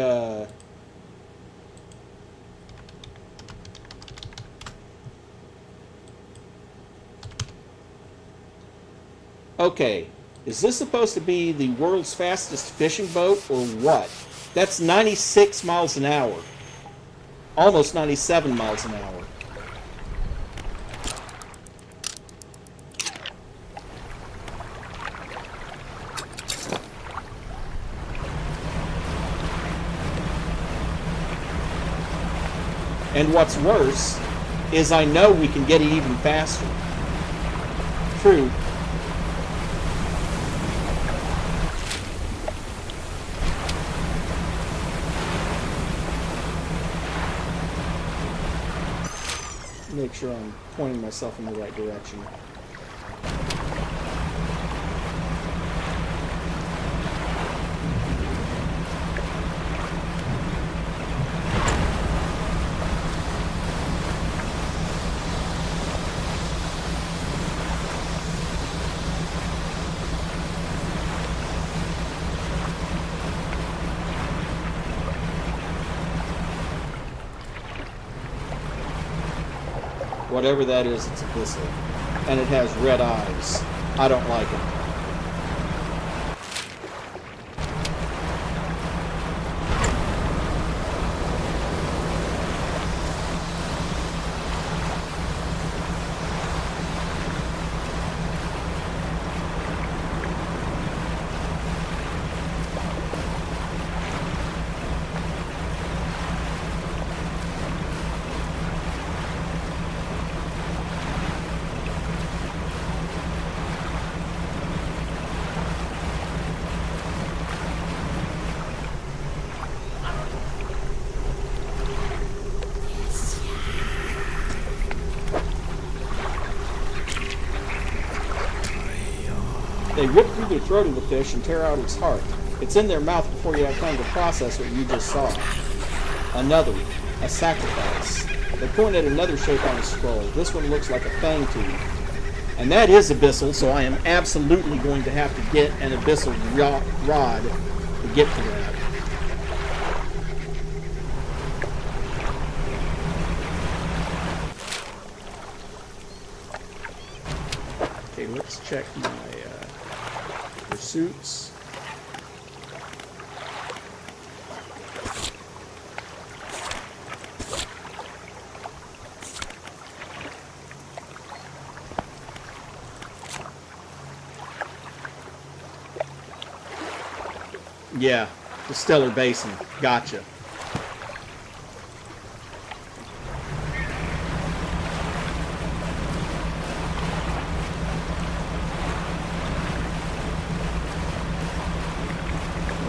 okay, is this supposed to be the world's fastest fishing boat or what? That's 96 miles an hour. Almost 97 miles an hour. And what's worse is I know we can get it even faster. True. Make sure I'm pointing myself in the right direction. Whatever that is, it's a thistle. And it has red eyes. I don't like it. They rip through the throat of the fish and tear out its heart. It's in their mouth before you have time to process what you just saw. Another, a sacrifice. They point at another shape on the scroll. This one looks like a fang tooth. And that is abyssal, so I am absolutely going to have to get an abyssal rod to get to that. Okay, let's check my pursuits. Yeah, the Stellar Basin. Gotcha.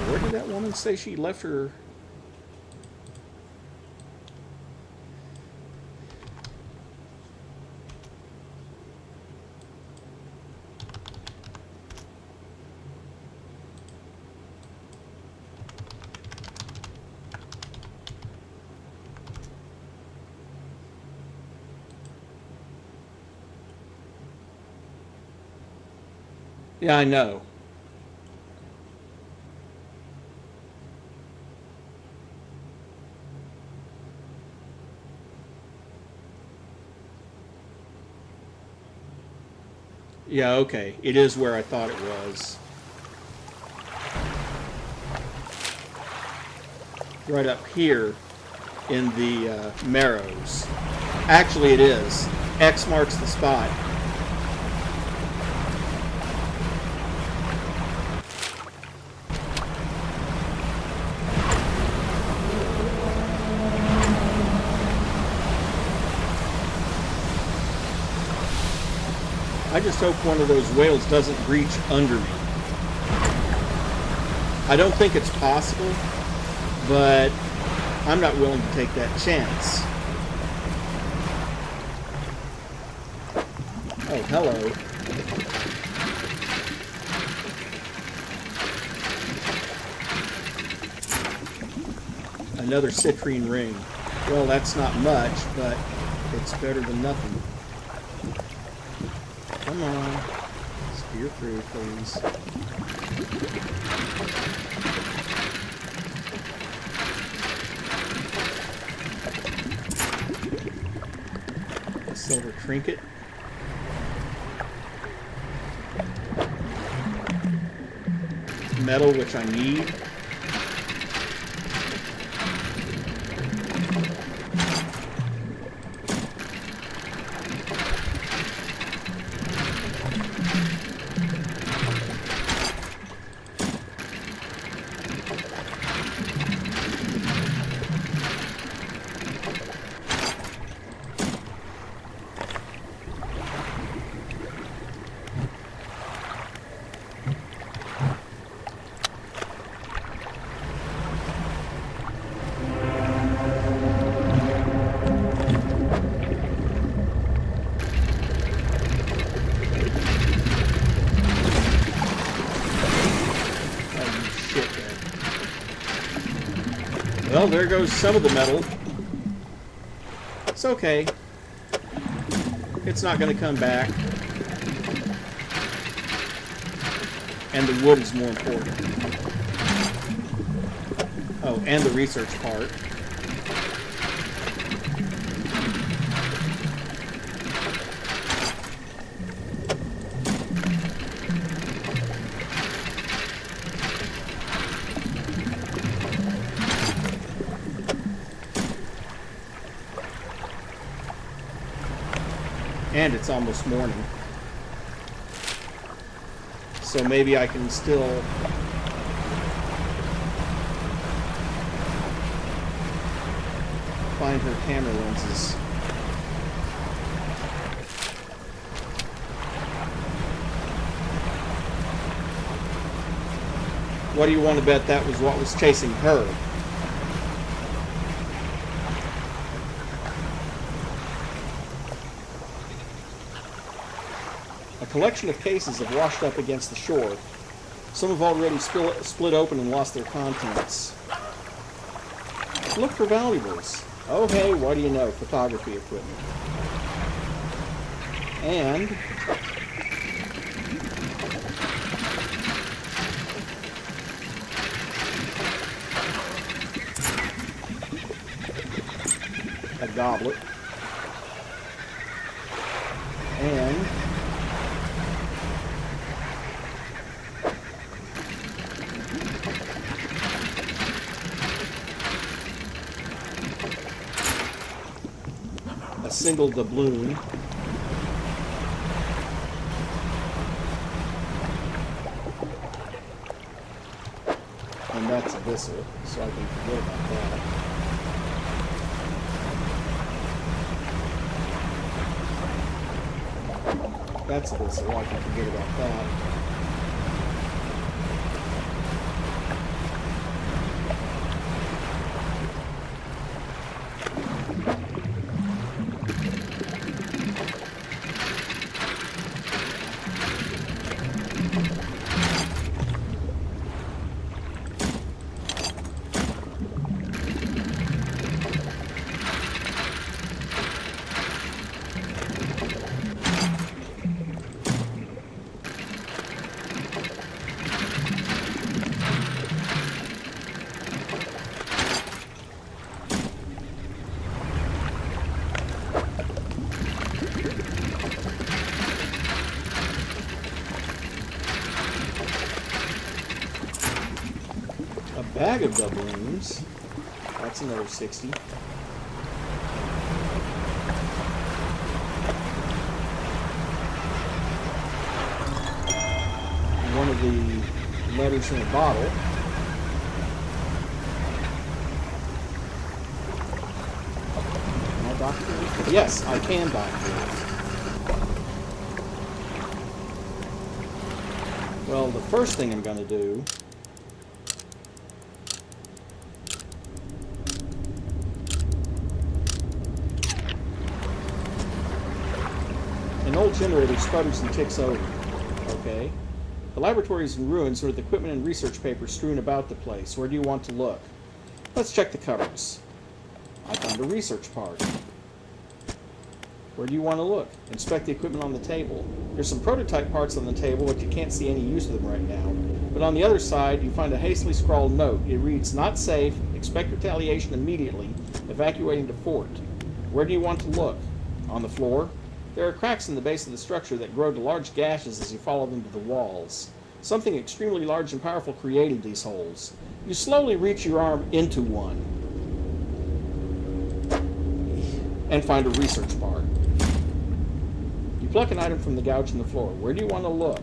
Where did that woman say she left her? Yeah, I know. Yeah, okay. It is where I thought it was. Right up here in the Marrows. Actually, it is. X marks the spot. I just hope one of those whales doesn't reach under me. I don't think it's possible, but I'm not willing to take that chance. Oh, hello. Another citrine ring. Well, that's not much, but it's better than nothing. Come on. Steer through, please. A silver trinket. Metal, which I need. Well, there goes some of the metal. It's okay. It's not going to come back. And the wood is more important. Oh, and the research part. And it's almost morning. So maybe I can still find her camera lenses. What do you want to bet that was what was chasing her? A collection of cases have washed up against the shore. Some have already split open and lost their contents. Look for valuables. Oh hey, what do you know? Photography equipment. And a goblet. And a single doubloon. abyssal, so I can forget about that. That's abyssal, I can forget about that. Bag of doubloons. That's another 60. One of the letters in a bottle. Can I doctor it? Yes, I can doctor it. Well, the first thing I'm going to do an old generator sputters and ticks over. Okay. The laboratory is in ruins with equipment and research papers strewn about the place. Where do you want to look? Let's check the cupboards. I found a research part. Where do you want to look? Inspect the equipment on the table. There's some prototype parts on the table, but you can't see any use of them right now. But on the other side, you find a hastily scrawled note. It reads, "Not safe. Expect retaliation immediately. Evacuating to fort." Where do you want to look? On the floor? There are cracks in the base of the structure that grow to large gashes as you follow them to the walls. Something extremely large and powerful created these holes. You slowly reach your arm into one and find a research part. You pluck an item from the gouge in the floor. Where do you want to look?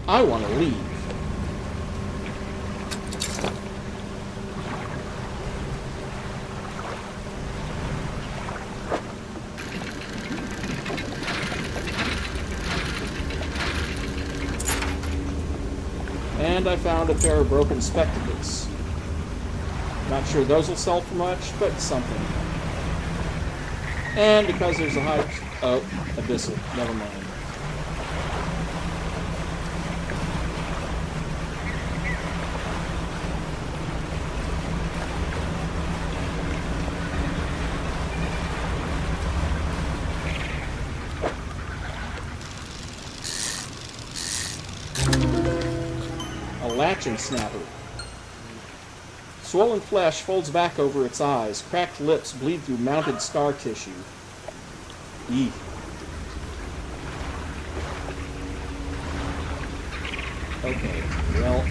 I want to leave. And I found a pair of broken spectacles. Not sure those will sell for much, but something. And because there's a high... Oh, abyssal. Never mind. Latching snapper. Swollen flesh folds back over its eyes. Cracked lips bleed through mounted scar tissue. Eek. Okay, well...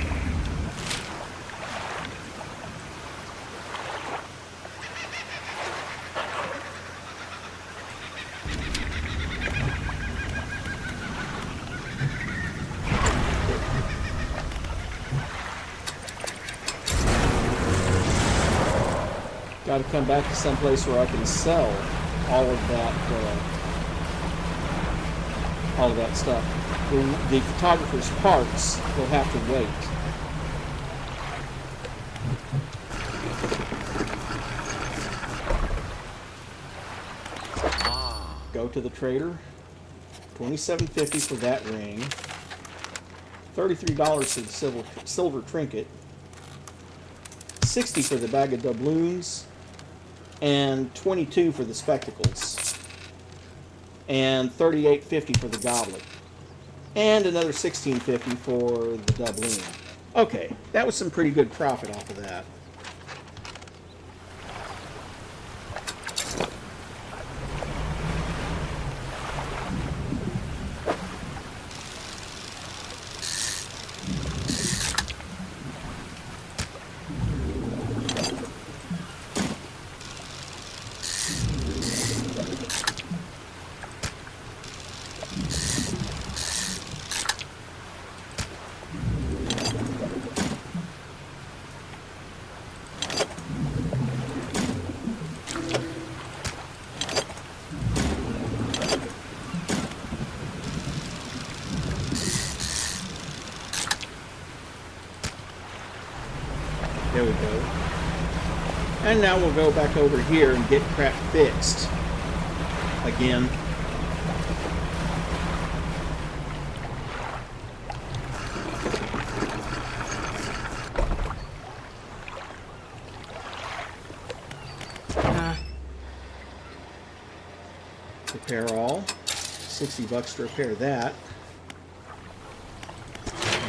got to come back to some place where I can sell all of that stuff. The photographer's parts will have to wait. Go to the trader. $27.50 for that ring. $33 for the silver trinket. $60 for the bag of doubloons. And $22 for the spectacles, and $38.50 for the goblet, and another $16.50 for the doubloon. Okay, that was some pretty good profit off of that. And now we'll go back over here and get crap fixed again. Repair all. $60 to repair that.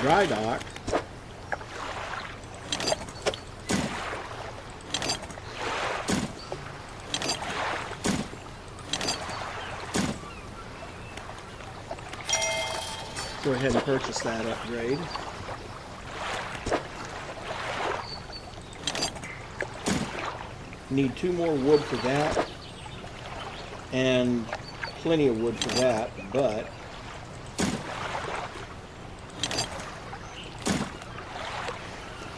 Dry dock. Go ahead and purchase that upgrade. Need 2 more wood for that. And plenty of wood for that, but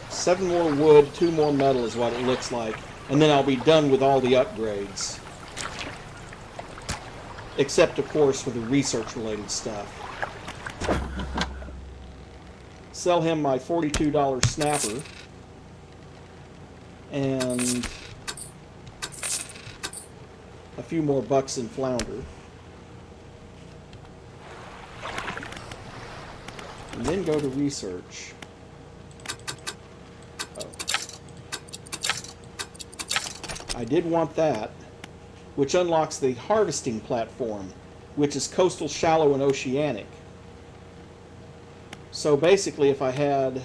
seven more wood, 2 more metal is what it looks like. And then I'll be done with all the upgrades. Except, of course, for the research-related stuff. Sell him my $42 snapper. And a few more bucks in flounder. And then go to research. Oh. I did want that, which unlocks the harvesting platform, which is coastal, shallow, and oceanic. So basically, if I had...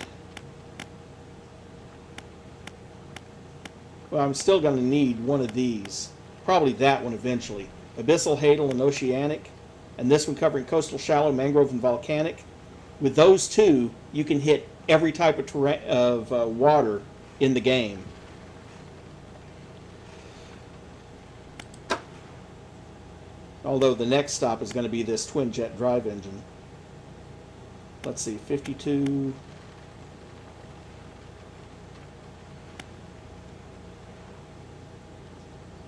Well, I'm still going to need one of these. Probably that one eventually. Abyssal, Hadal, and Oceanic. And this one covering coastal, shallow, mangrove, and volcanic. With those 2, you can hit every type of water in the game. Although the next stop is going to be this twin-jet drive engine. Let's see, 52...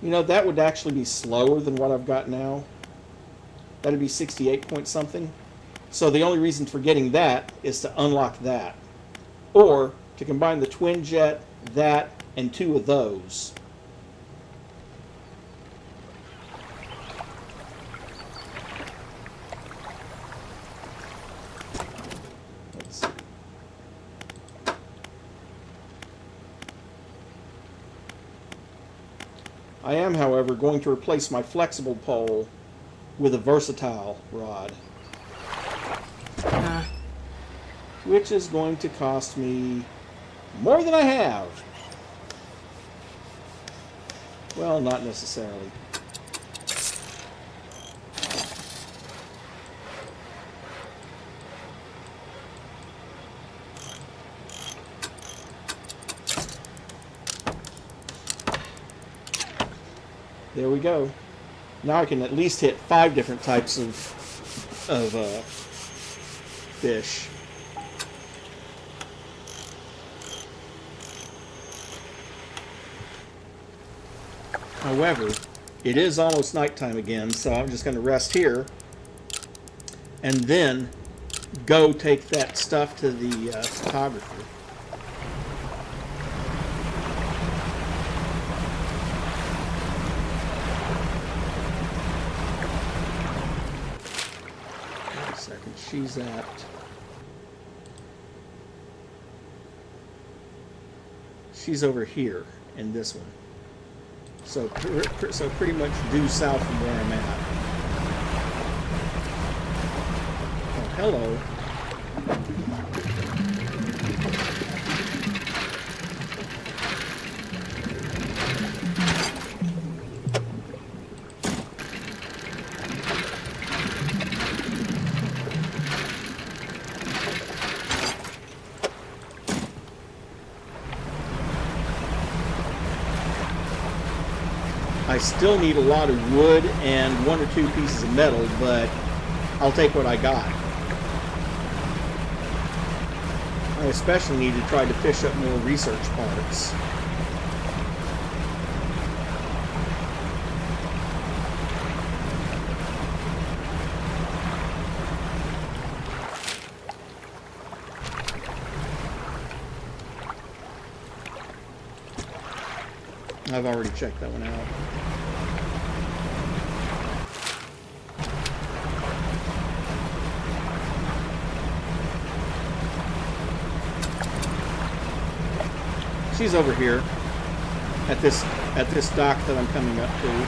You know, that would actually be slower than what I've got now. That'd be 68 point something. So the only reason for getting that is to unlock that. Or to combine the twin jet, that, and 2 of those. Let's see. I am, however, going to replace my flexible pole with a versatile rod, which is going to cost me more than I have. Well, not necessarily. There we go. Now I can at least hit 5 different types of fish. However, it is almost nighttime again, so I'm just going to rest here and then go take that stuff to the photographer. She's at she's over here in this one, so pretty much due south from where I'm at. Oh, hello. I still need a lot of wood and 1 or 2 pieces of metal, but I'll take what I got. I especially need to try to fish up more research parts. I've already checked that one out. She's over here at this dock that I'm coming up to.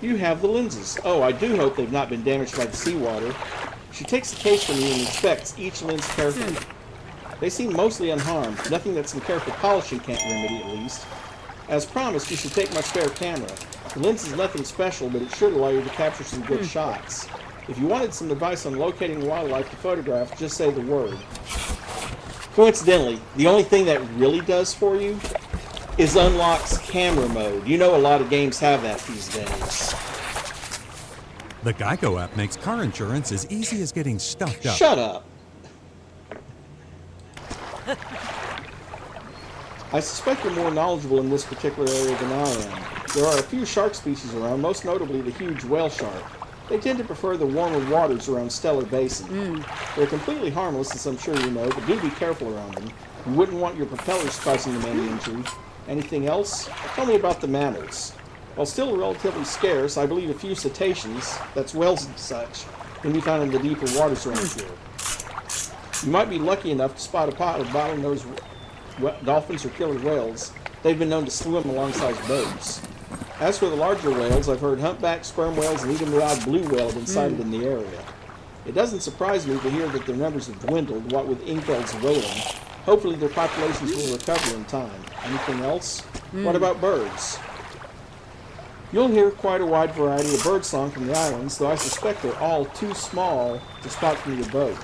You have the lenses. Oh, I do hope they've not been damaged by the seawater. She takes the case from you and inspects each lens carefully. They seem mostly unharmed. Nothing that some careful polishing can't remedy, at least. As promised, you should take my spare camera. The lens is nothing special, but it should allow you to capture some good shots. If you wanted some advice on locating wildlife to photograph, just say the word. Coincidentally, the only thing that really does for you is unlocks camera mode. You know a lot of games have that these days. The Geico app makes car insurance as easy as getting stuffed up. Shut up. I suspect you're more knowledgeable in this particular area than I am. There are a few shark species around, most notably the huge whale shark. They tend to prefer the warmer waters around Stellar Basin. They're completely harmless, as I'm sure you know, but do be careful around them. You wouldn't want your propellers causing them any injury. Anything else? Tell me about the mammals. While still relatively scarce, I believe a few cetaceans, that's whales and such, can be found in the deeper waters around here. You might be lucky enough to spot a pod of bottlenose dolphins or killer whales. They've been known to swim alongside boats. As for the larger whales, I've heard humpback, sperm whales, and even the odd blue whale have been sighted in the area. It doesn't surprise me to hear that their numbers have dwindled, what with Ingfeld's whaling. Hopefully their populations will recover in time. Anything else? What about birds? You'll hear quite a wide variety of birdsong from the islands, though I suspect they're all too small to spot from your boat.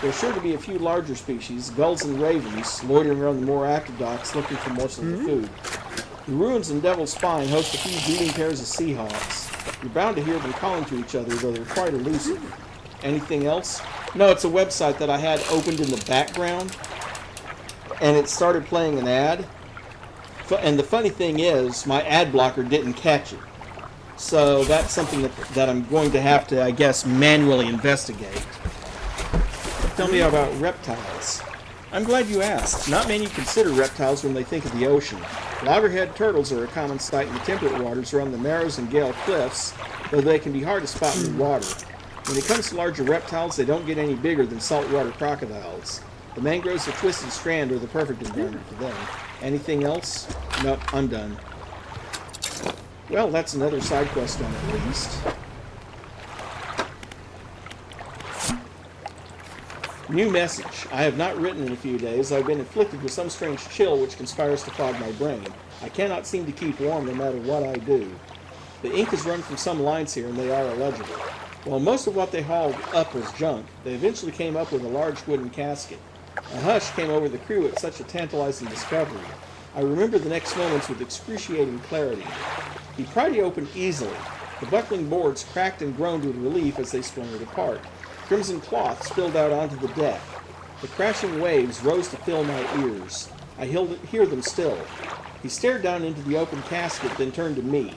There's sure to be a few larger species, gulls and ravens, loitering around the more active docks looking for morsels of food. The ruins in Devil's Spine host a few breeding pairs of seahawks. You're bound to hear them calling to each other, though they're quite elusive. Anything else? No, it's a website that I had opened in the background, and it started playing an ad. And the funny thing is, my ad blocker didn't catch it. So that's something that I'm going to have to, I guess, manually investigate. Tell me about reptiles. I'm glad you asked. Not many consider reptiles when they think of the ocean. Loggerhead turtles are a common sight in the temperate waters around the Narrows and Gale cliffs, though they can be hard to spot in the water. When it comes to larger reptiles, they don't get any bigger than saltwater crocodiles. The mangroves of Twisted Strand are the perfect environment for them. Anything else? Nope, I'm done. Well, that's another side quest done at least. New message. I have not written in a few days. I've been afflicted with some strange chill which conspires to fog my brain. I cannot seem to keep warm no matter what I do. The ink has run from some lines here and they are illegible. While most of what they hauled up was junk, they eventually came up with a large wooden casket. A hush came over the crew at such a tantalizing discovery. I remember the next moments with excruciating clarity. He pried it open easily. The buckling boards cracked and groaned with relief as they splintered apart. Crimson cloth spilled out onto the deck. The crashing waves rose to fill my ears. I hear them still. He stared down into the open casket, then turned to me.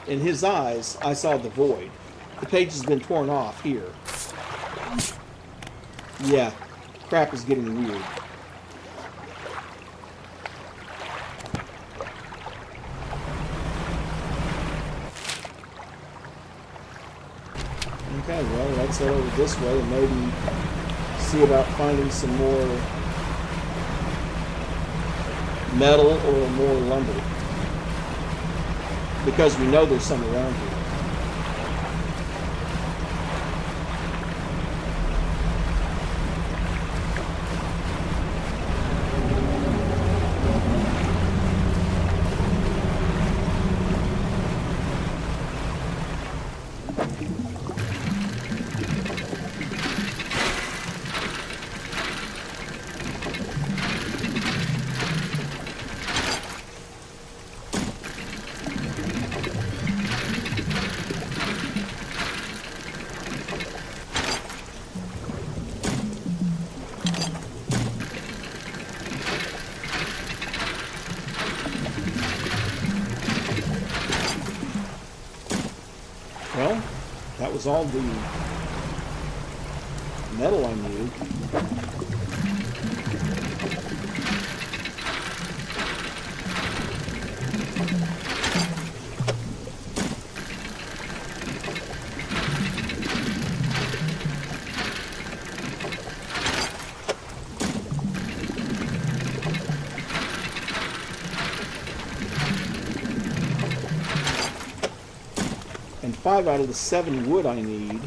In his eyes, I saw the void. The page has been torn off here. Yeah, crap is getting weird. Okay, well, let's head over this way and maybe see about finding some more metal or more lumber. Because we know there's some around here. is all the metal I need. And 5 out of the 7 wood I need.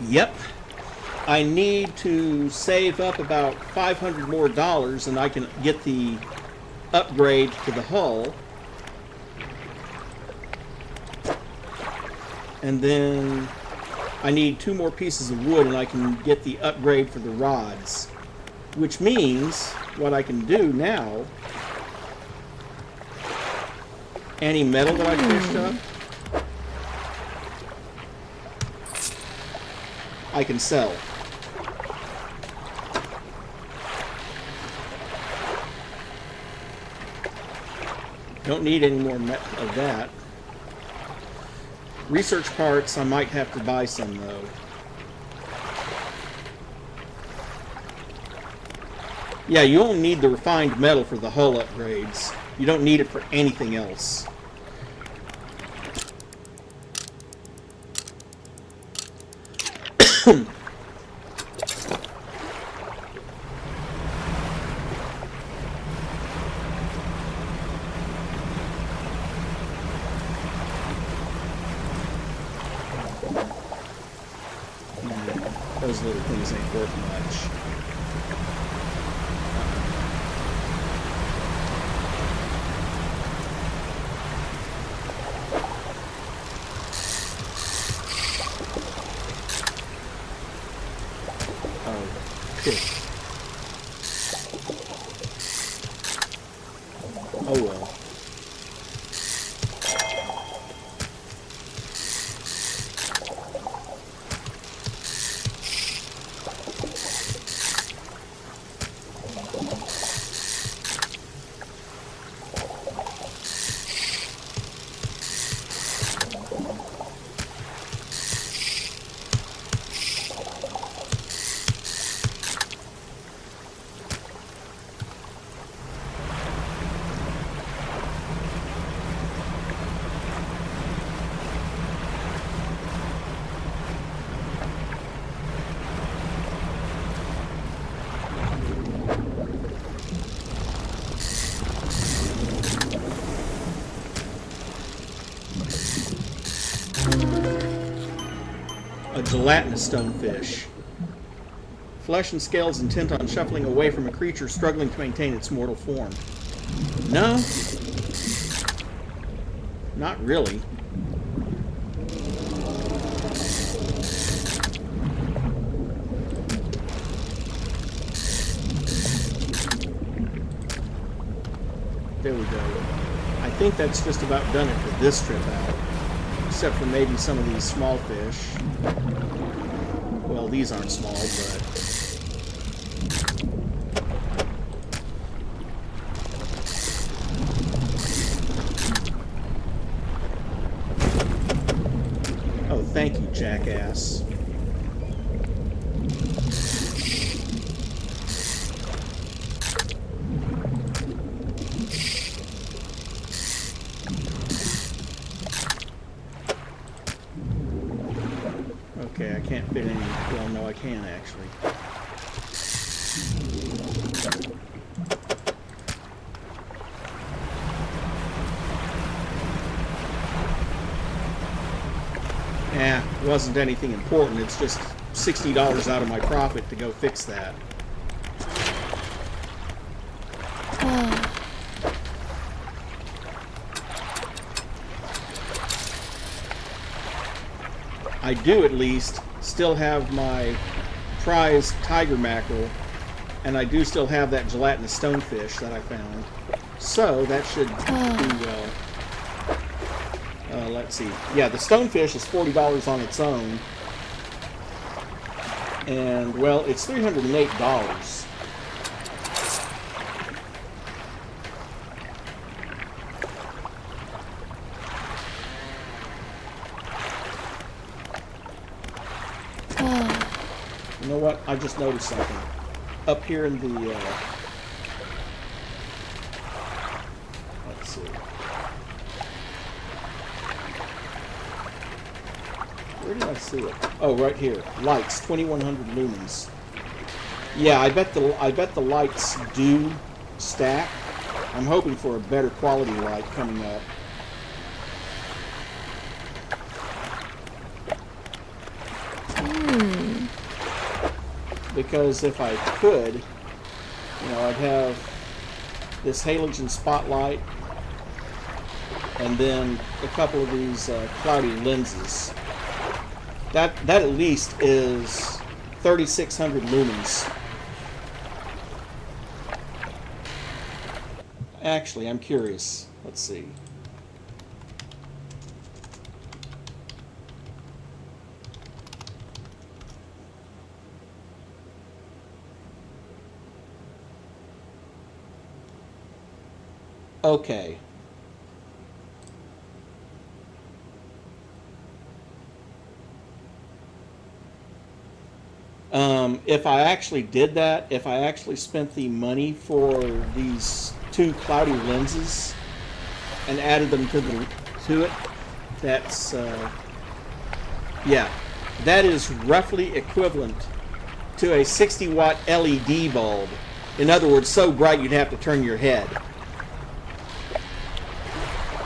Yep. I need to save up about $500 more and I can get the upgrade to the hull. And then I need 2 more pieces of wood and I can get the upgrade for the rods. Which means what I can do now, any metal that I fished up, I can sell. Don't need any more of that. Research parts, I might have to buy some though. Yeah, you only need the refined metal for the hull upgrades. You don't need it for anything else. Those little things ain't worth much. Oh well. A gelatinous stonefish. Flesh and scales intent on shuffling away from a creature struggling to maintain its mortal form. No. Not really. There we go. I think that's just about done it for this trip out. Except for maybe some of these small fish. Well, these aren't small, but... Oh, thank you, jackass. Okay, I can't fit any... Well, no, I can, actually. It wasn't anything important. It's just $60 out of my profit to go fix that. I do at least still have my prize tiger mackerel, and I do still have that gelatinous stonefish that I found. So that should do well. Let's see. Yeah, the stonefish is $40 on its own. And, well, it's $308. You know what? I just noticed something. Up here in the, let's see. Where did I see it? Oh, right here. Lights, 2100 lumens. Yeah, I bet the lights do stack. I'm hoping for a better quality light coming up. Because if I could, you know, I'd have this halogen spotlight and then a couple of these cloudy lenses. That at least is 3600 lumens. Actually, I'm curious. Let's see. Okay. If I actually did that, if I actually spent the money for these two cloudy lenses and added them to it, that's yeah, that is roughly equivalent to a 60-watt LED bulb. In other words, so bright you'd have to turn your head.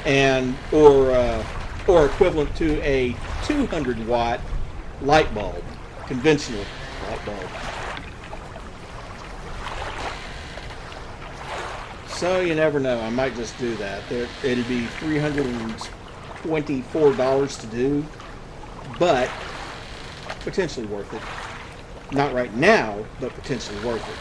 And or equivalent to a 200-watt light bulb, conventional light bulb. So you never know. I might just do that. It'll be $324 to do, but potentially worth it. Not right now, but potentially worth it.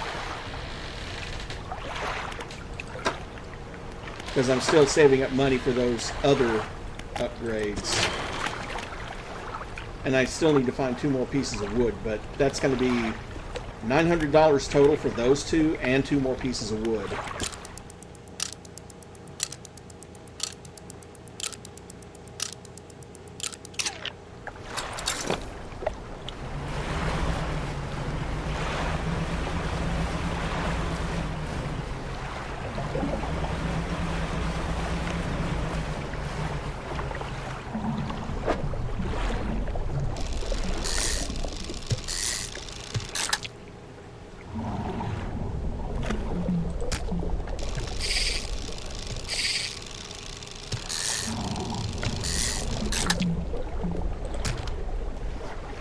Because I'm still saving up money for those other upgrades. And I still need to find 2 more pieces of wood, but that's going to be $900 total for those 2 and 2 more pieces of wood.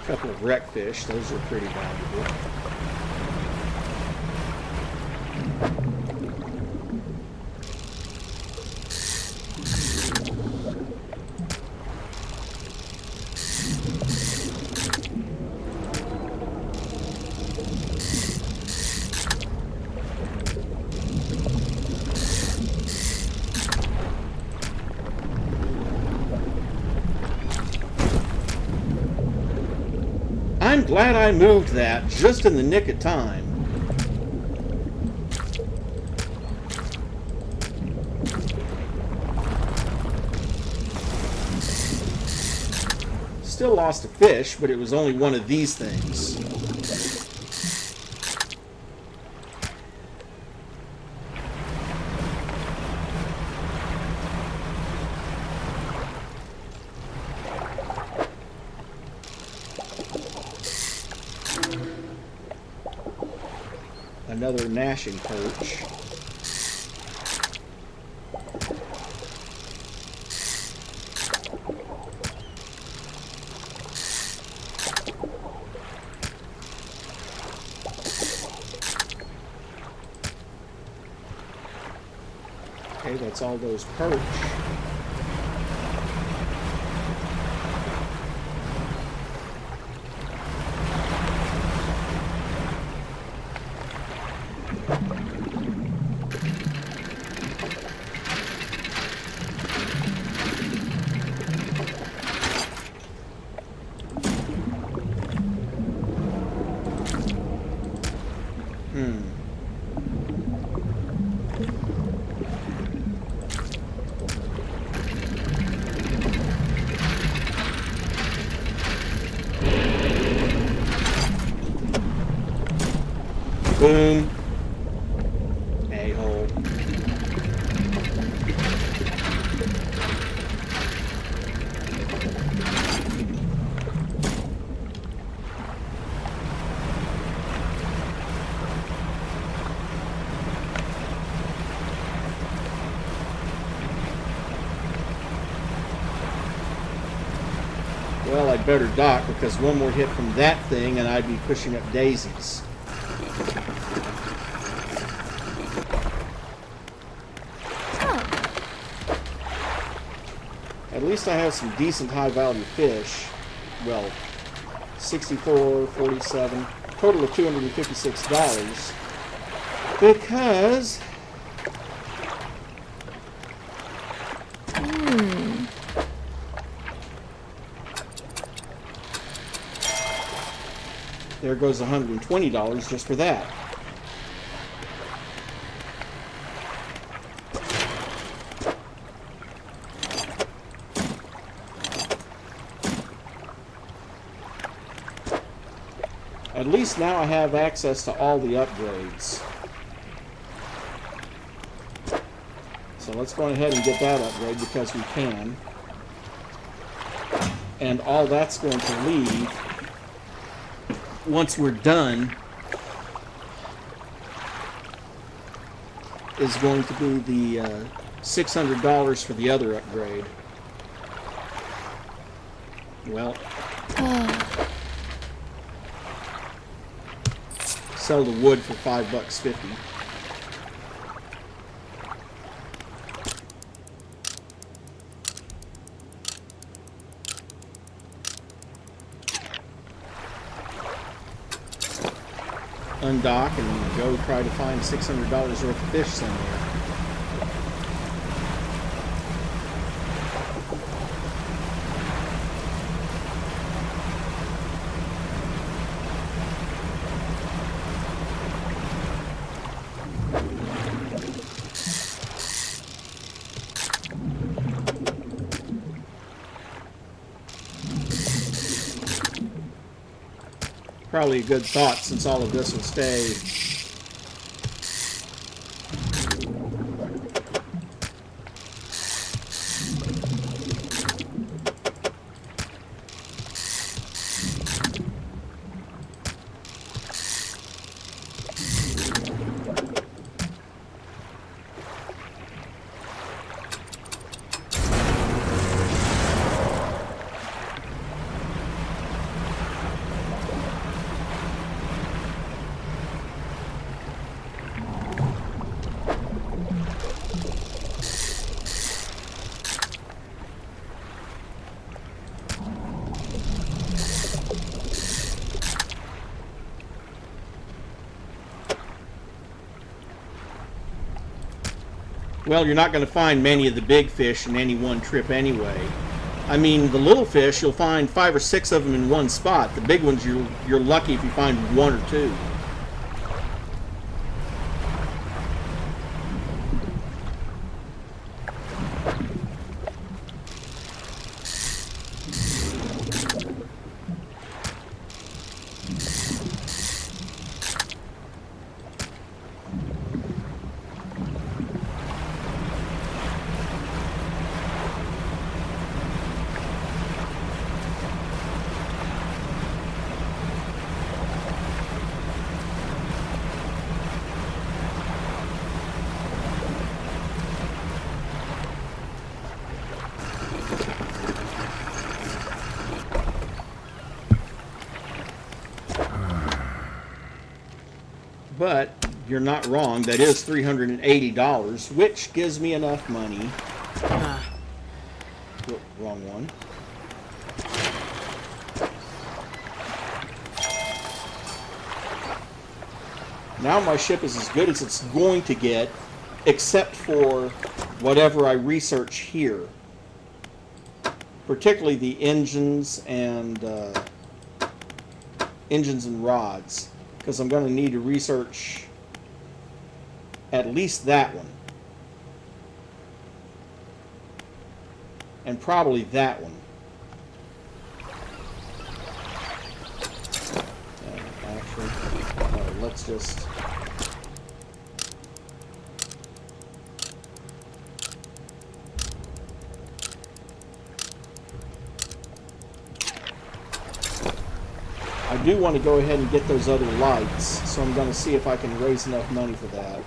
Couple of wreckfish, those are pretty valuable. I'm glad I moved that just in the nick of time. Still lost a fish, but it was only one of these things. Another gnashing perch. Okay, that's all those perch. Boom. A-hole. Well, I'd better dock because one more hit from that thing and I'd be pushing up daisies. At least I have some decent high-value fish. Well, 64, 47, total of $256. Because there goes $120 just for that. At least now I have access to all the upgrades. So let's go ahead and get that upgrade because we can. And all that's going to leave, once we're done, is going to be the $600 for the other upgrade. Well, sell the wood for $5.50. Undock and go try to find $600 worth of fish somewhere. Probably a good thought since all of this will stay. Well, you're not going to find many of the big fish in any one trip anyway. I mean, the little fish, you'll find 5 or 6 of them in one spot. The big ones, you're lucky if you find 1 or 2. But you're not wrong. That is $380, which gives me enough money. Whoop, wrong one. Now my ship is as good as it's going to get, except for whatever I research here. Particularly the engines and rods. Because I'm going to need to research at least that one. And probably that one. Actually, let's just I do want to go ahead and get those other lights, so I'm going to see if I can raise enough money for that.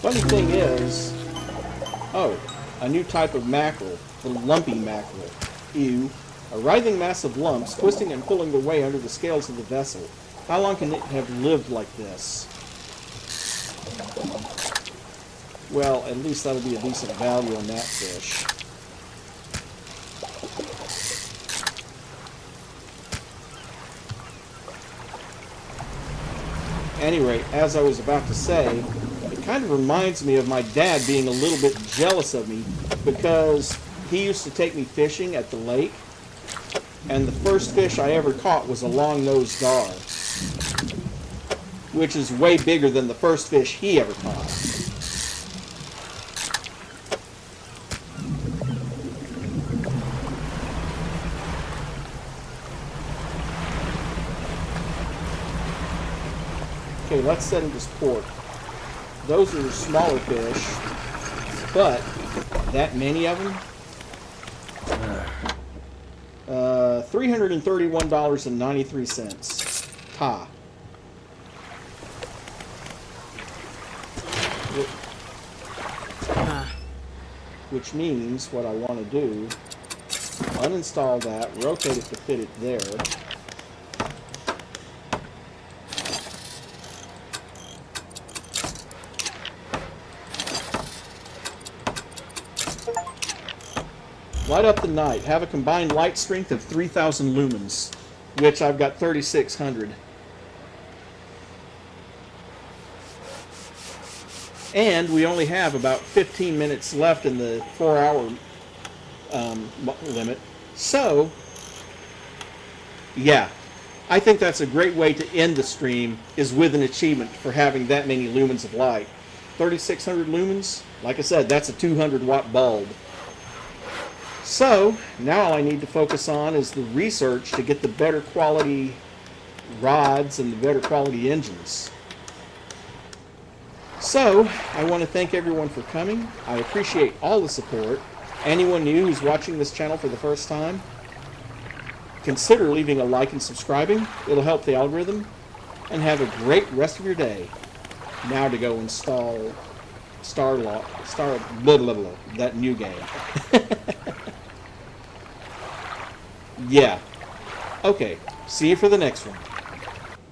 Funny thing is, oh, a new type of mackerel, the lumpy mackerel. Ew. A writhing mass of lumps, twisting and pulling their way under the scales of the vessel. How long can it have lived like this? Well, at least that'll be a decent value on that fish. At any rate, as I was about to say, it kind of reminds me of my dad being a little bit jealous of me because he used to take me fishing at the lake, and the first fish I ever caught was a long-nosed gar, which is way bigger than the first fish he ever caught. Okay, let's set this port. Those are smaller fish, but that many of them? $331.93. Ha. Which means what I want to do, uninstall that, rotate it to fit it there. Light up the night. Have a combined light strength of 3,000 lumens, which I've got 3,600. And we only have about 15 minutes left in the 4-hour limit. So, yeah, I think that's a great way to end the stream, is with an achievement for having that many lumens of light. 3,600 lumens, like I said, that's a 200-watt bulb. So, now all I need to focus on is the research to get the better quality rods and the better quality engines. So, I want to thank everyone for coming. I appreciate all the support. Anyone new who's watching this channel for the first time, consider leaving a like and subscribing. It'll help the algorithm. And have a great rest of your day. Now to go install that new game. Yeah. Okay. See you for the next one.